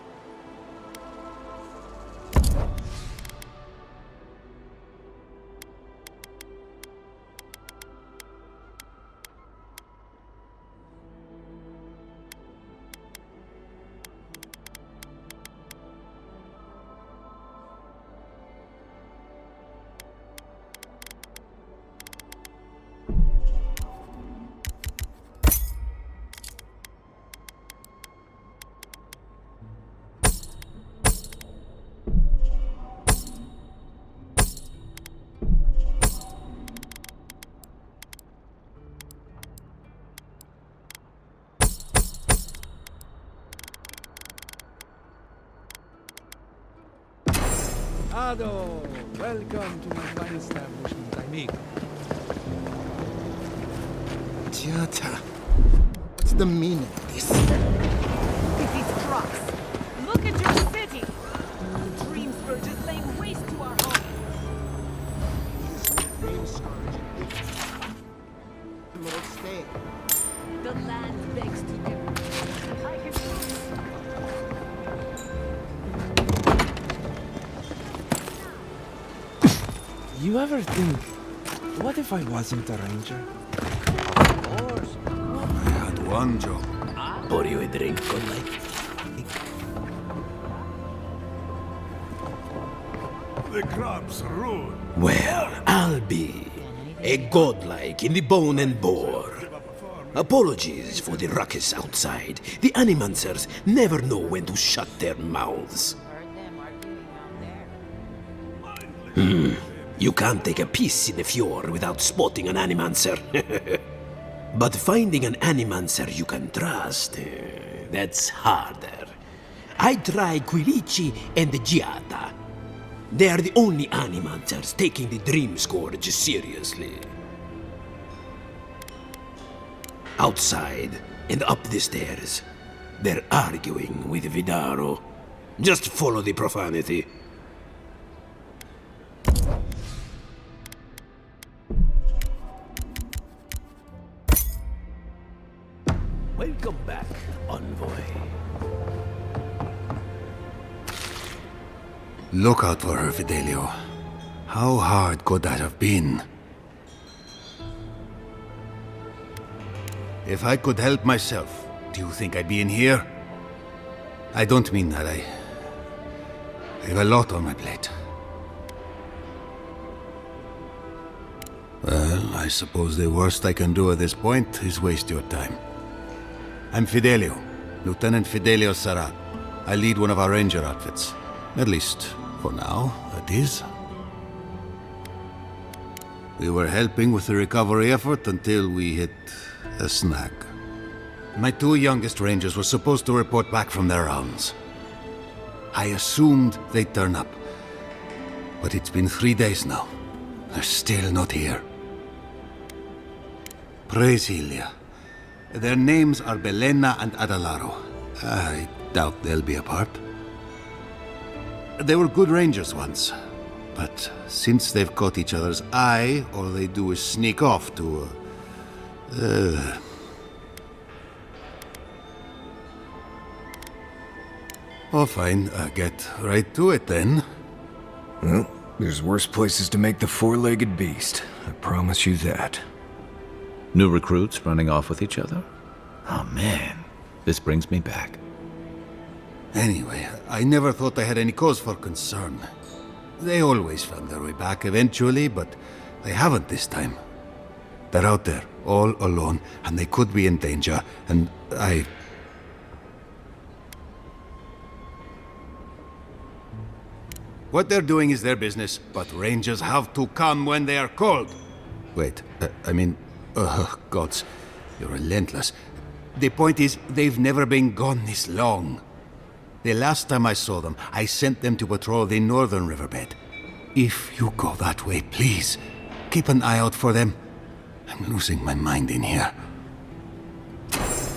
Ado, welcome to my fine establishment, amigo. Tiata, what's the meaning of this? These trucks. Look at your city. The Dream Scourge is laying waste to our home. Dream Scourge. Lord, stay. The land begs to give. I can You ever think, what if I wasn't a ranger? I had one job. Pour you a drink, godlike. The crops rude. Well, I'll be a godlike in the bone and bore. Apologies for the ruckus outside. The animancers never know when to shut their mouths. You can't take a piece in the fjord without spotting an animancer. But finding an animancer you can trust, that's harder. I try Quilici and Giada. They are the only animancers taking the Dream Scourge seriously. Outside and up the stairs, they're arguing with Vidaro. Just follow the profanity. Welcome back, envoy. Look out for her, Fidelio. How hard could that have been? If I could help myself, do you think I'd be in here? I don't mean that. I have a lot on my plate. Well, I suppose the worst I can do at this point is waste your time. I'm Fidelio, Lieutenant Fidelio Sarat. I lead one of our ranger outfits. At least, for now, that is. We were helping with the recovery effort until we hit a snag. My 2 youngest rangers were supposed to report back from their rounds. I assumed they'd turn up. But it's been 3 days now. They're still not here. Praise Ilia. Their names are Belena and Adalaro. I doubt they'll be apart. They were good rangers once. But since they've caught each other's eye, all they do is sneak off to... Oh, fine. Get right to it, then. Well, there's worse places to make the four-legged beast. I promise you that. New recruits running off with each other? Oh, man. This brings me back. Anyway, I never thought I had any cause for concern. They always found their way back eventually, but they haven't this time. They're out there, all alone, and they could be in danger, and What they're doing is their business, but rangers have to come when they are called. Wait, gods, you're relentless. The point is, they've never been gone this long. The last time I saw them, I sent them to patrol the northern riverbed. If you go that way, please, keep an eye out for them. I'm losing my mind in here.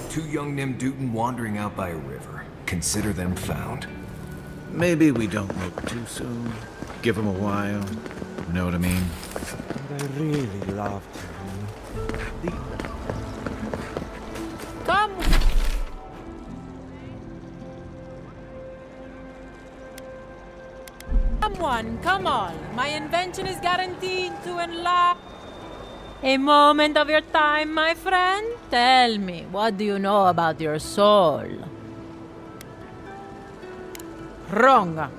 Two young Nimdutin wandering out by a river. Consider them found. Maybe we don't look too soon. Give them a while. You know what I mean? And I really loved him. Come! Someone, come on! My invention is guaranteed to enlarge. A moment of your time, my friend? Tell me, what do you know about your soul? Wrong.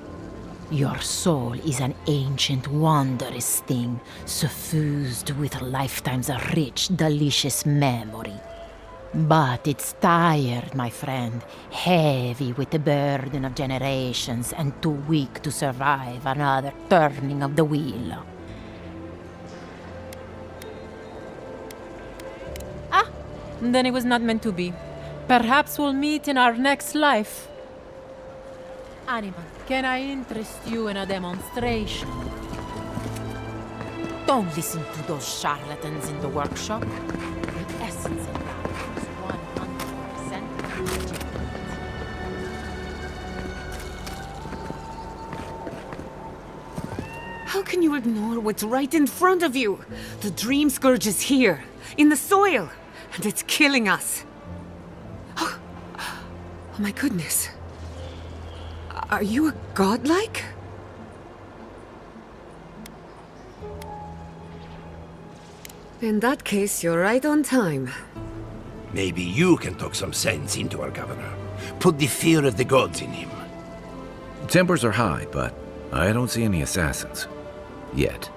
Your soul is an ancient, wondrous thing, suffused with lifetimes of rich, delicious memory. But it's tired, my friend, heavy with the burden of generations and too weak to survive another turning of the wheel. Ah, then it was not meant to be. Perhaps we'll meet in our next life. Animal, can I interest you in a demonstration? Don't listen to those charlatans in the workshop. The essence of that is 100% legitimate. How can you ignore what's right in front of you? The Dream Scourge is here, in the soil, and it's killing us. Oh my goodness. Are you a godlike? In that case, you're right on time. Maybe you can talk some sense into our governor. Put the fear of the gods in him. Tempers are high, but I don't see any assassins. Yet.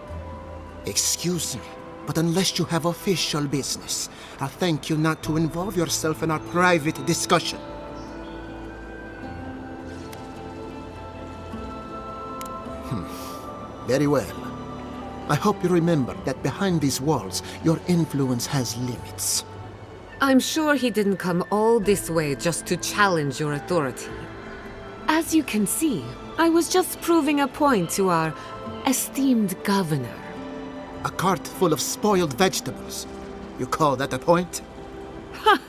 Excuse me, but unless you have official business, I thank you not to involve yourself in our private discussion. Very well. I hope you remember that behind these walls, your influence has limits. I'm sure he didn't come all this way just to challenge your authority. As you can see, I was just proving a point to our esteemed governor. A cart full of spoiled vegetables. You call that a point? Ha!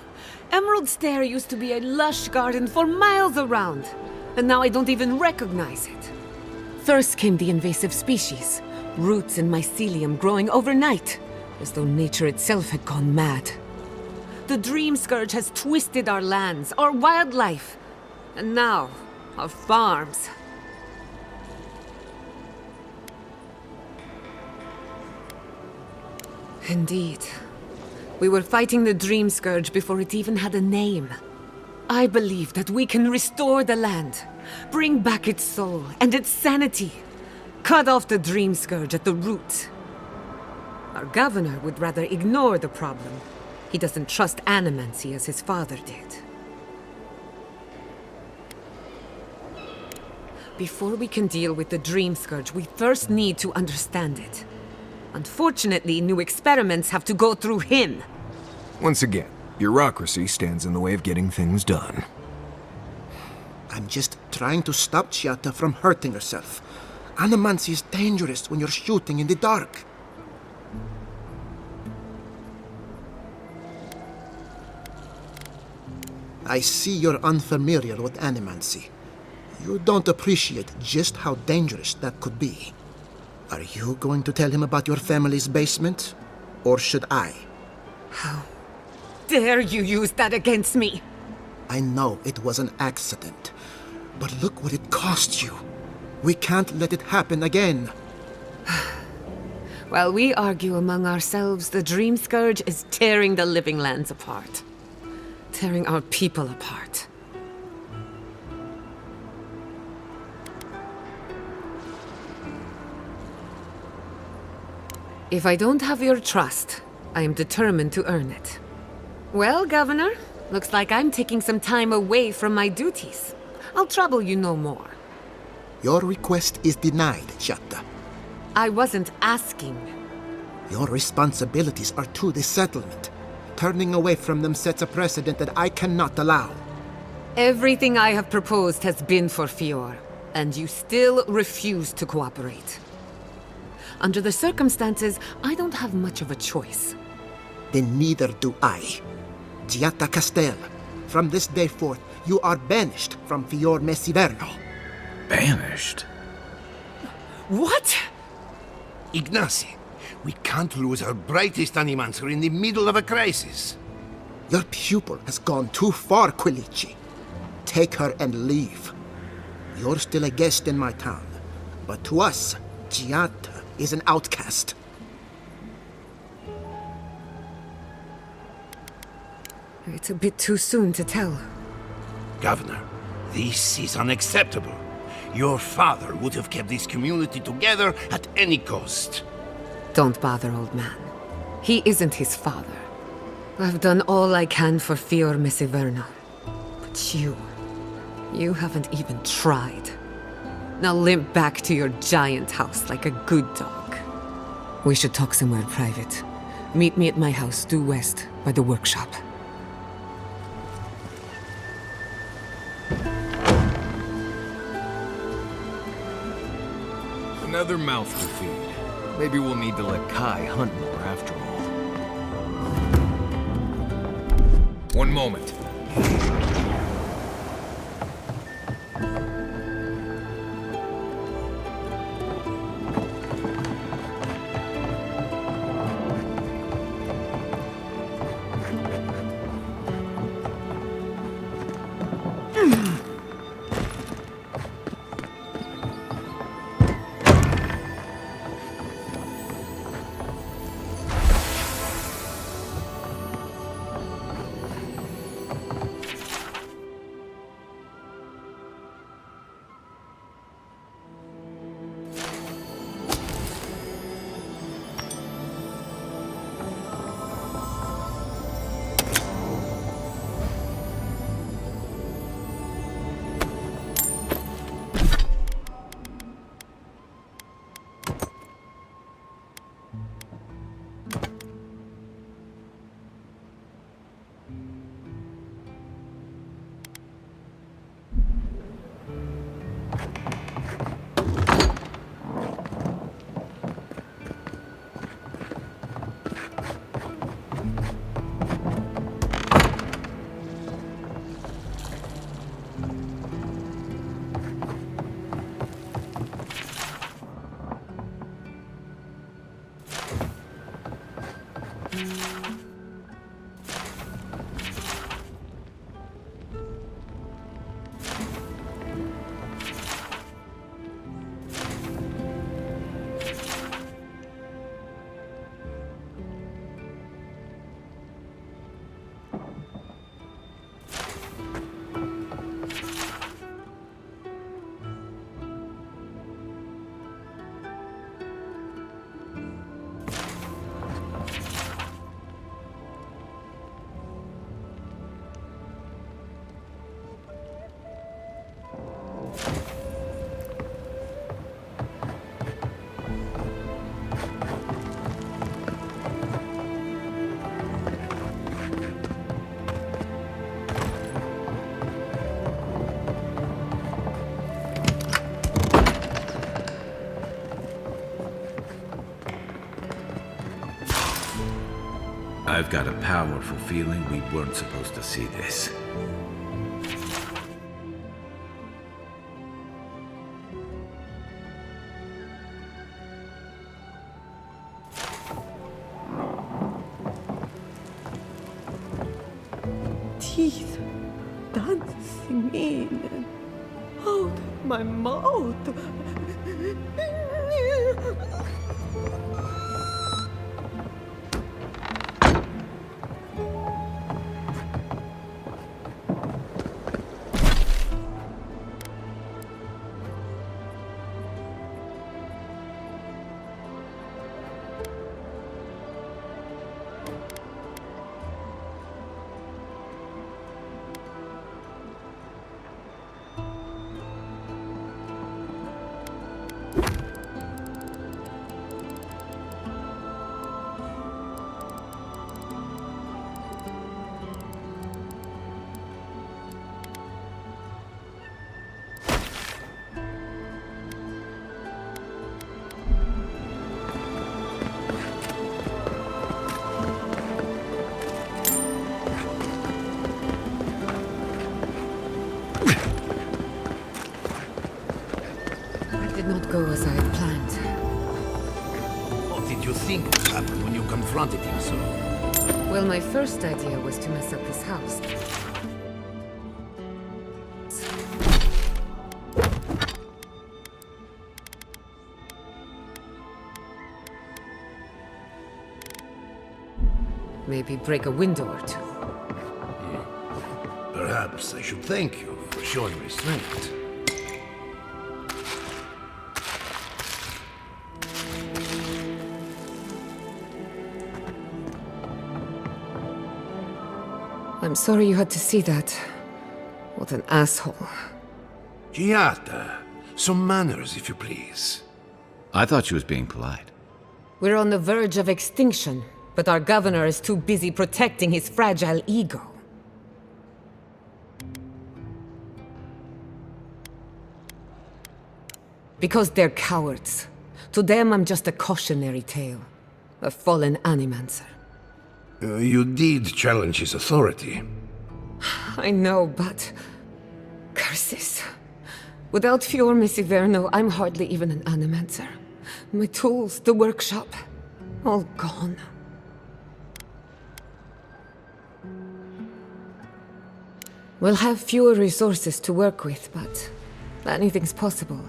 Emerald Stair used to be a lush garden for miles around, and now I don't even recognize it. First came the invasive species, roots and mycelium growing overnight, as though nature itself had gone mad. The Dream Scourge has twisted our lands, our wildlife, and now our farms. Indeed. We were fighting the Dream Scourge before it even had a name. I believe that we can restore the land, bring back its soul and its sanity, cut off the Dream Scourge at the root. Our governor would rather ignore the problem. He doesn't trust animancy as his father did. Before we can deal with the Dream Scourge, we first need to understand it. Unfortunately, new experiments have to go through him. Once again, bureaucracy stands in the way of getting things done. I'm just trying to stop Chiata from hurting herself. Animancy is dangerous when you're shooting in the dark. I see you're unfamiliar with animancy. You don't appreciate just how dangerous that could be. Are you going to tell him about your family's basement? Or should I? How dare you use that against me? I know it was an accident, but look what it cost you. We can't let it happen again. While we argue among ourselves, the Dream Scourge is tearing the living lands apart. Tearing our people apart. If I don't have your trust, I am determined to earn it. Well, Governor, looks like I'm taking some time away from my duties. I'll trouble you no more. Your request is denied, Chatta. I wasn't asking. Your responsibilities are to the settlement. Turning away from them sets a precedent that I cannot allow. Everything I have proposed has been for Fior, and you still refuse to cooperate. Under the circumstances, I don't have much of a choice. Then neither do I. Giatta Castel, from this day forth, you are banished from Fior Messiverno. Banished? What? Ignacy, we can't lose our brightest animancer in the middle of a crisis. Your pupil has gone too far, Quilici. Take her and leave. You're still a guest in my town, but to us, Giatta is an outcast. It's a bit too soon to tell. Governor, this is unacceptable. Your father would have kept this community together at any cost. Don't bother, old man. He isn't his father. I've done all I can for Fior Messiverno. But you haven't even tried. Now limp back to your giant house like a good dog. We should talk somewhere private. Meet me at my house due west by the workshop. Another mouth to feed. Maybe we'll need to let Kai hunt more after all. One moment. I've got a powerful feeling we weren't supposed to see this. teeth dancing in and out of my mouth. Not go as I had planned. What did you think would happen when you confronted him, sir? Well, my first idea was to mess up his house. Maybe break a window or two. Perhaps I should thank you for showing restraint. I'm sorry you had to see that. What an asshole. Giata, some manners, if you please. I thought she was being polite. We're on the verge of extinction, but our governor is too busy protecting his fragile ego. Because they're cowards. To them, I'm just a cautionary tale. A fallen animancer. You did challenge his authority. I know, but... curses. Without Fior Messiverno, I'm hardly even an animancer. My tools, the workshop, all gone. We'll have fewer resources to work with, but anything's possible.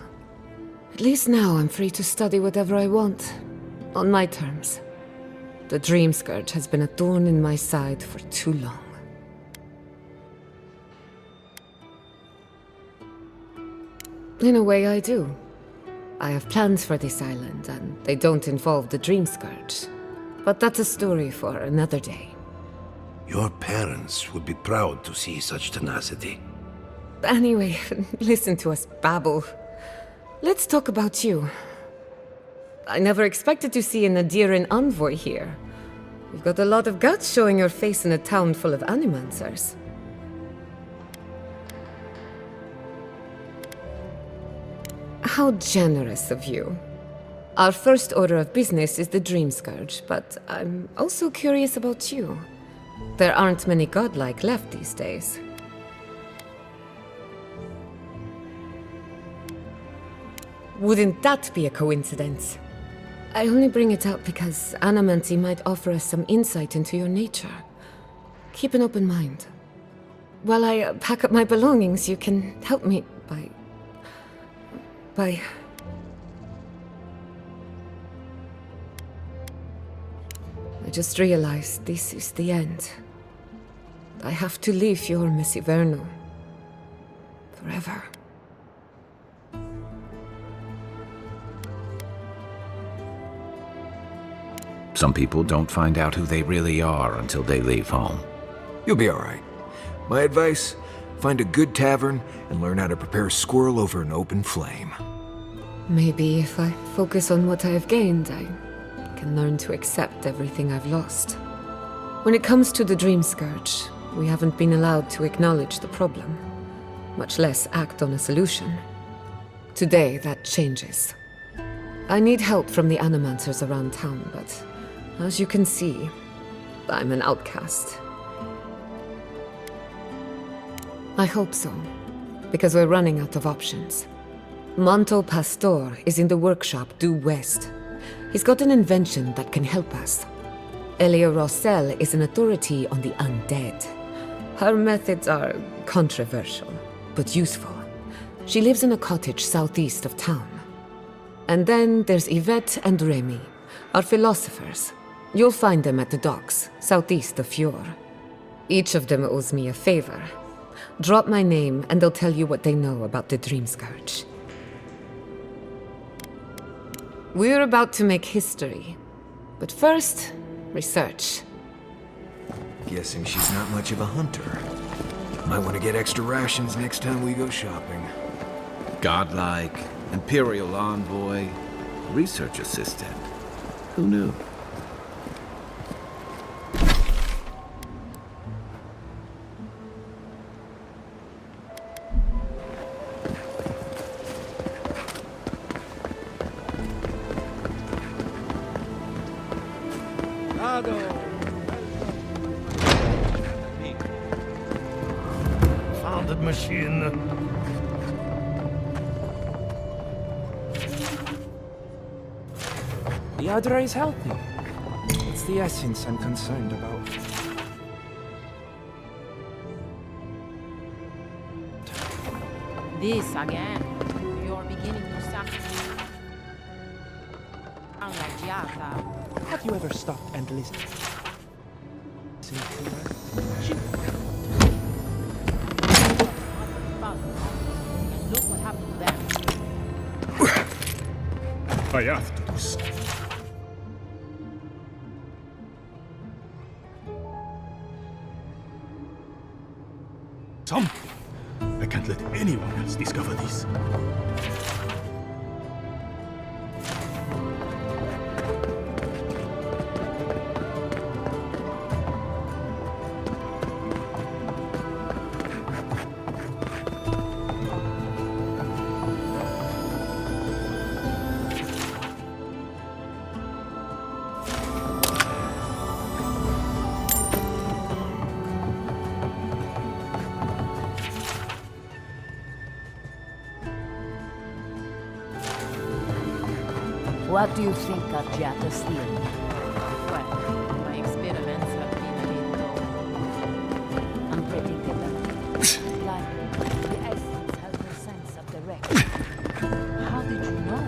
At least now I'm free to study whatever I want, on my terms. The Dream Scourge has been a thorn in my side for too long. In a way, I do. I have plans for this island, and they don't involve the Dream Scourge. But that's a story for another day. Your parents would be proud to see such tenacity. Anyway, listen to us babble. Let's talk about you. I never expected to see an Aedyr envoy here. You've got a lot of guts showing your face in a town full of animancers. How generous of you. Our first order of business is the Dream Scourge, but I'm also curious about you. There aren't many godlike left these days. Wouldn't that be a coincidence? I only bring it up because Animancy might offer us some insight into your nature. Keep an open mind. While I pack up my belongings, you can help me by... I just realized this is the end. I have to leave Fior Messiverno. Forever. Some people don't find out who they really are until they leave home. You'll be all right. My advice, find a good tavern and learn how to prepare squirrel over an open flame. Maybe if I focus on what I have gained, I can learn to accept everything I've lost. When it comes to the Dream Scourge, we haven't been allowed to acknowledge the problem, much less act on a solution. Today, that changes. I need help from the animancers around town, but as you can see, I'm an outcast. I hope so, because we're running out of options. Manto Pastor is in the workshop due west. He's got an invention that can help us. Elia Rossell is an authority on the undead. Her methods are controversial, but useful. She lives in a cottage southeast of town. And then there's Yvette and Remy, our philosophers. You'll find them at the docks, southeast of Fjord. Each of them owes me a favor. Drop my name, and they'll tell you what they know about the Dream Scourge. We're about to make history. But first, research. Guessing she's not much of a hunter. Might want to get extra rations next time we go shopping. Godlike, Imperial envoy, research assistant. Who knew? Founded machine. The Aedyr is healthy. It's the essence I'm concerned about. This again. You're beginning to sound like Giata. Have you ever stopped and listened to her? And look what happened to them. I have to do something. Something. I can't let anyone else discover this. What do you think of Giata's theory? Well, my experiments have been a little unpredictable. Like, the essence has no sense of direction. How did you know?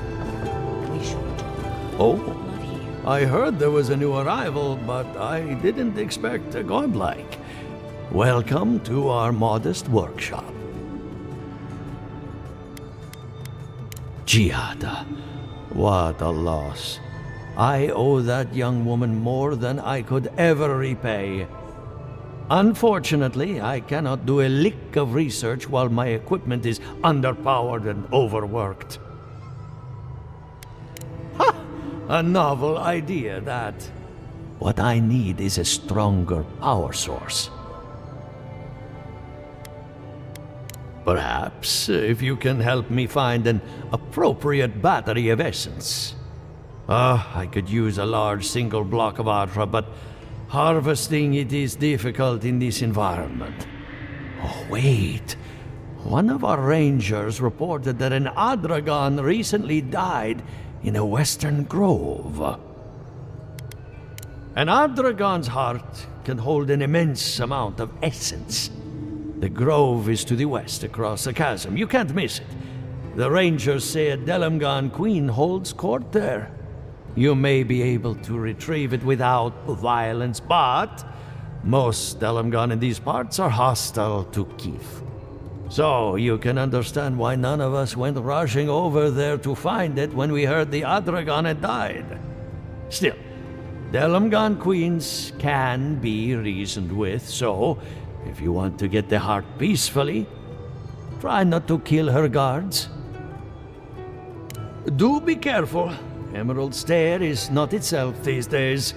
We should talk. Oh, I heard there was a new arrival, but I didn't expect a godlike. Welcome to our modest workshop. Giada. What a loss. I owe that young woman more than I could ever repay. Unfortunately, I cannot do a lick of research while my equipment is underpowered and overworked. Ha! A novel idea, that. What I need is a stronger power source. Perhaps, if you can help me find an appropriate battery of essence. I could use a large single block of Ultra, but harvesting it is difficult in this environment. Oh, wait. One of our rangers reported that an Adragon recently died in a western grove. An Adragon's heart can hold an immense amount of essence. The grove is to the west, across the chasm. You can't miss it. The rangers say a Delamgan queen holds court there. You may be able to retrieve it without violence, but most Delamgan in these parts are hostile to Keith. So you can understand why none of us went rushing over there to find it when we heard the Adragon had died. Still, Delamgan queens can be reasoned with, so if you want to get the heart peacefully, try not to kill her guards. Do be careful. Emerald Stair is not itself these days.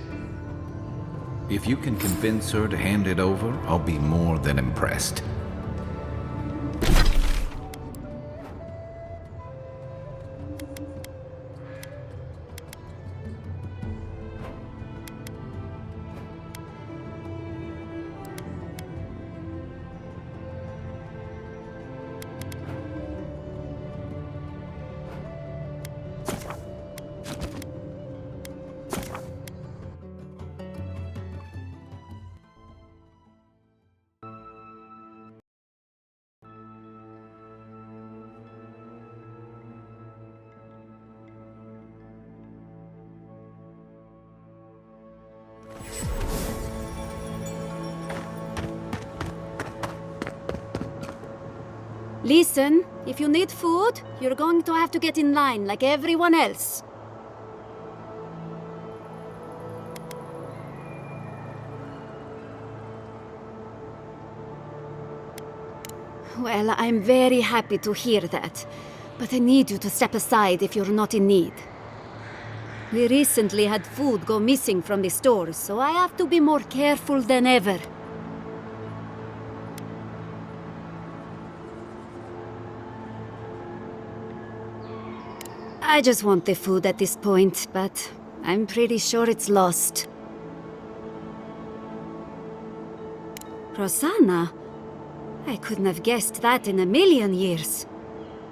If you can convince her to hand it over, I'll be more than impressed. Listen, if you need food, you're going to have to get in line like everyone else. Well, I'm very happy to hear that, but I need you to step aside if you're not in need. We recently had food go missing from the stores, so I have to be more careful than ever. I just want the food at this point, but I'm pretty sure it's lost. Rosanna? I couldn't have guessed that in a million years.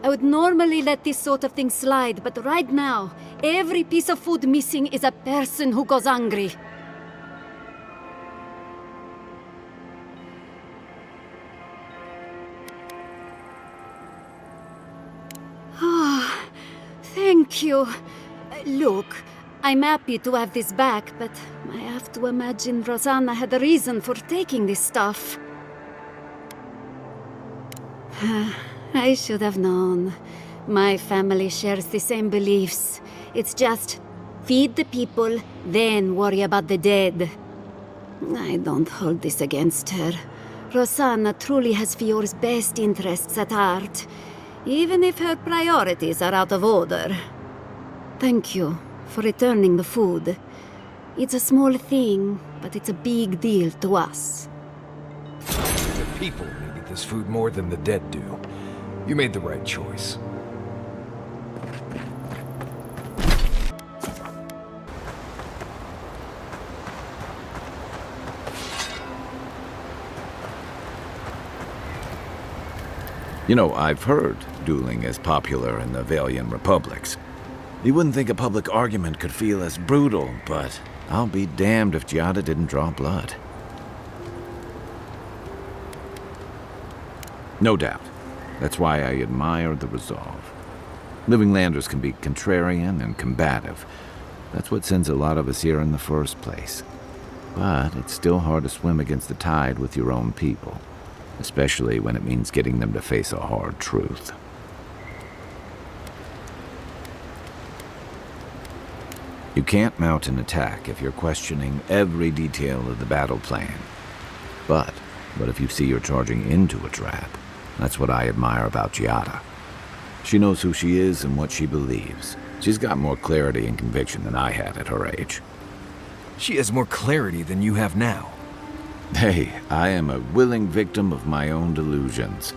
I would normally let this sort of thing slide, but right now, every piece of food missing is a person who goes hungry. Ah, thank you. Look, I'm happy to have this back, but I have to imagine Rosanna had a reason for taking this stuff. I should have known. My family shares the same beliefs. It's just feed the people, then worry about the dead. I don't hold this against her. Rosanna truly has Fiore's best interests at heart, even if her priorities are out of order. Thank you for returning the food. It's a small thing, but it's a big deal to us. The people needed this food more than the dead do. You made the right choice. You know, I've heard dueling is popular in the Valian republics. You wouldn't think a public argument could feel as brutal, but I'll be damned if Giada didn't draw blood. No doubt. That's why I admire the resolve. Living Landers can be contrarian and combative. That's what sends a lot of us here in the first place. But it's still hard to swim against the tide with your own people, especially when it means getting them to face a hard truth. You can't mount an attack if you're questioning every detail of the battle plan. But if you see you're charging into a trap, that's what I admire about Giada. She knows who she is and what she believes. She's got more clarity and conviction than I had at her age. She has more clarity than you have now. Hey, I am a willing victim of my own delusions.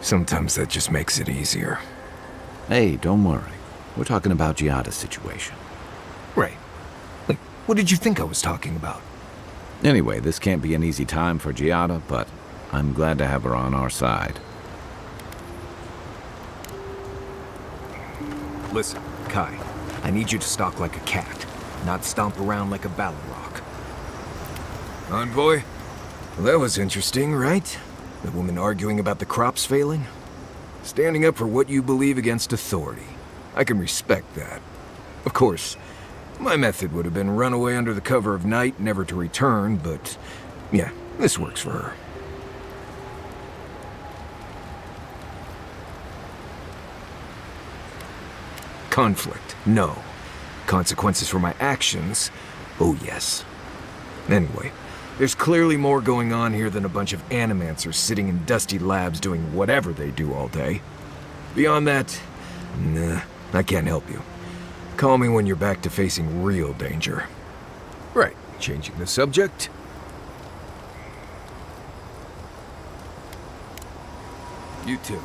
Sometimes that just makes it easier. Hey, don't worry. We're talking about Giada's situation. Right. Like, what did you think I was talking about? Anyway, this can't be an easy time for Giada, but I'm glad to have her on our side. Listen, Kai, I need you to stalk like a cat, not stomp around like a battle rock. Envoy? Well, that was interesting, right? The woman arguing about the crops failing? Standing up for what you believe against authority. I can respect that. Of course, my method would have been run away under the cover of night, never to return, but yeah, this works for her. Conflict, no. Consequences for my actions, oh yes. Anyway, there's clearly more going on here than a bunch of animancers sitting in dusty labs doing whatever they do all day. Beyond that, nah, I can't help you. Call me when you're back to facing real danger. Right, changing the subject. You too.